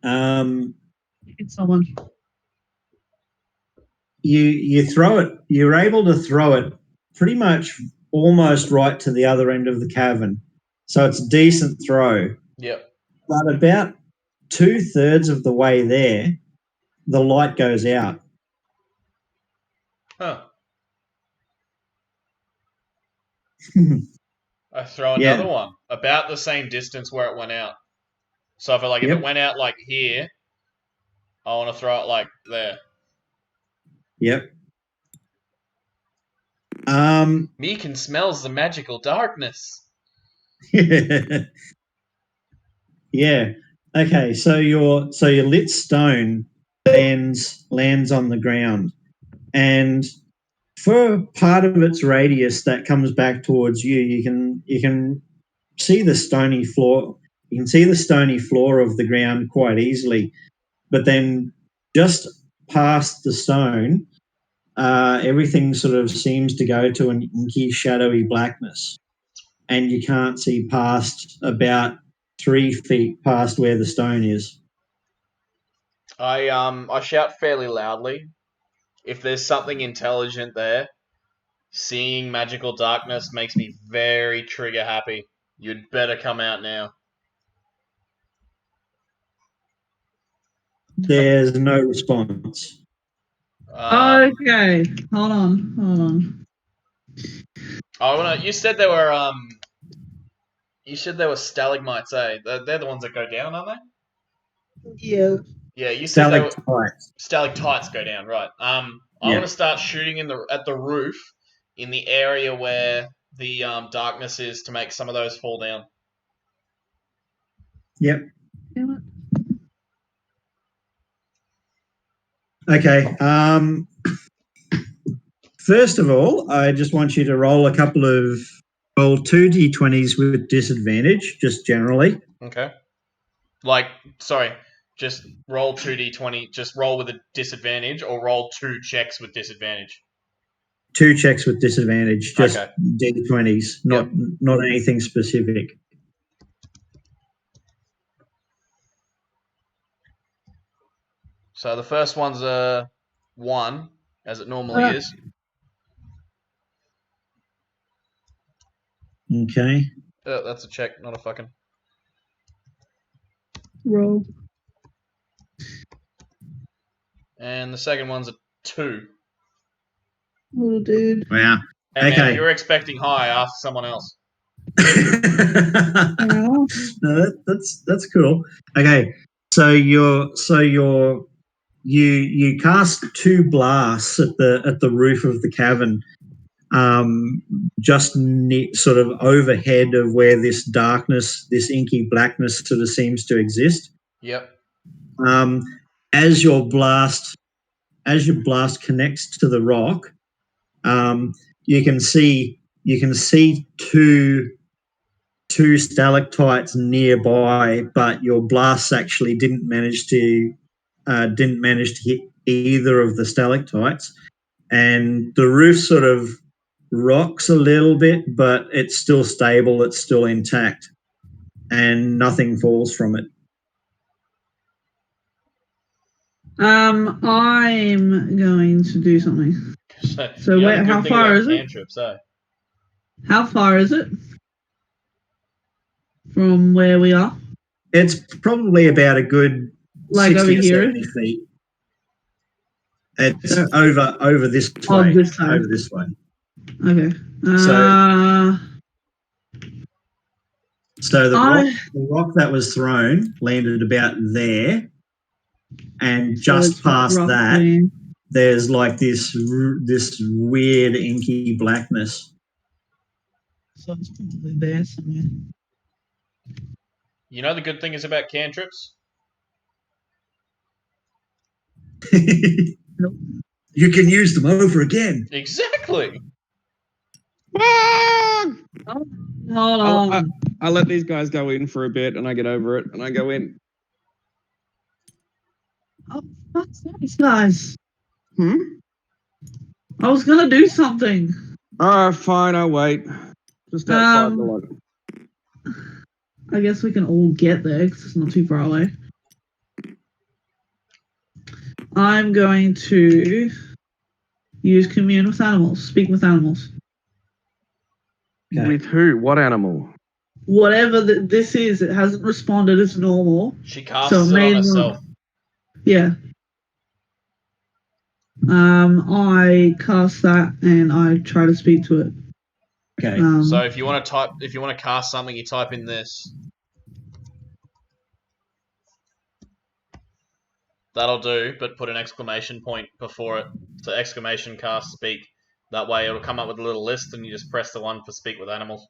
Hit someone. you throw it. You're able to throw it pretty much almost right to the other end of the cavern. So it's a decent throw. Yep. But about 2/3 of the way there, the light goes out. Huh. I throw another one about the same distance where it went out. So if it went out like here, I want to throw it like there. Yep. Meekin smells the magical darkness. Yeah. Okay. So your lit stone lands on the ground, and for part of its radius that comes back towards you, you can see the stony floor. You can see the stony floor of the ground quite easily, but then just past the stone, everything sort of seems to go to an inky, shadowy blackness, and you can't see past about 3 feet past where the stone is. I shout fairly loudly. If there's something intelligent there, Seeing magical darkness makes me very trigger happy. You'd better come out now. There's no response. Okay, hold on. You said there were stalagmites, eh? They're the ones that go down, aren't they? Yeah. Yeah, you said they were Stalactites. stalactites go down, right? I Yeah. want to start shooting at the roof in the area where the darkness is to make some of those fall down. Yep. Okay. First of all, I just want you to roll roll 2 d20s with disadvantage, just generally. Okay. Just roll 2d20. Just roll with a disadvantage, or roll 2 checks with disadvantage. 2 checks with disadvantage, just Okay. d20s, not anything specific. So the first one's a 1, as it normally is. Okay. That's a check, not a fucking Roll. And the second one's a 2. Oh, dude. Wow. Hey, Okay. man, if you're expecting high, ask someone else. No, that's cool. Okay, so you cast 2 blasts at the roof of the cavern, just sort of overhead of where this darkness, this inky blackness, sort of seems to exist. Yep. As your blast connects to the rock, you can see two stalactites nearby, but your blasts actually didn't manage to hit either of the stalactites, and the roof sort of rocks a little bit, but it's still stable, it's still intact, and nothing falls from it. I'm going to do something. So You know the good how thing far about is it? cantrips, eh? How far is it from where we are? It's probably about a good 60 over or here? 70 feet. It's over this way. On this side. Over this way. Okay. So the rock that was thrown landed about there, and just past that, there's like this weird inky blackness. So it's probably there somewhere. You know the good thing is about cantrips? Nope. You can use them over again. Exactly. Hold on. I let these guys go in for a bit, and I get over it, and I go in. Oh, what's nice, guys? I was gonna do something. Fine, I'll wait. Just outside the lot. I guess we can all get there because it's not too far away. I'm going to use commune with animals, speak with animals. Okay. With who? What animal? Whatever this is, it hasn't responded as normal. She casts it on herself. Yeah. I cast that and I try to speak to it. Okay. So if you want to cast something, you type in this. That'll do, but put an exclamation point before it. So exclamation cast speak. That way it'll come up with a little list, and you just press the one for speak with animals.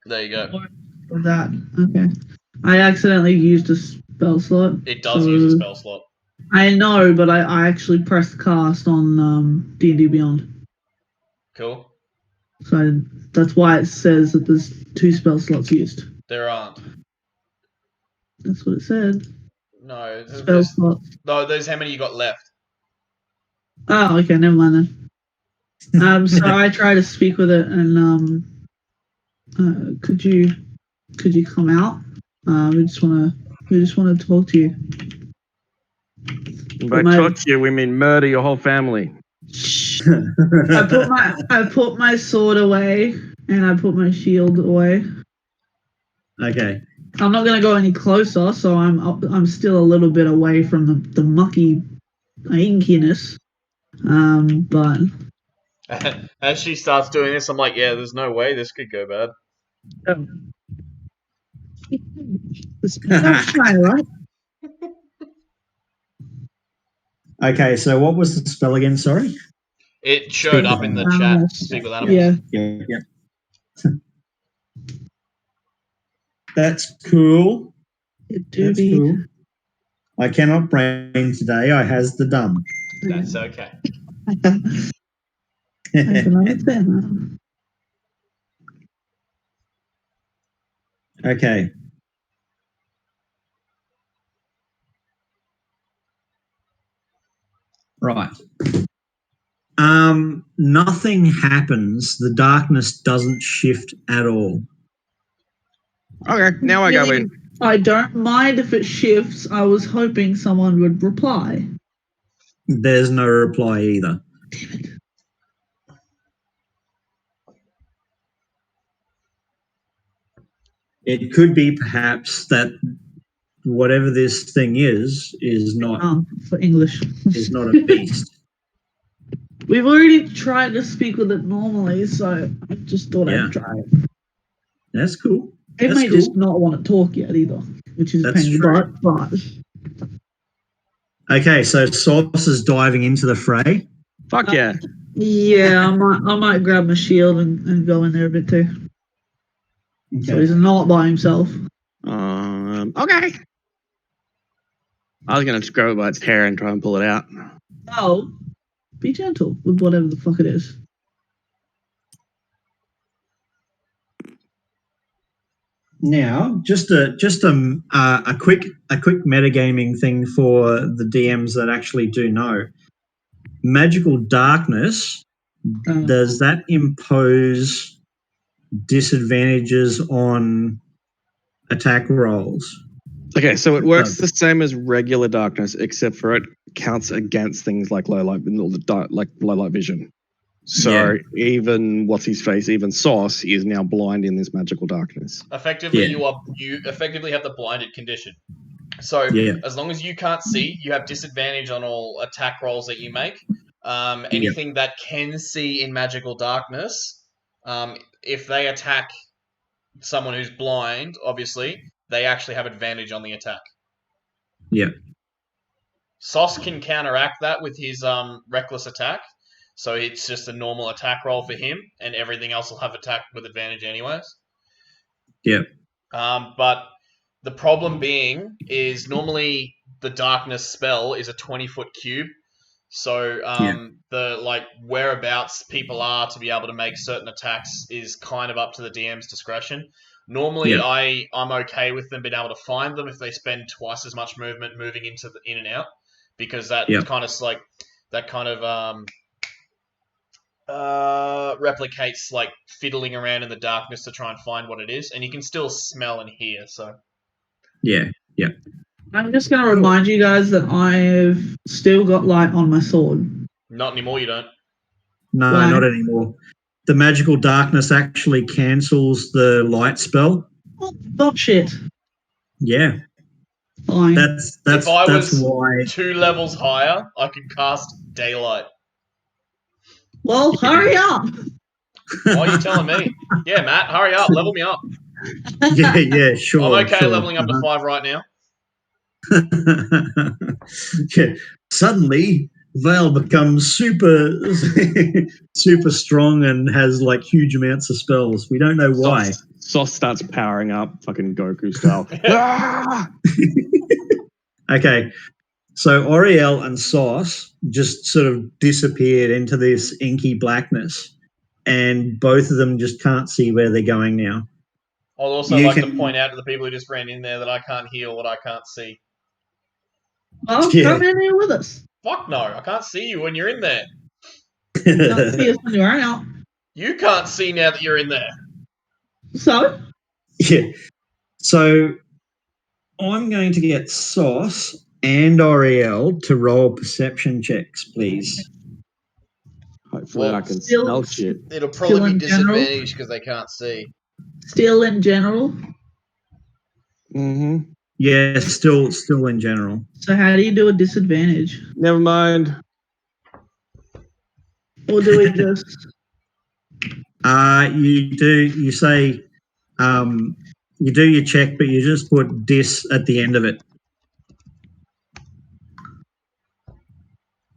There you go. That okay. I accidentally used a spell slot. It does use a spell slot. I know, but I actually pressed cast on D&D Beyond. Cool. So that's why it says that there's 2 spell slots used. There aren't. That's what it said. No. Spell slots. No, there's how many you got left. Oh, okay, never mind then. So I try to speak with it, and could you come out? We just want to talk to you. By torture, we mean murder your whole family. I put my sword away and I put my shield away. Okay. I'm not gonna go any closer, so I'm still a little bit away from the mucky inkiness. But As she starts doing this, I'm like, yeah, there's no way this could go bad. That's right. Okay, so what was the spell again? Sorry. It showed up in the chat. Speak with animals. Yeah. Yeah. That's cool. It do That's be. cool. I cannot brain today. I has the dumb. That's okay. I can understand that. Okay. Right. Nothing happens. The darkness doesn't shift at all. Okay, now I go in. I don't mind if it shifts. I was hoping someone would reply. There's no reply either. Damn it. It could be perhaps that whatever this thing is not For English. is not a beast. We've already tried to speak with it normally, so I just thought Yeah. I'd try it. That's cool. It That's may cool. just not want to talk yet either, which is a That's pain. true. But Okay, so Sauce is diving into the fray. Fuck yeah. yeah, I might grab my shield and go in there a bit too. So Okay. he's not by himself. Okay. I was gonna just grab it by its hair and try and pull it out. Oh, be gentle with whatever the fuck it is. Now, just a quick metagaming thing for the DMs that actually do know. Magical darkness, does that impose disadvantages on attack rolls? Okay, so it works the same as regular darkness, except for it counts against things like low light vision. So even what's his face, even Sauce is now blind in this magical darkness. Effectively, you effectively have the blinded condition. So as long as you can't see, you have disadvantage on all attack rolls that you make. Anything that can see in magical darkness, if they attack someone who's blind, obviously, they actually have advantage on the attack. Yeah. Sauce can counteract that with his reckless attack. So it's just a normal attack roll for him, and everything else will have attack with advantage anyways. Yeah. But the problem being is normally the darkness spell is a 20-foot cube. So the whereabouts people are to be able to make certain attacks is kind of up to the DM's discretion. Normally, I'm okay with them being able to find them if they spend twice as much movement moving into the in and out, because that kind of replicates like fiddling around in the darkness to try and find what it is, and you can still smell and hear. So I'm just going to remind you guys that I've still got light on my sword. Not anymore, you don't. No, not anymore. The magical darkness actually cancels the light spell. Oh, not shit. Yeah. Fine. If I was why 2 levels higher, I could cast daylight. Well, hurry up. Why are you telling me? Yeah, Matt, hurry up. Level me up. yeah, sure. I'm okay sure. leveling up to 5 right now. Yeah. Suddenly, Vale becomes super strong and has like huge amounts of spells. We don't know why. Sauce starts powering up, fucking Goku style. Okay, so Oriel and Sauce just sort of disappeared into this inky blackness, and both of them just can't see where they're going now. I'd also like to point out to the people who just ran in there that I can't hear what I can't see. Well, come in here with us. Fuck no, I can't see you when you're in there. You can't see us when you're out. You can't see now that you're in there. So? Yeah. So I'm going to get Sauce and Oriel to roll perception checks, please. Hopefully, Well, I can still- smell shit. It'll probably Still be in general? disadvantaged because they can't see. Still in general. Mm-hmm. Yeah, still in general. So how do you do a disadvantage? Never mind. Or do we just... You say you do your check, but you just put dis at the end of it.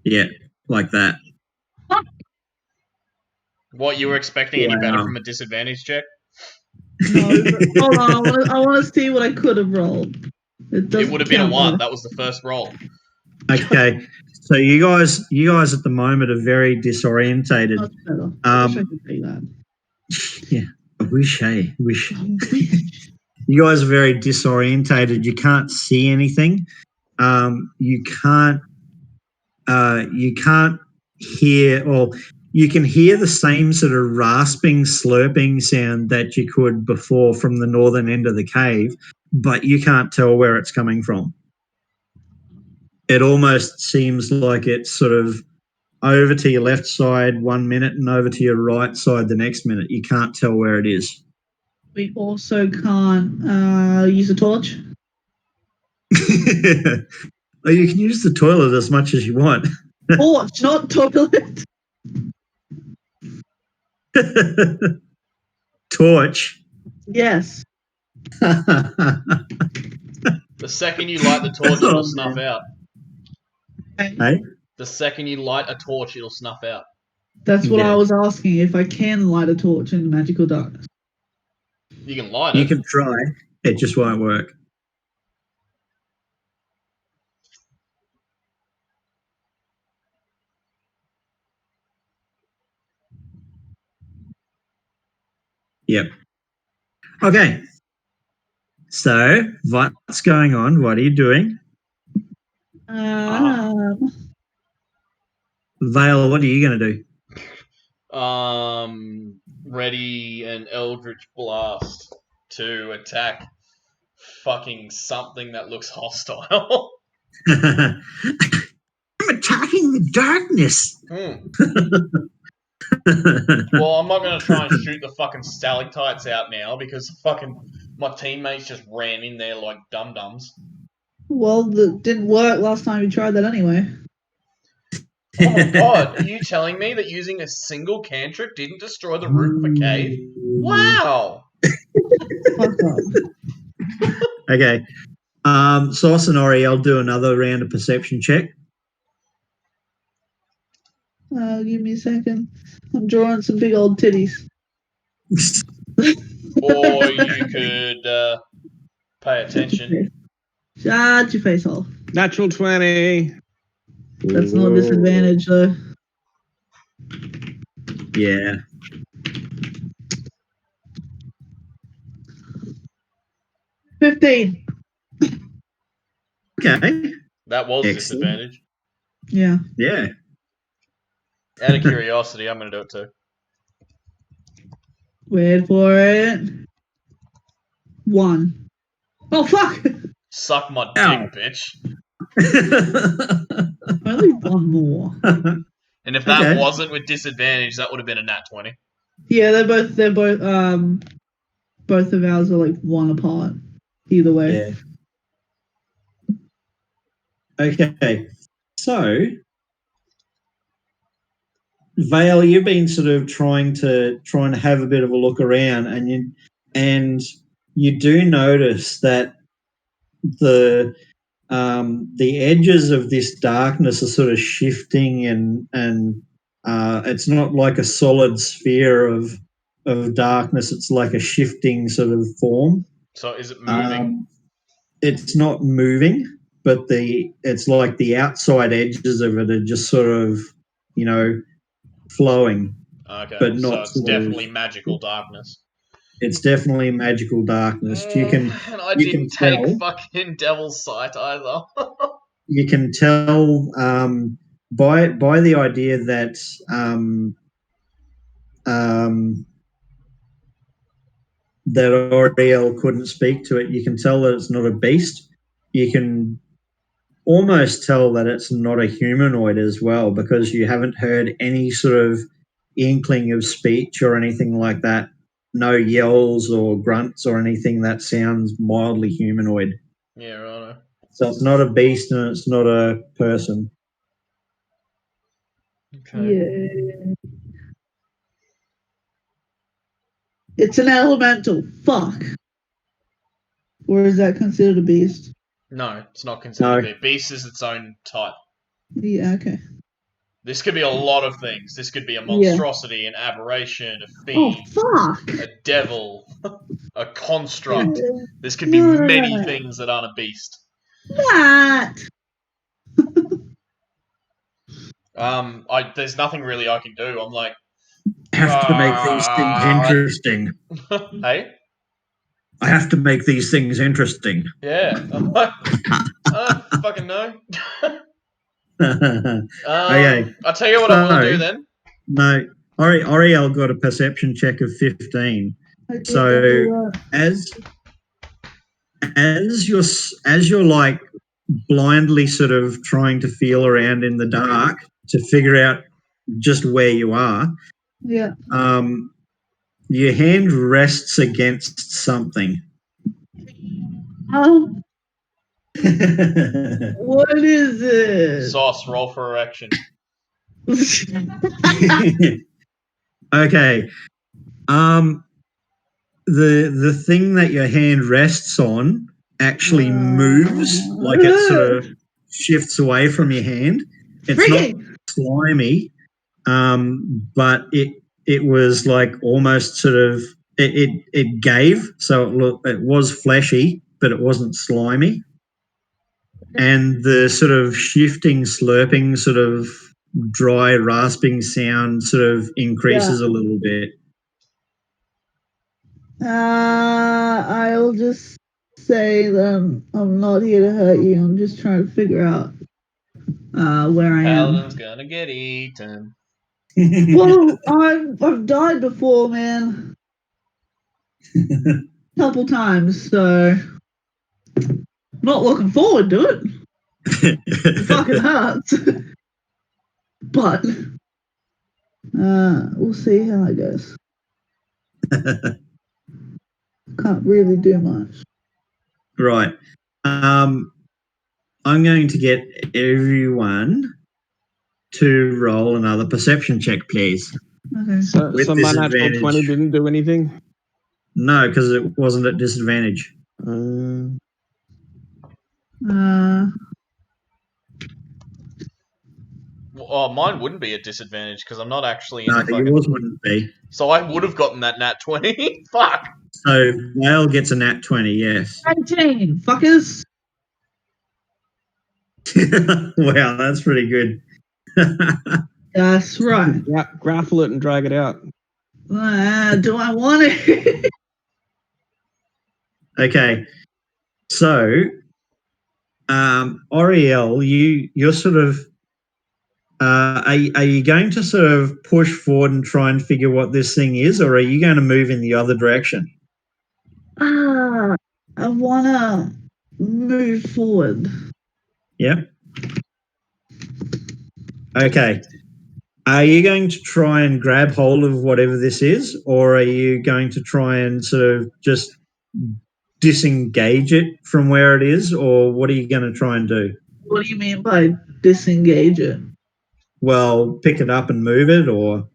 Yeah, like that. What, you were expecting any better Wow. from a disadvantage check? No, but hold on. I want to see what I could have rolled. It would have been a count 1. though. That was the first roll. Okay, so you guys at the moment are very disorientated. Much better. I wish I Um, could say that. yeah, I wish. You guys are very disorientated. You can't see anything. You can't hear, or you can hear the same sort of rasping, slurping sound that you could before from the northern end of the cave, but you can't tell where it's coming from. It almost seems like it's sort of over to your left side 1 minute and over to your right side the next minute. You can't tell where it is. We also can't use a torch. Oh, you can use the toilet as much as you want. Torch, not toilet. Torch. Yes. The second you light the torch, Oh, it'll snuff man. out. Hey? The second you light a torch, it'll snuff out. That's what Yeah. I was asking, if I can light a torch in magical darkness. You can light You it. can try. It just won't work. Yep. Okay. So, what's going on? What are you doing? Vale, what are you going to do? Ready an Eldritch Blast to attack fucking something that looks hostile. I'm attacking the darkness. Well, I'm not going to try and shoot the fucking stalactites out now because fucking my teammates just ran in there like dum-dums. Well, that didn't work last time you tried that anyway. Oh my god, are you telling me that using a single cantrip didn't destroy the roof of a cave? Wow! Fuck off. Okay. Sauce and Oriel do another round of perception check. Give me a second. I'm drawing some big old titties. Or you could pay attention. Shut your face off. Natural 20. That's not a disadvantage, though. Yeah. 15. Okay. That was a Excellent. disadvantage. Yeah. Yeah. Out of curiosity, I'm going to do it too. Wait for it. 1. Oh, fuck! Suck my Ow. dick, bitch. Only 1 more. And if that Okay. wasn't with disadvantage, that would have been a nat 20. Yeah, both of ours are like 1 apart. Either way. Yeah. Okay. So, Vale, you've been sort of trying to have a bit of a look around, and you do notice that the edges of this darkness are sort of shifting, and it's not like a solid sphere of darkness. It's like a shifting sort of form. So is it moving? It's not moving, but it's like the outside edges of it are just sort of, flowing. Okay, but so not it's sort of- definitely magical darkness. It's definitely magical darkness. You can And I you didn't can take tell. fucking Devil's Sight either. You can tell by the idea that that Oriel couldn't speak to it. You can tell that it's not a beast. You can almost tell that it's not a humanoid as well, because you haven't heard any sort of inkling of speech or anything like that. No yells or grunts or anything that sounds mildly humanoid. Yeah, right. So it's not a beast and it's not a person. Okay. Yeah. It's an elemental. Fuck. Or is that considered a beast? No, it's not considered No. a beast. Beast is its own type. Yeah, okay. This could be a lot of things. This could be a monstrosity, an aberration, a Oh, fiend, fuck! a devil, a construct. This could be No. many things that aren't a beast. Matt! There's nothing really I can do. I'm like, I have to make these things interesting. hey, I have to make these things interesting. yeah. I'm like, I don't fucking know. Okay. I'll tell you what I will do then. No, Ariel got a perception check of 15. So as you're like blindly sort of trying to feel around in the dark to figure out just where you are, Yeah. your hand rests against something. What is it? Sauce, roll for erection. Okay. The thing that your hand rests on actually moves, like it sort of shifts away from your hand. It's not slimy, but it was like almost sort of it gave, so it was fleshy, but it wasn't slimy. And the sort of shifting, slurping, sort of dry, rasping sound sort of increases a little bit. I'll just say that I'm not here to hurt you. I'm just trying to figure out where I am. Paladin's gonna get eaten. Well, I've died before, man. Couple times, so not looking forward to it. It fucking hurts. But we'll see how it goes. Can't really do much. Right. I'm going to get everyone to roll another perception check, please. Okay. So my natural 20 didn't do anything? No, because it wasn't at disadvantage. Mine wouldn't be at disadvantage because I'm not actually in No, a fucking... yours wouldn't be. So I would have gotten that nat 20. Fuck. So Vale gets a nat 20, yes. 19, fuckers. Wow, that's pretty good. That's right. Grapple it and drag it out. Do I want it? Okay. So, Oriel, you're sort of... are you going to sort of push forward and try and figure what this thing is, or are you going to move in the other direction? I want to move forward. Yep. Okay. Are you going to try and grab hold of whatever this is, or are you going to try and sort of just disengage it from where it is, or what are you going to try and do? What do you mean by disengage it? Well, pick it up and move it, or...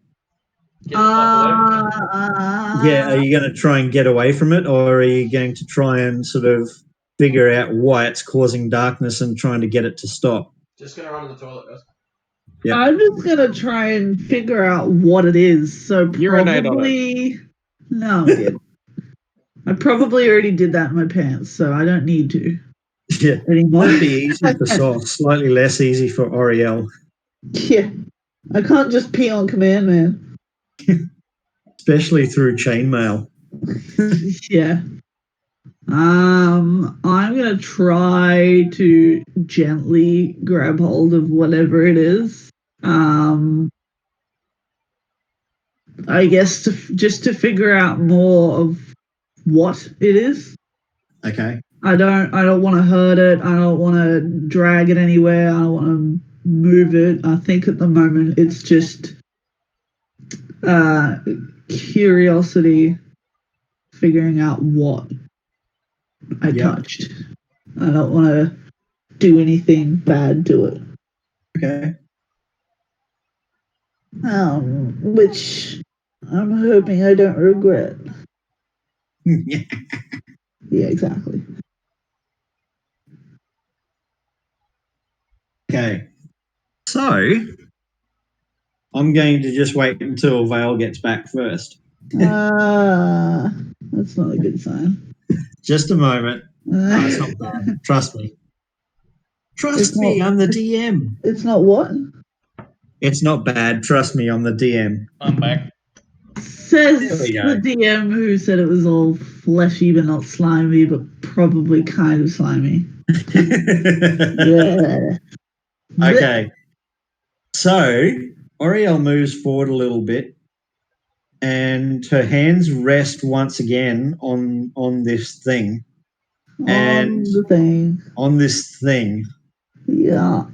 Yeah, are you going to try and get away from it, or are you going to try and sort of figure out why it's causing darkness and trying to get it to stop? Just gonna run to the toilet, guys. Yep. I'm just gonna try and figure out what it is. So Urinate on probably no, I did. I probably already did that in my pants, so I don't need to Yeah, anymore. might be easy for Sauce, slightly less easy for Oriel. Yeah, I can't just pee on command, man. Especially through chainmail. Yeah. I'm gonna try to gently grab hold of whatever it is. I guess just to figure out more of what it is. Okay. I don't want to hurt it. I don't want to drag it anywhere. I don't want to move it. I think at the moment it's just curiosity, figuring out what I touched. I don't want to do anything bad to it. Okay. Which I'm hoping I don't regret. Yeah, exactly. Okay. So I'm going to just wait until Vale gets back first. That's not a good sign. Just a moment. No, it's not bad. Trust me. Trust me, I'm the DM. It's not what? It's not bad. Trust me, I'm the DM. I'm back. Says There we go. the DM who said it was all fleshy but not slimy, but probably kind of slimy. Yeah. Okay. So Oriel moves forward a little bit, and her hands rest once again on this thing. And On the thing. on this thing, Yeah.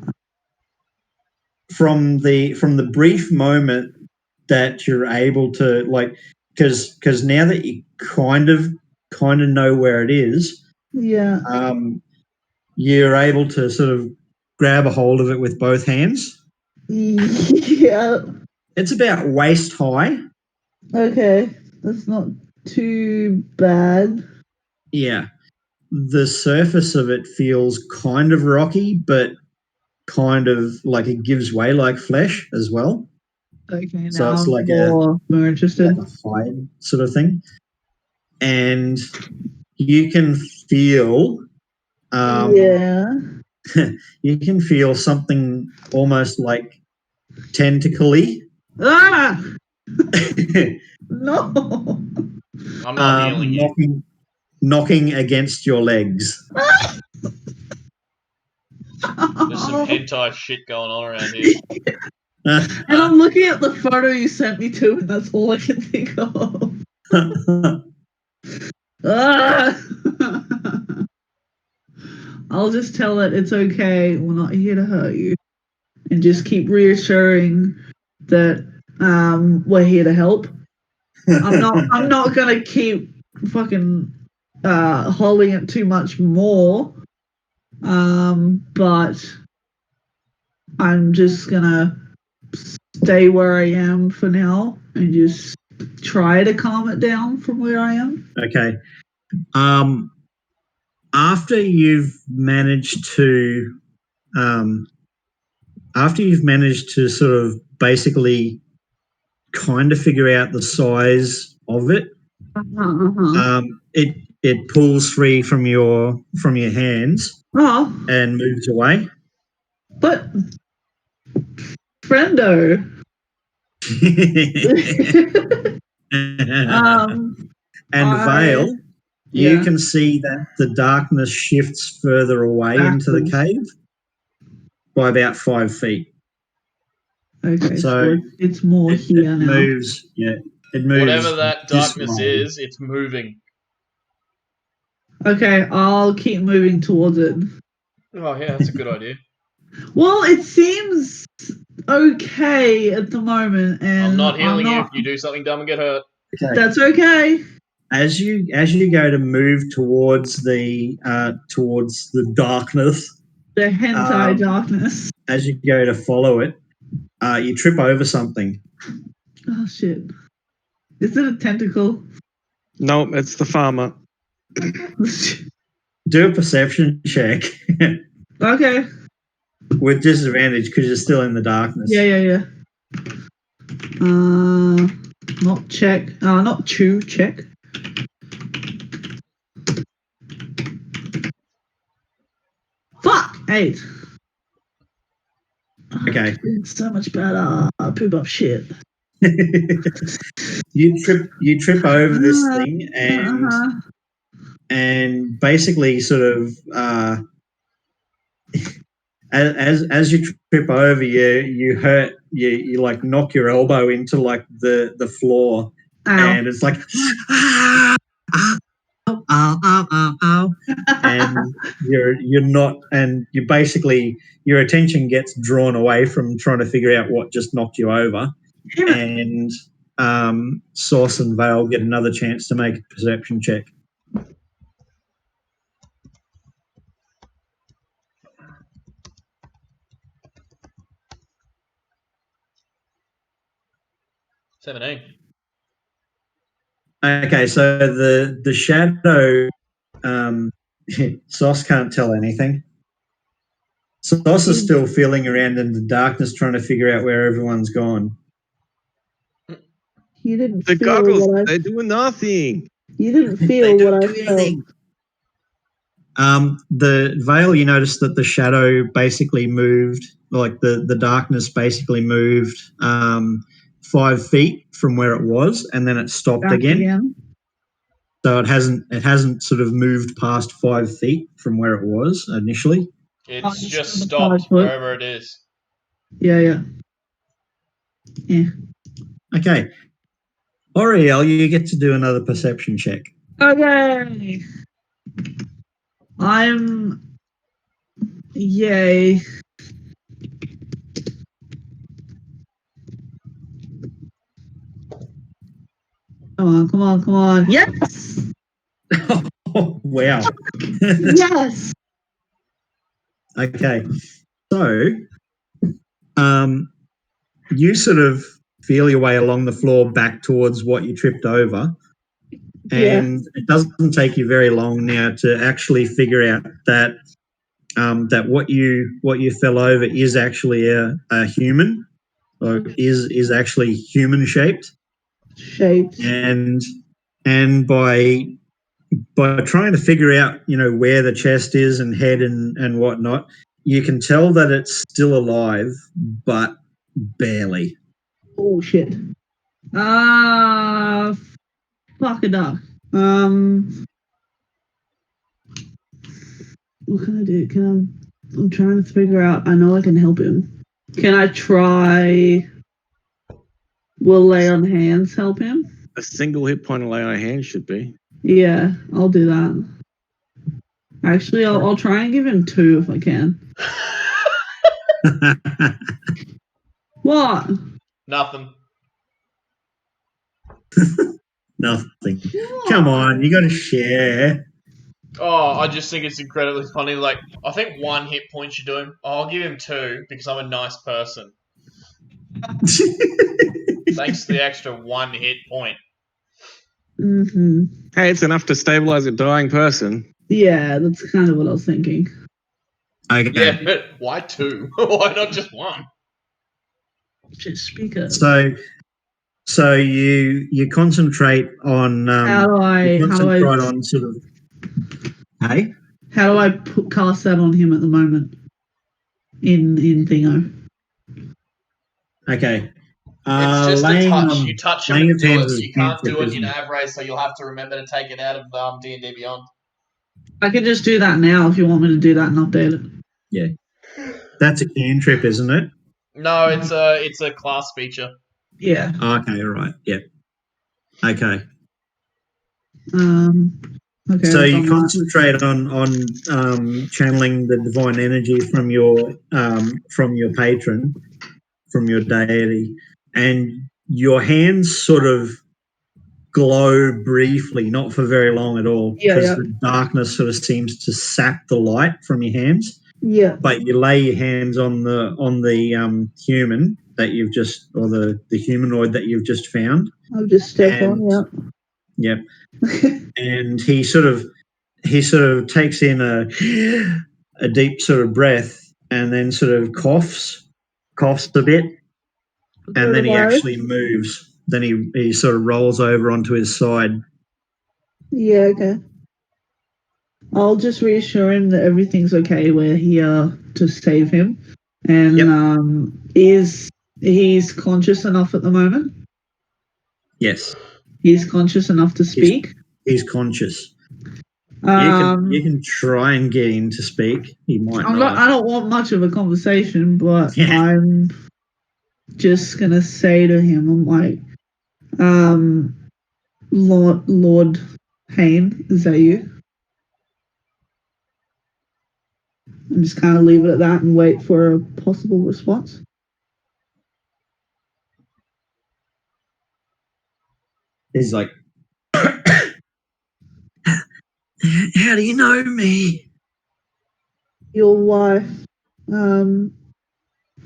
from the brief moment that you're able to, like, because now that you kind of know where it is, Yeah. You're able to sort of grab a hold of it with both hands. Yeah. It's about waist high. Okay. That's not too bad. Yeah. The surface of it feels kind of rocky, but kind of like it gives way like flesh as well. Okay, So now it's I'm like more interested. like a hide sort of thing. And you can feel Yeah. you can feel something almost like tentacly. Ah! No. I'm not healing you. knocking against your legs. There's some hentai shit going on around here. And I'm looking at the photo you sent me to, and that's all I can think of. Ah! I'll just tell it it's okay. We're not here to hurt you, and just keep reassuring that we're here to help. I'm not gonna keep fucking holding it too much more. But I'm just gonna stay where I am for now and just try to calm it down from where I am. Okay. After you've managed to sort of basically kind of figure out the size of it, it pulls free from your hands and moves away. But friendo. And Vale, you can see that the darkness shifts further away into the cave by about 5 feet. Okay, so it's more here now. Moves, yeah. It moves. Whatever that darkness is, it's moving. Okay, I'll keep moving towards it. Oh yeah, that's a good idea. Well, it seems okay at the moment, and I'm not healing you if you do something dumb and get hurt. Okay. That's okay. As you go to move towards the darkness, the hentai darkness. As you go to follow it, you trip over something. Oh shit! Is it a tentacle? No, it's the farmer. Do a perception check. Okay. With disadvantage because you're still in the darkness. Yeah. Not check. Not chew. Check. Fuck! 8. Okay. It's so much better. Poop up shit. You trip over this thing and basically sort of as you trip over, you hurt, you like knock your elbow into like the floor. Ow. And it's like and you're not, and you basically your attention gets drawn away from trying to figure out what just knocked you over, and Sauce and Vale get another chance to make a perception check. $17. Okay, so the shadow, Sauce can't tell anything. Sauce is still feeling around in the darkness, trying to figure out where everyone's gone. You didn't The feel goggles, what I. they do nothing. You didn't feel what I felt. The Veil, you noticed that the shadow basically moved, like the darkness basically moved 5 feet from where it was, and then it stopped Back again. So it hasn't sort of moved past 5 feet from where it was initially. It's just just on the stopped 5 foot. wherever it is. Yeah. Okay. Oriel, you get to do another perception check. Okay. Yay. Come on. Yes! Oh, wow. Yes! Okay. So, you sort of feel your way along the floor back towards what you tripped over. And it doesn't take you very long now to actually figure out that that what you fell over is actually a human, or is actually human shaped. And by trying to figure out, where the chest is and head and whatnot, you can tell that it's still alive, but barely. Oh shit. Fuck a duck. What can I do? I'm trying to figure out. I know I can help him. Can I try? Will lay on hands help him? A single hit point of lay on hand should be. Yeah, I'll do that. Actually, I'll try and give him 2 if I can. What? Nothing. Nothing. Come on, you got to share. Oh, I just think it's incredibly funny. Like, I think 1 hit point should do him. I'll give him 2 because I'm a nice person. Thanks to the extra 1 hit point. Hey, it's enough to stabilize a dying person. Yeah, that's kind of what I was thinking. Okay. Yeah, but why 2? Why not just 1? Just speaker. So you concentrate on How do I on sort of. Hey. How do I cast that on him at the moment? In Thingo. Okay. It's just a touch. You touch him and do it. Hands You can't do it in isn't Avray, so you'll have to remember to take it out of D&D Beyond. I can just do that now if you want me to do that and update it. Yeah. That's a cantrip, isn't it? No, it's a class feature. Yeah. Okay, all right. Yep. Okay. Okay. So you concentrate on channeling the divine energy from your patron, from your deity, and your hands sort of glow briefly, not for very long at all, because the darkness sort of seems to sap the light from your hands. Yeah. But you lay your hands on the human that you've just, or the humanoid that you've just found. I'll just step on. Yep. And he sort of takes in a deep sort of breath, and then sort of coughs a bit, and then he actually moves. Then he sort of rolls over onto his side. Yeah, okay. I'll just reassure him that everything's okay. We're here to save him. And he's conscious enough at the moment? Yes. He's conscious enough to speak? He's conscious. You can try and get him to speak. He might not. I don't want much of a conversation, but I'm just going to say to him, I'm like, Lord, Hayne, is that you? And just kind of leave it at that and wait for a possible response. He's like, how do you know me? Your wife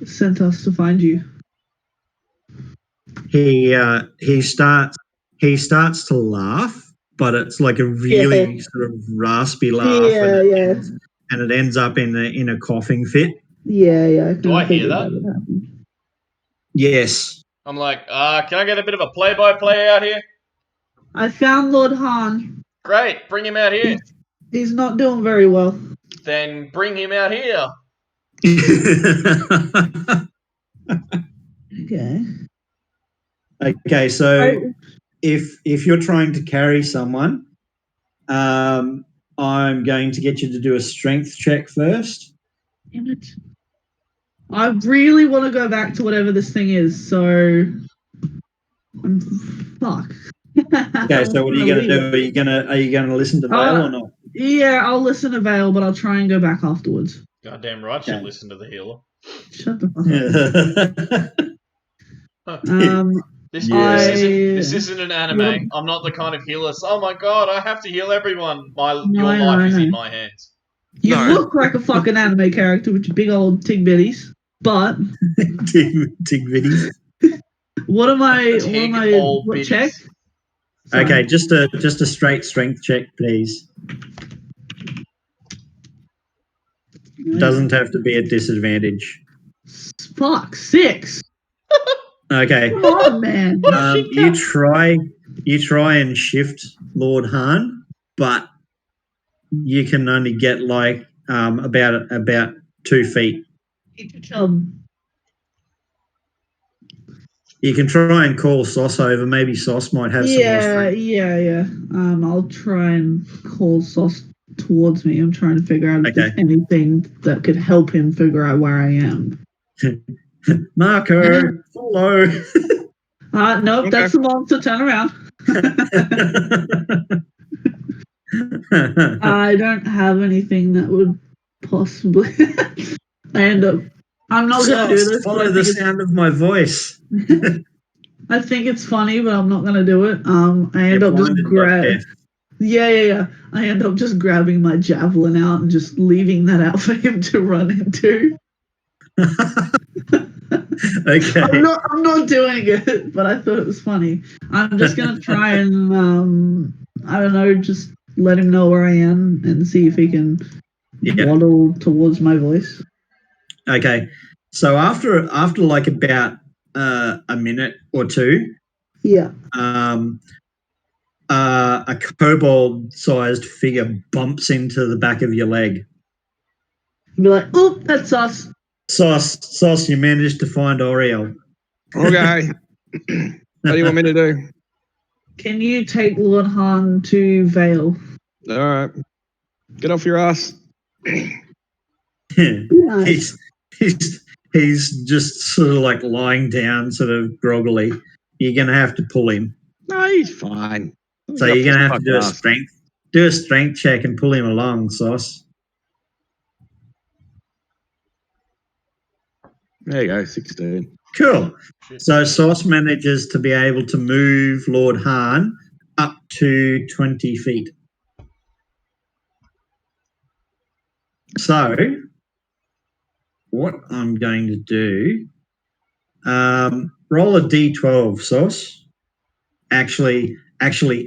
sent us to find you. He starts to laugh, but it's like a really sort of raspy laugh, and it ends up in a coughing fit. Yeah. Do I hear that? Yes. I'm like, can I get a bit of a play-by-play out here? I found Lord Han. Great, bring him out here. He's not doing very well. Then bring him out here. Okay. Okay, so if you're trying to carry someone, I'm going to get you to do a strength check first. Damn it. I really want to go back to whatever this thing is, so fuck. Okay, so what are you going to do? Are you gonna listen to Vale or not? Yeah, I'll listen to Vale, but I'll try and go back afterwards. Goddamn right, you listen to the healer. Shut the fuck up. This isn't an anime. I'm not the kind of healer. So, oh my god, I have to heal everyone. Your life is in my hands. You look like a fucking anime character with your big old tig bitties, but tig bitties. What check? Sorry. Okay, just a straight strength check, please. Doesn't have to be at disadvantage. Fuck, 6. Okay. Come on, man. You try and shift Lord Han, but you can only get like about 2 feet. Keep your chub. You can try and call Sauce over. Maybe Sauce might have some more strength. Yeah. I'll try and call Sauce towards me. I'm trying to figure out if there's anything that could help him figure out where I am. Marco, follow. Nope, okay. That's the monster. Turn around. I don't have anything that would possibly. I'm not going to do this. Follow the sound of my voice. I think it's funny, but I'm not going to do it. I end up just grabbing. Yeah. I end up just grabbing my javelin out and just leaving that out for him to run into. Okay. I'm not doing it, but I thought it was funny. I'm just gonna try and I don't know, just let him know where I am and see if he can waddle towards my voice. Okay. So after like about a minute or two, a kobold-sized figure bumps into the back of your leg. You'll be like, "Oop, that's us." Sauce, you managed to find Oriel. Okay. What do you want me to do? Can you take Lord Han to Vale? All right. Get off your ass. Nice. He's just sort of like lying down, sort of groggily. You're going to have to pull him. No, he's fine. So you're going to have to do a strength check and pull him along, Sauce. There you go, 16. Cool. So Sauce manages to be able to move Lord Han up to 20 feet. So what I'm going to do, roll a d12, Sauce. Actually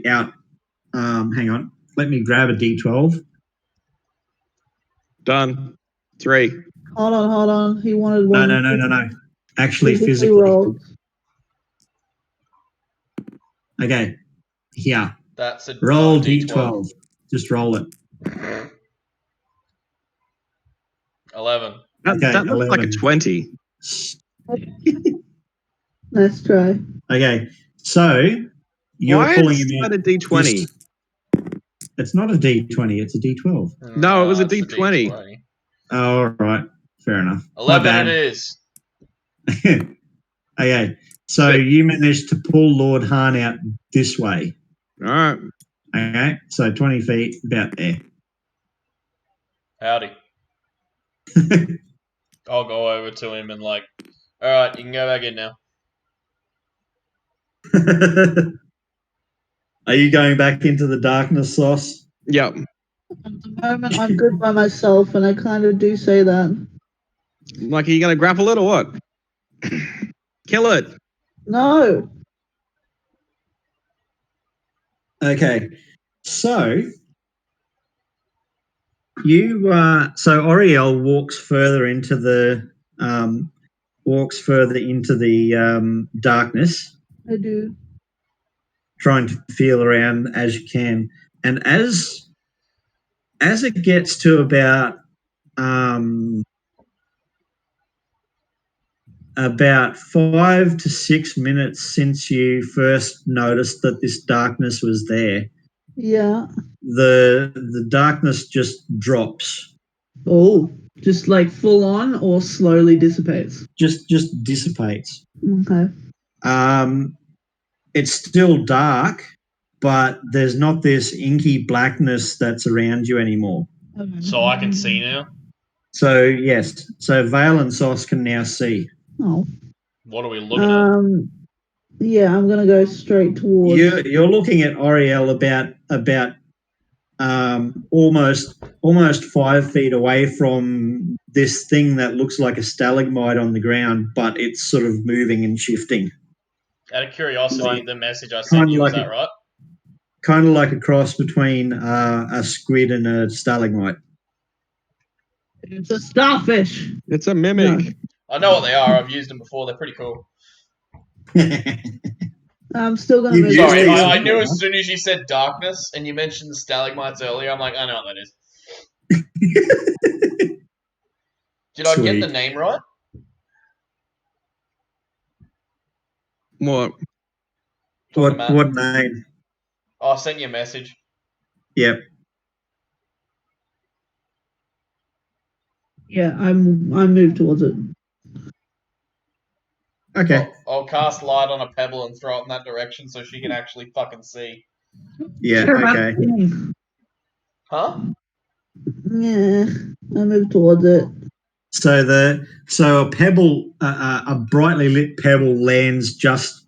out. Hang on. Let me grab a d12. Done. 3. Hold on. He wanted one. No. Actually, physically. Rolled. Okay. Here. That's a roll d12. Just roll it. 11. That looks like a 20. Let's try. Okay. So you're pulling him out. Why is it a d20? It's not a d20. It's a d12. No, it was a d20. Oh, all right. Fair enough. 11 it is. Okay. So you managed to pull Lord Han out this way. All right. Okay, so 20 feet, about there. Howdy. I'll go over to him and like, all right, you can go back in now. Are you going back into the darkness, Sauce? Yep. At the moment, I'm good by myself, and I kind of do say that. Like, are you going to grapple it or what? Kill it. No. Okay, so so Oriel walks further into the darkness, I do. trying to feel around as you can, and as it gets to about 5 to 6 minutes since you first noticed that this darkness was there, Yeah. the darkness just drops, Oh, just like full on or slowly dissipates? just dissipates. Okay. It's still dark, but there's not this inky blackness that's around you anymore. So I can see now. So yes, so Vale and Sauce can now see. Oh. What are we looking at? Yeah, I'm gonna go straight towards. You're looking at Oriel about almost 5 feet away from this thing that looks like a stalagmite on the ground, but it's sort of moving and shifting. Out of curiosity, Like- the message I sent you, is that right? Kind of like a cross between a squid and a stalagmite. It's a starfish. It's a mimic. No. I know what they are. I've used them before. They're pretty cool. I'm still gonna You've move. used Sorry, these I knew before, as soon as you said darkness and you mentioned the stalagmites earlier, I'm like, I know what that is. Did I get the Sweet. name right? What? Talking about. What name? Oh, I sent you a message. Yep. Yeah, I moved towards it. Okay. I'll cast light on a pebble and throw it in that direction so she can actually fucking see. Yeah. Sure, Okay. Huh? Yeah, I moved towards it. So a pebble, a brightly lit pebble lands just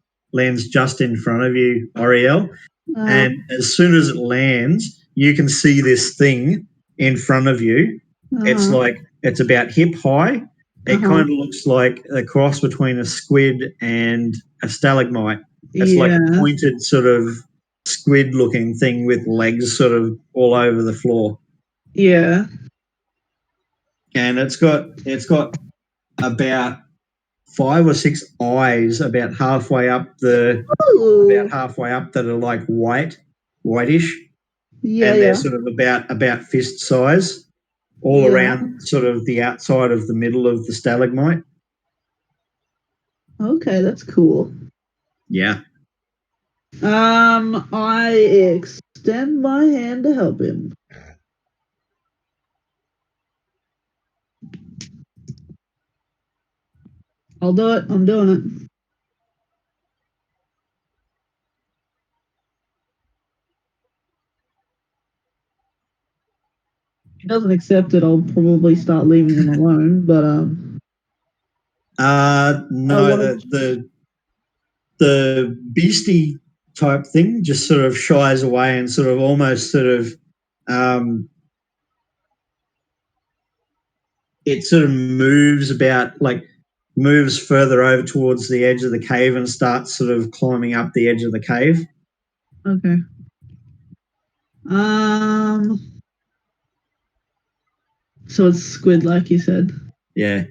in front of you, Ariel, and as soon as it lands, you can see this thing in front of you. It's about hip high. It kind of looks like a cross between a squid and a stalagmite. It's like a pointed sort of squid looking thing with legs sort of all over the floor. Yeah. And it's got about 5 or 6 eyes about halfway up that are like whitish, Yeah, and they're yeah. sort of about fist size, all around sort of the outside of the middle of the stalagmite. Okay, that's cool. Yeah. I extend my hand to help him. I'll do it. I'm doing it. If he doesn't accept it, I'll probably start leaving him alone. But No, the beastie type thing just sort of shies away and sort of almost sort of it sort of moves further over towards the edge of the cave and starts sort of climbing up the edge of the cave. okay. So it's squid, like you said. Yeah.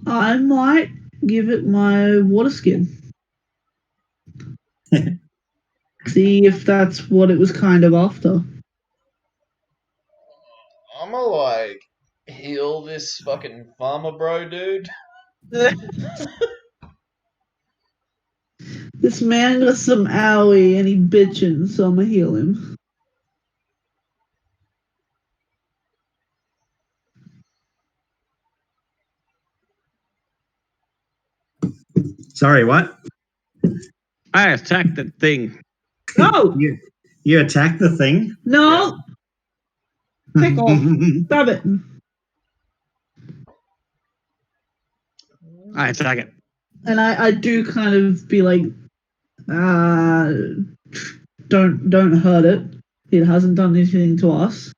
I might give it my water skin. See if that's what it was kind of after. I'ma like heal this fucking farmer bro dude. This man got some owie and he bitching, so I'ma heal him. Sorry, what? I attacked that thing. No, You attack the thing? no, pick off. Stop it. I attack it. And I do kind of be like, don't hurt it. It hasn't done anything to us.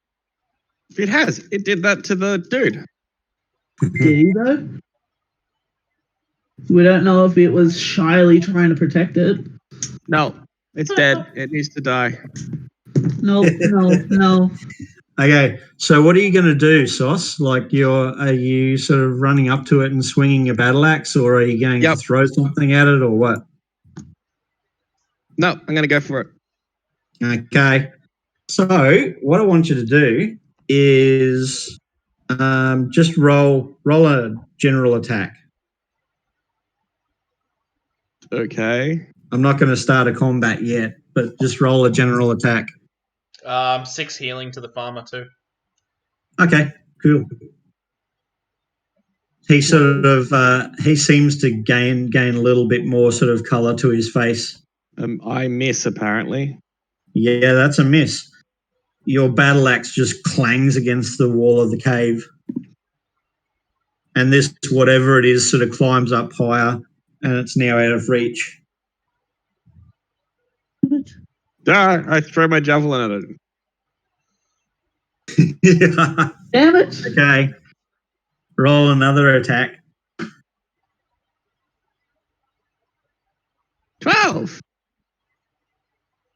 It has. It did that to the dude. Did he though? We don't know if it was shyly trying to protect it. No, it's dead. It needs to die. No. Okay, so what are you going to do, Sauce? Like, are you sort of running up to it and swinging your battle axe, or are you going to throw something at it, or what? No, I'm going to go for it. Okay, so what I want you to do is just roll a general attack. Okay. I'm not going to start a combat yet, but just roll a general attack. 6 healing to the farmer too. Okay, cool. He sort of he seems to gain a little bit more sort of color to his face. I miss apparently. Yeah, that's a miss. Your battle axe just clangs against the wall of the cave, and this whatever it is sort of climbs up higher, and it's now out of reach. I throw my javelin at it. Damn it. Okay. Roll another attack. 12.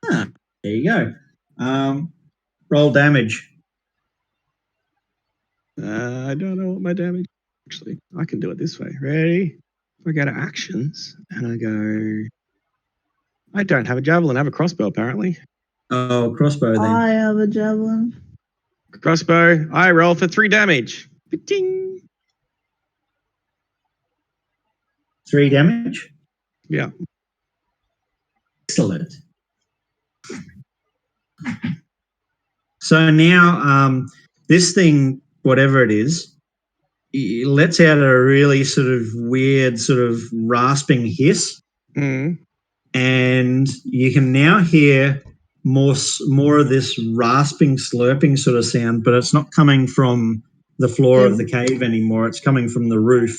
There you go. Roll damage. I don't know what my damage. Actually, I can do it this way. Ready? If I go to actions and I go, I don't have a javelin. I have a crossbow apparently. Oh, crossbow then. I have a javelin. Crossbow. I roll for 3 damage. Ding. 3 damage? Yeah. Excellent. So now this thing, whatever it is, it lets out a really sort of weird sort of rasping hiss. Mm. And you can now hear more of this rasping, slurping sort of sound, but it's not coming from the floor of the cave anymore. It's coming from the roof.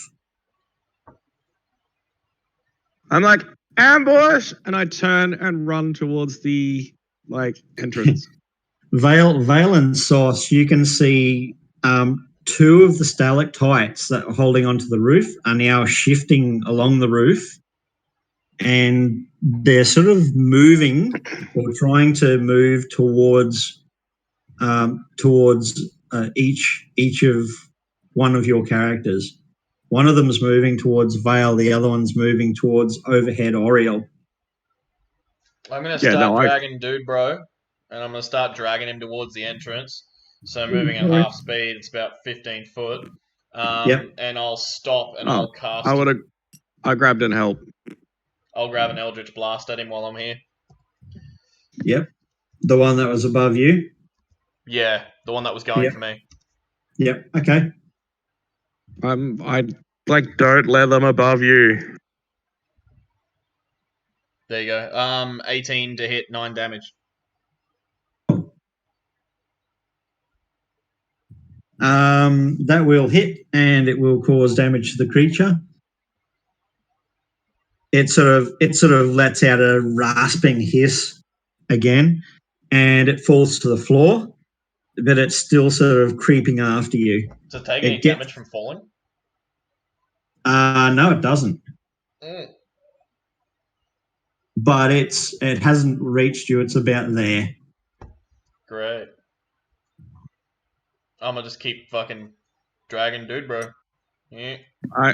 I'm like, ambush! And I turn and run towards the entrance. Vale and Sauce, you can see 2 of the stalactites that are holding onto the roof are now shifting along the roof, and they're sort of moving or trying to move towards each of one of your characters. One of them is moving towards Vale, the other one's moving towards overhead Oriel. I'm going to start dragging Dude Bro, and I'm going to start dragging him towards the entrance. So moving at half speed, it's about 15 foot. And I'll stop and I'll cast. I grabbed and help. I'll grab an Eldritch Blast at him while I'm here. Yep. The one that was above you? Yeah, the one that was going for me. Yep, okay. I don't let them above you. There you go. 18 to hit, 9 damage. That will hit, and it will cause damage to the creature. It sort of lets out a rasping hiss again, and it falls to the floor, but it's still sort of creeping after you. Does it take any damage from falling? No, it doesn't. But it hasn't reached you. It's about there. Great. I'm gonna just keep fucking dragging Dude Bro. Yeah.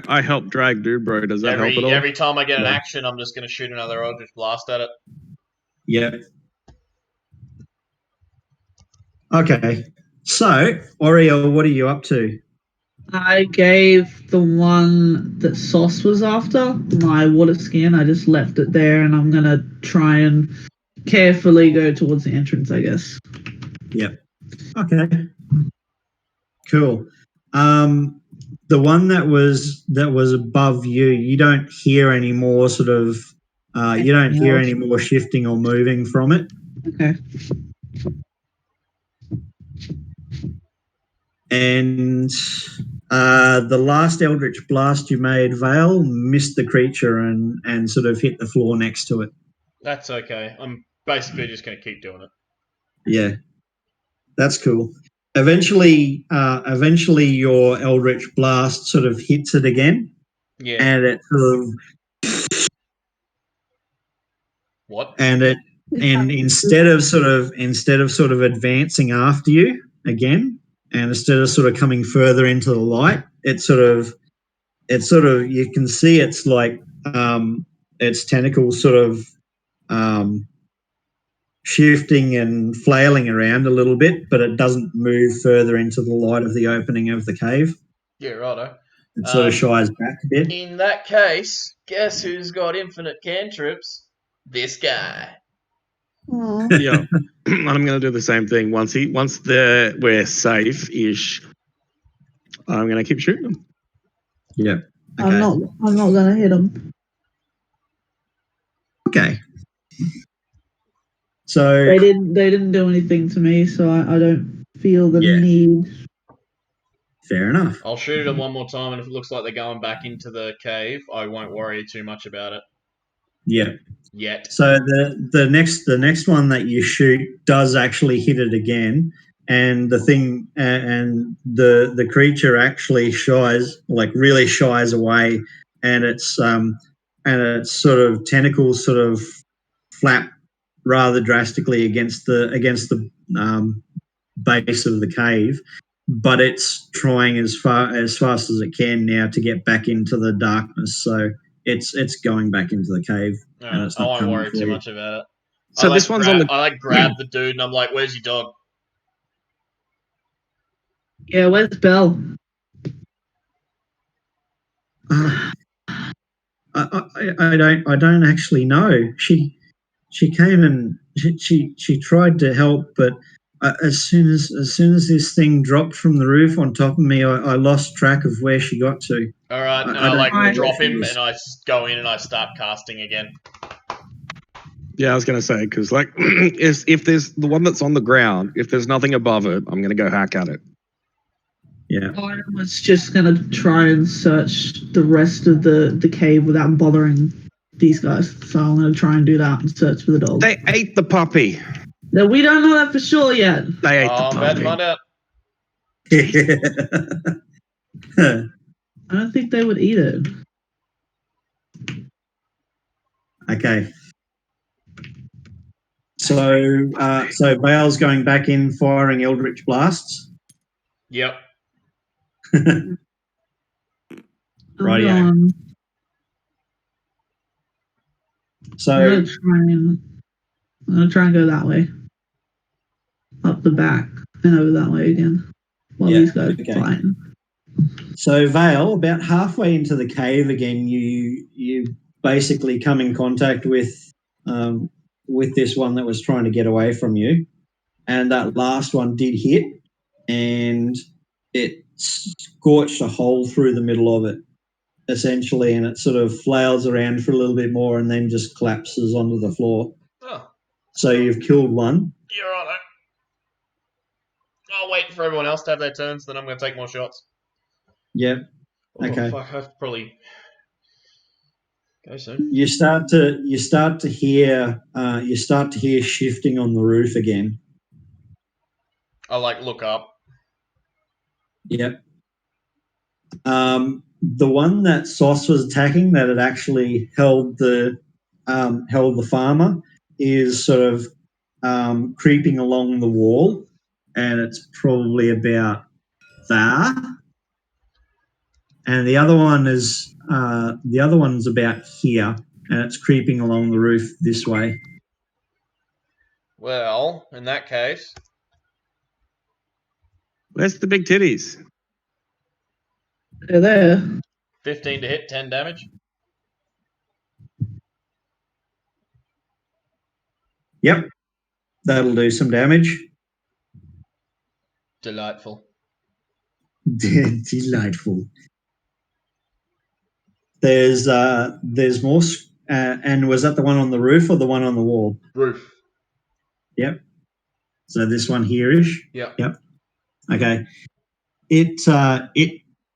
I help drag Dude Bro. Does that help at all? Every time I get an action, I'm just gonna shoot another Eldritch Blast at it. Yep. Okay. So, Oriel, what are you up to? I gave the one that Sauce was after my water skin. I just left it there, and I'm gonna try and carefully go towards the entrance, I guess. Yep. Okay. Cool. the one that was above you, you don't hear any more sort of. You don't hear any more shifting or moving from it. Okay. And the last Eldritch Blast you made, Vale, missed the creature and sort of hit the floor next to it. That's okay. I'm basically just going to keep doing it. Yeah, that's cool. Eventually, your Eldritch Blast sort of hits it again, Yeah. and it sort of What? and instead of sort of advancing after you again, and instead of sort of coming further into the light, it sort of you can see it's like its tentacles sort of shifting and flailing around a little bit, but it doesn't move further into the light of the opening of the cave. Yeah, righto. It sort of shies back a bit. In that case, guess who's got infinite cantrips? This guy. Aw. Yeah. And I'm going to do the same thing. Once we're safe-ish, I'm going to keep shooting them. Yeah. Okay. I'm not gonna hit him. Okay. So They didn't do anything to me, so I don't feel the Yeah. need. fair enough. I'll shoot it one more time, and if it looks like they're going back into the cave, I won't worry too much about it Yeah. yet. So the next one that you shoot does actually hit it again, and the creature actually really shies away, and its sort of tentacles sort of flap rather drastically against the base of the cave, but it's trying as fast as it can now to get back into the darkness. So it's going back into the cave. All And right, it's I not won't coming worry for too you. much about it. So this one's on the. I grab the dude, and I'm like, "Where's your dog?" Yeah, where's Belle? I don't actually know. She came and she tried to help, but as soon as this thing dropped from the roof on top of me, I lost track of where she got to. All right, and I I don't like know where drop she him, is. and I go in and I start casting again. Yeah, I was going to say, because like, if there's the one that's on the ground, if there's nothing above it, I'm going to go hack at it. Yeah. I was just gonna try and search the rest of the cave without bothering these guys. So I'm gonna try and do that and search for the dog. They ate the puppy. No, we don't know that for sure yet. They ate I'm the about to puppy. find out. I don't think they would eat it. Okay. So Bale's going back in, firing Eldritch Blasts. Yep. Rightio. I'm So gonna try and go that way. Up the back and over that way again. While Yeah, these guys okay. are fighting. So Vale, about halfway into the cave again, you basically come in contact with this one that was trying to get away from you, and that last one did hit, and it scorched a hole through the middle of it, essentially, and it sort of flails around for a little bit more and then just collapses onto the floor. Oh, So you've killed one. you're right. I'll wait for everyone else to have their turns, then I'm going to take more shots. Yep. Okay. Oh, fuck, I probably go soon. You start to hear shifting on the roof again. I look up. Yep. The one that Sauce was attacking, that had actually held the farmer, is sort of creeping along the wall, and it's probably about there. And the other one's about here, and it's creeping along the roof this way. Well, in that case, Where's the big titties? They're there. 15 to hit, 10 damage. Yep, that'll do some damage. Delightful. Delightful. There's more, and was that the one on the roof or the one on the wall? Roof. Yep. So this one here-ish? Yep. Yep. Okay. It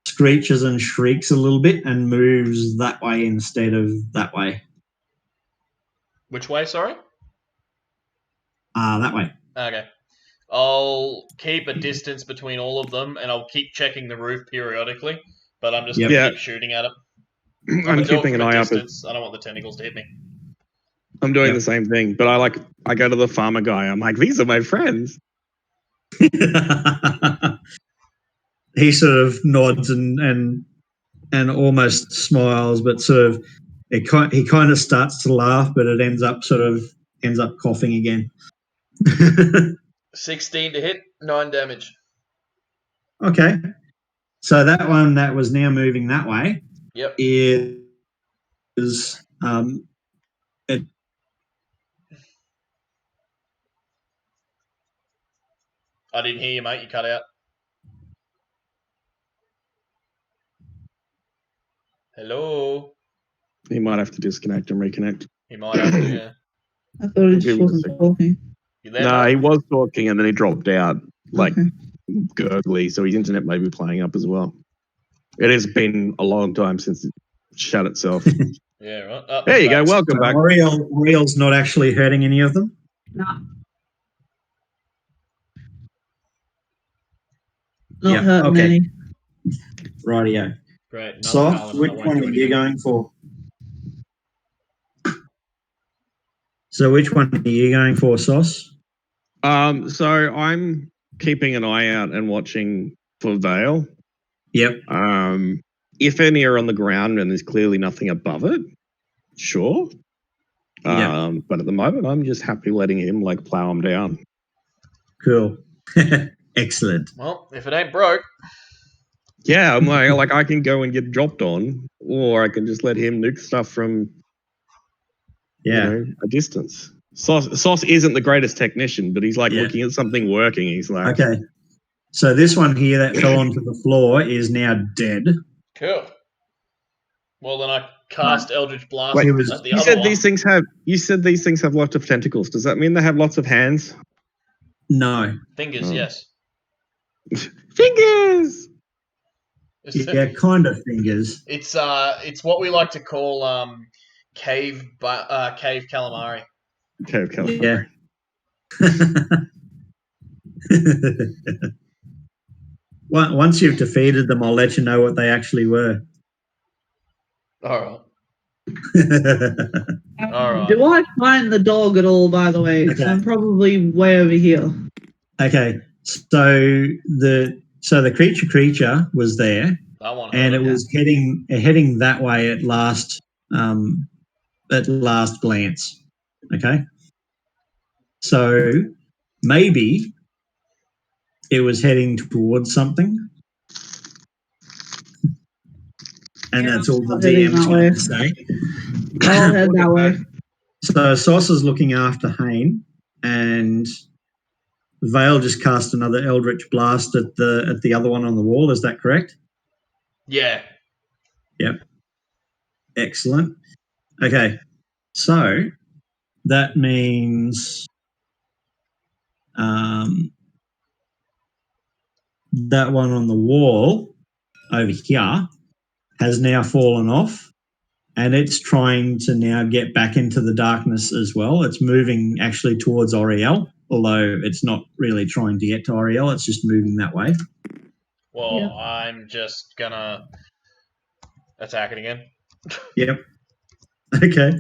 screeches and shrieks a little bit and moves that way instead of that way. Which way, sorry? That way. Okay. I'll keep a distance between all of them, and I'll keep checking the roof periodically, but I'm just going to keep shooting at it. I'm keeping an eye up. I don't want the tentacles to hit me. I'm doing the same thing, but I go to the farmer guy. I'm like, these are my friends. He sort of nods and almost smiles, but sort of he kind of starts to laugh, but it ends up coughing again. 16 to hit, 9 damage. Okay, so that one that was now moving that way. Yep. Is I didn't hear you, mate. You cut out. Hello? He might have to disconnect and reconnect. He might have to, yeah. I thought he just wasn't talking. You there, No, mate? he was talking and then he dropped out, gurgly, so his internet may be playing up as well. It has been a long time since it shut itself. Yeah, right. Oh, there you go. Welcome back. Oriel's not actually hurting any of them? No. Not hurting any. Rightio. Great. So, which one are you going for? Sauce? So I'm keeping an eye out and watching for Vale. Yep. If any are on the ground and there's clearly nothing above it, sure. But at the moment, I'm just happy letting him plow them down. Cool. Excellent. Well, if it ain't broke. Yeah, I'm like I can go and get dropped on, or I can just let him nuke stuff from a distance. Sauce isn't the greatest technician, but he's looking at something working. He's like, okay. So this one here that fell onto the floor is now dead. Cool. Well, then I cast Eldritch Blast Wait, at the you other said one. You said these things have lots of tentacles. Does that mean they have lots of hands? No. Fingers, yes. Fingers. Yeah, kind of fingers. It's what we like to call cave calamari. Cave calamari. Yeah. Once you've defeated them, I'll let you know what they actually were. All right. Do I find the dog at all, by the way? Okay. I'm probably way over here. Okay. So the creature was there, and it was heading that way at last glance. Okay. So maybe it was heading towards something. And that's all the DM's going to say. I'll head that way. So Sauce is looking after Hane, and Vale just cast another Eldritch Blast at the other one on the wall. Is that correct? Yeah. Yep. Excellent. Okay. So that means that one on the wall over here has now fallen off, and it's trying to now get back into the darkness as well. It's moving actually towards Oriel, although it's not really trying to get to Oriel. It's just moving that way. Well, I'm just gonna attack it again. Yep. Okay.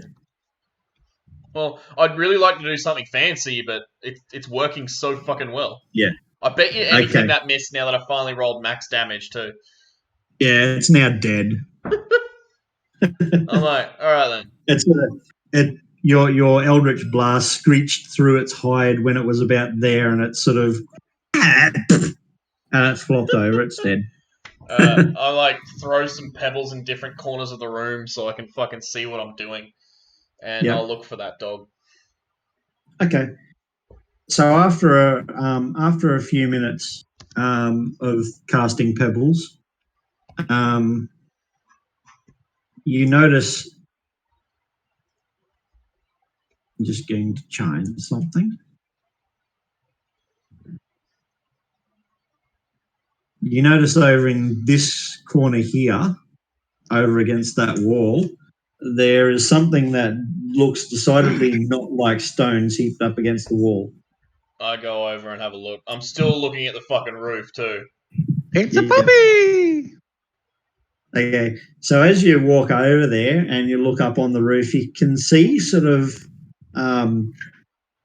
Well, I'd really like to do something fancy, but it's working so fucking well. Yeah. I bet you anything that missed now that I finally rolled max damage too. Yeah, it's now dead. I'm like, all right then. Your Eldritch Blast screeched through its hide when it was about there, and it sort of and it flopped over. It's dead. I throw some pebbles in different corners of the room so I can fucking see what I'm doing, and I'll look for that dog. Okay. So after a few minutes of casting pebbles, you notice. I'm just going to change something. You notice over in this corner here, over against that wall, there is something that looks decidedly not like stones heaped up against the wall. I go over and have a look. I'm still looking at the fucking roof too. It's a Yeah. puppy! Okay, so as you walk over there and you look up on the roof, you can see sort of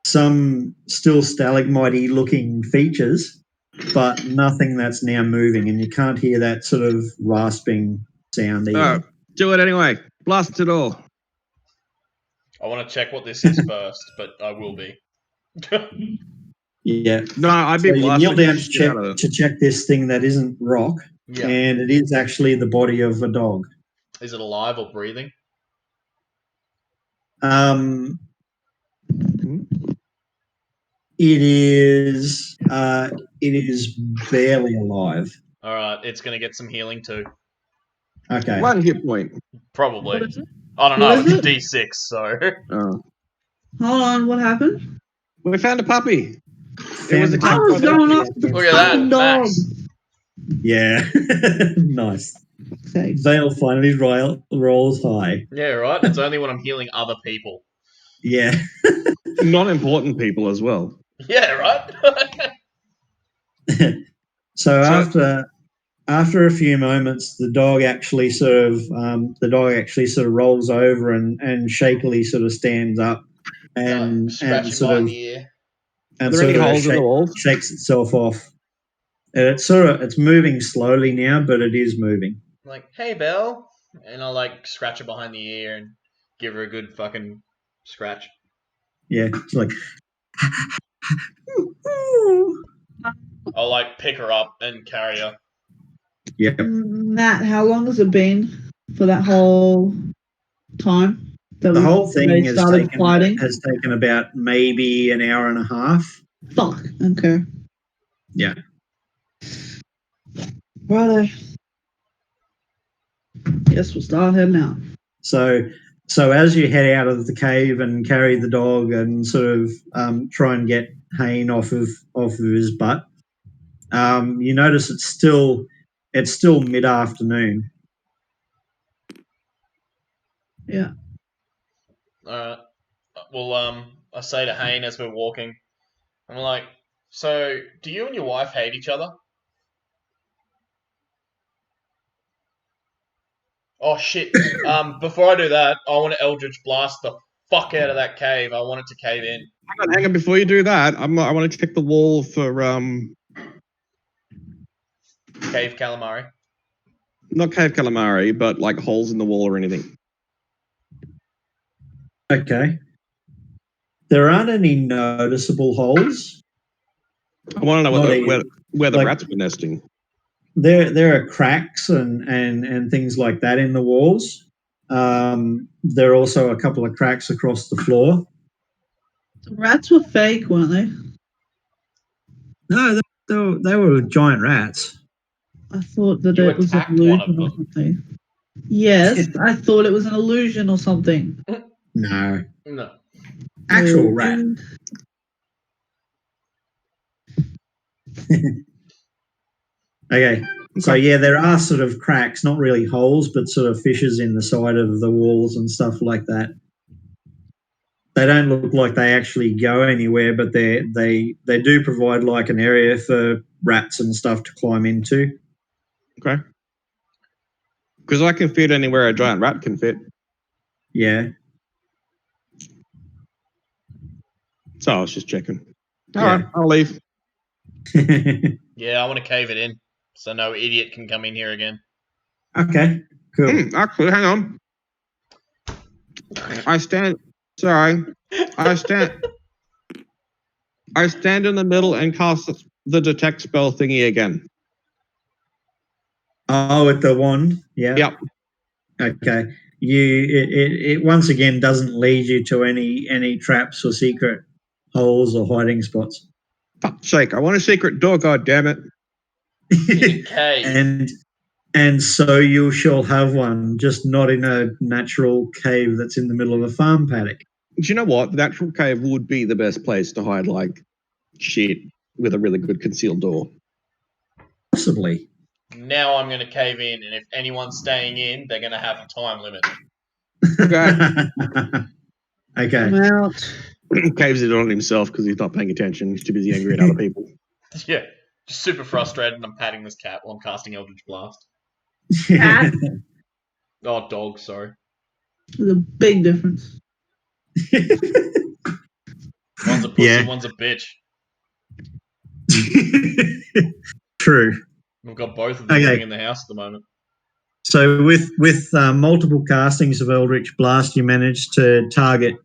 some still stalagmite looking features, but nothing that's now moving, and you can't hear that sort of rasping sound either. Do it anyway. Blast it all. I want to check what this is first, but I will be. Yeah. No, I'd So be you kneel blasting down the shit out of it. to check this thing that isn't rock, Yeah. and it is actually the body of a dog. Is it alive or breathing? It is barely alive. All right, it's gonna get some healing too. Okay. 1 hit point. Probably. What is it? I don't What know. is It's a it? D6, so. Oh. Hold on, what happened? We found a puppy. It was Found attacked I by was the going after the Look at that, fucking dog. Max. Yeah. Nice. Thanks. Vale finally rolls high. Yeah, right. It's only when I'm healing other people. Yeah. non-important people as well. Yeah, right. So after a few moments, the dog actually sort of rolls over and shakily sort of stands up and Scratching sort behind of the ear. Are and there sort any of holes in the walls? shakes itself off. And it's moving slowly now, but it is moving. I'm like, hey, Belle. And I'll like scratch her behind the ear and give her a good fucking scratch. Yeah, it's like I'll like pick her up and carry her. yeah. Matt, how long has it been for that whole time? That The whole thing they has started fighting? taken about maybe an hour and a half. Fuck. Okay. Yeah. Righto. Guess we'll start heading out. So as you head out of the cave and carry the dog and sort of try and get Hayne off of his butt, you notice it's still mid-afternoon. Yeah. Alright. Well, I say to Hayne as we're walking, I'm like, so do you and your wife hate each other? Oh shit. Before I do that, I want to Eldritch Blast the fuck out of that cave. I want it to cave in. Hang on. Before you do that, I want to check the wall for Cave Calamari. not cave calamari, but like holes in the wall or anything. Okay. There aren't any noticeable holes. I want to know where the like- rats were nesting. There are cracks and things like that in the walls. There are also a couple of cracks across the floor. The rats were fake, weren't they? No, they were giant rats. I thought that You it was an attacked one of illusion or them. something. Yes, I thought it was an illusion or something. No, No. actual rat. Okay. So yeah, there are sort of cracks, not really holes, but sort of fissures in the side of the walls and stuff like that. They don't look like they actually go anywhere, but they do provide like an area for rats and stuff to climb into. Okay. Because I can fit anywhere a giant rat can fit. Yeah. So I was just checking. All Yeah. right, I'll leave. Yeah, I want to cave it in so no idiot can come in here again. Okay. Cool. Actually, hang on. I stand in the middle and cast the detect spell thingy again. Oh, with the wand. Yeah. Yep. Okay. It once again doesn't lead you to any traps or secret holes or hiding spots. Fuck's sake! I want a secret door. God damn it! In a cave. And so you shall have one, just not in a natural cave that's in the middle of a farm paddock. Do you know what? The natural cave would be the best place to hide like shit with a really good concealed door. Possibly. Now I'm going to cave in, and if anyone's staying in, they're going to have a time limit. Okay. I'm out. Caves it on himself because he's not paying attention. He's too busy angry at other people. Yeah, just super frustrated, and I'm patting this cat while I'm casting Eldritch Blast. Cat. Oh, dog, sorry. There's a big difference. One's a pussy, Yeah. one's a bitch. True. We've got both of them Okay. living in the house at the moment. So with multiple castings of Eldritch Blast, you manage to target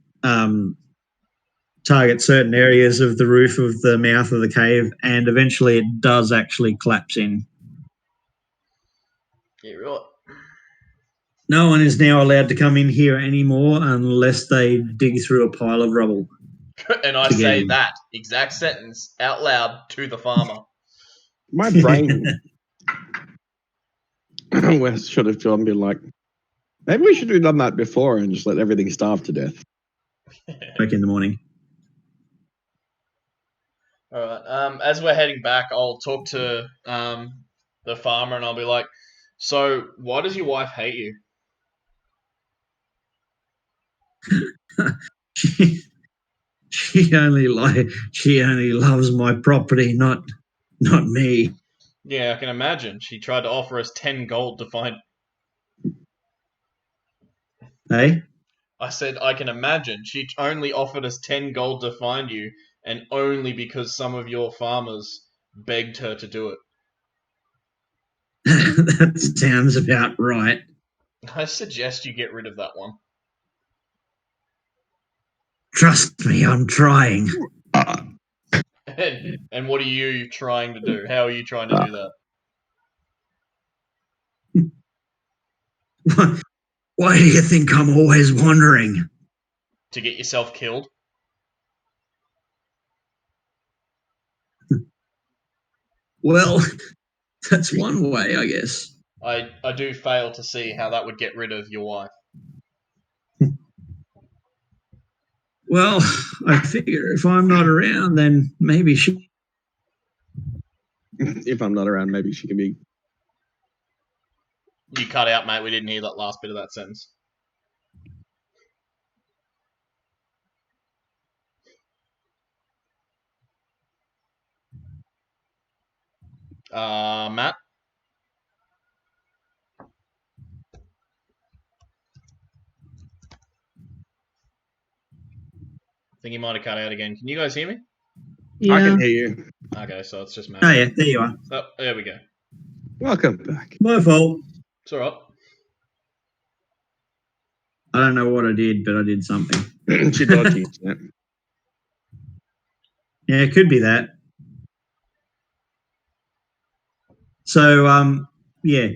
certain areas of the roof of the mouth of the cave, and eventually it does actually collapse in. Yeah, right. No one is now allowed to come in here anymore unless they dig through a pile of rubble. And I To get say in. that exact sentence out loud to the farmer. My brain should have been like, maybe we should have done that before and just let everything starve to death. Back in the morning. All right. As we're heading back, I'll talk to the farmer, and I'll be like, "So, why does your wife hate you?" she only loves my property, not me. Yeah, I can imagine. She tried to offer us 10 gold to find. Hey? I said, I can imagine. She only offered us 10 gold to find you, and only because some of your farmers begged her to do it. That sounds about right. I suggest you get rid of that one. Trust me, I'm trying. And what are you trying to do? How are you trying to do that? Why do you think I'm always wandering? To get yourself killed? Well, that's one way, I guess. I do fail to see how that would get rid of your wife. Well, I figure if I'm not around, then maybe she... If I'm not around, maybe she can be... You cut out, mate. We didn't hear that last bit of that sentence. Matt? I think he might have cut out again. Can you guys hear me? Yeah. I can hear you. Okay, so it's just Matt. Oh, yeah, there you are. Oh, there we go. Welcome back. My fault. It's alright. I don't know what I did, but I did something. She dodged the internet. Yeah, it could be that. So, yeah,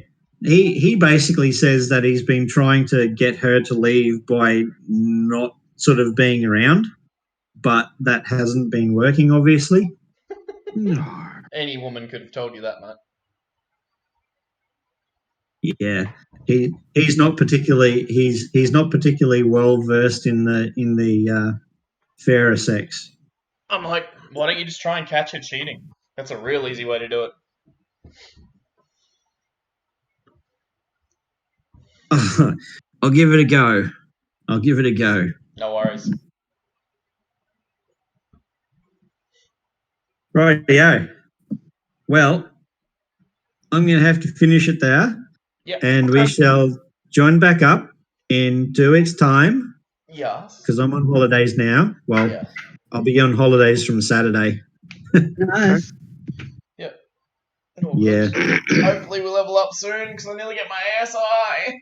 he basically says that he's been trying to get her to leave by not sort of being around, but that hasn't been working, obviously. No. Any woman could have told you that, Matt. Yeah, he's not particularly well versed in the fairer sex. I'm like, why don't you just try and catch her cheating? That's a real easy way to do it. I'll give it a go. No worries. Rightio. Well, I'm going to have to finish it there. Yep. And we shall join back up in 2 weeks' time Yes. because I'm on holidays now. Well, Yeah. I'll be on holidays from Saturday. Nice. Yep. All Yeah. good. Hopefully we level up soon because I nearly get my ass high.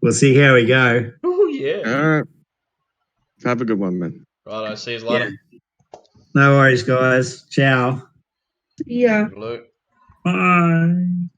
We'll see how we go. Oh yeah. Have a good one, man. Right, I'll see you later. No worries, guys. Ciao. Yeah. Luke. Bye.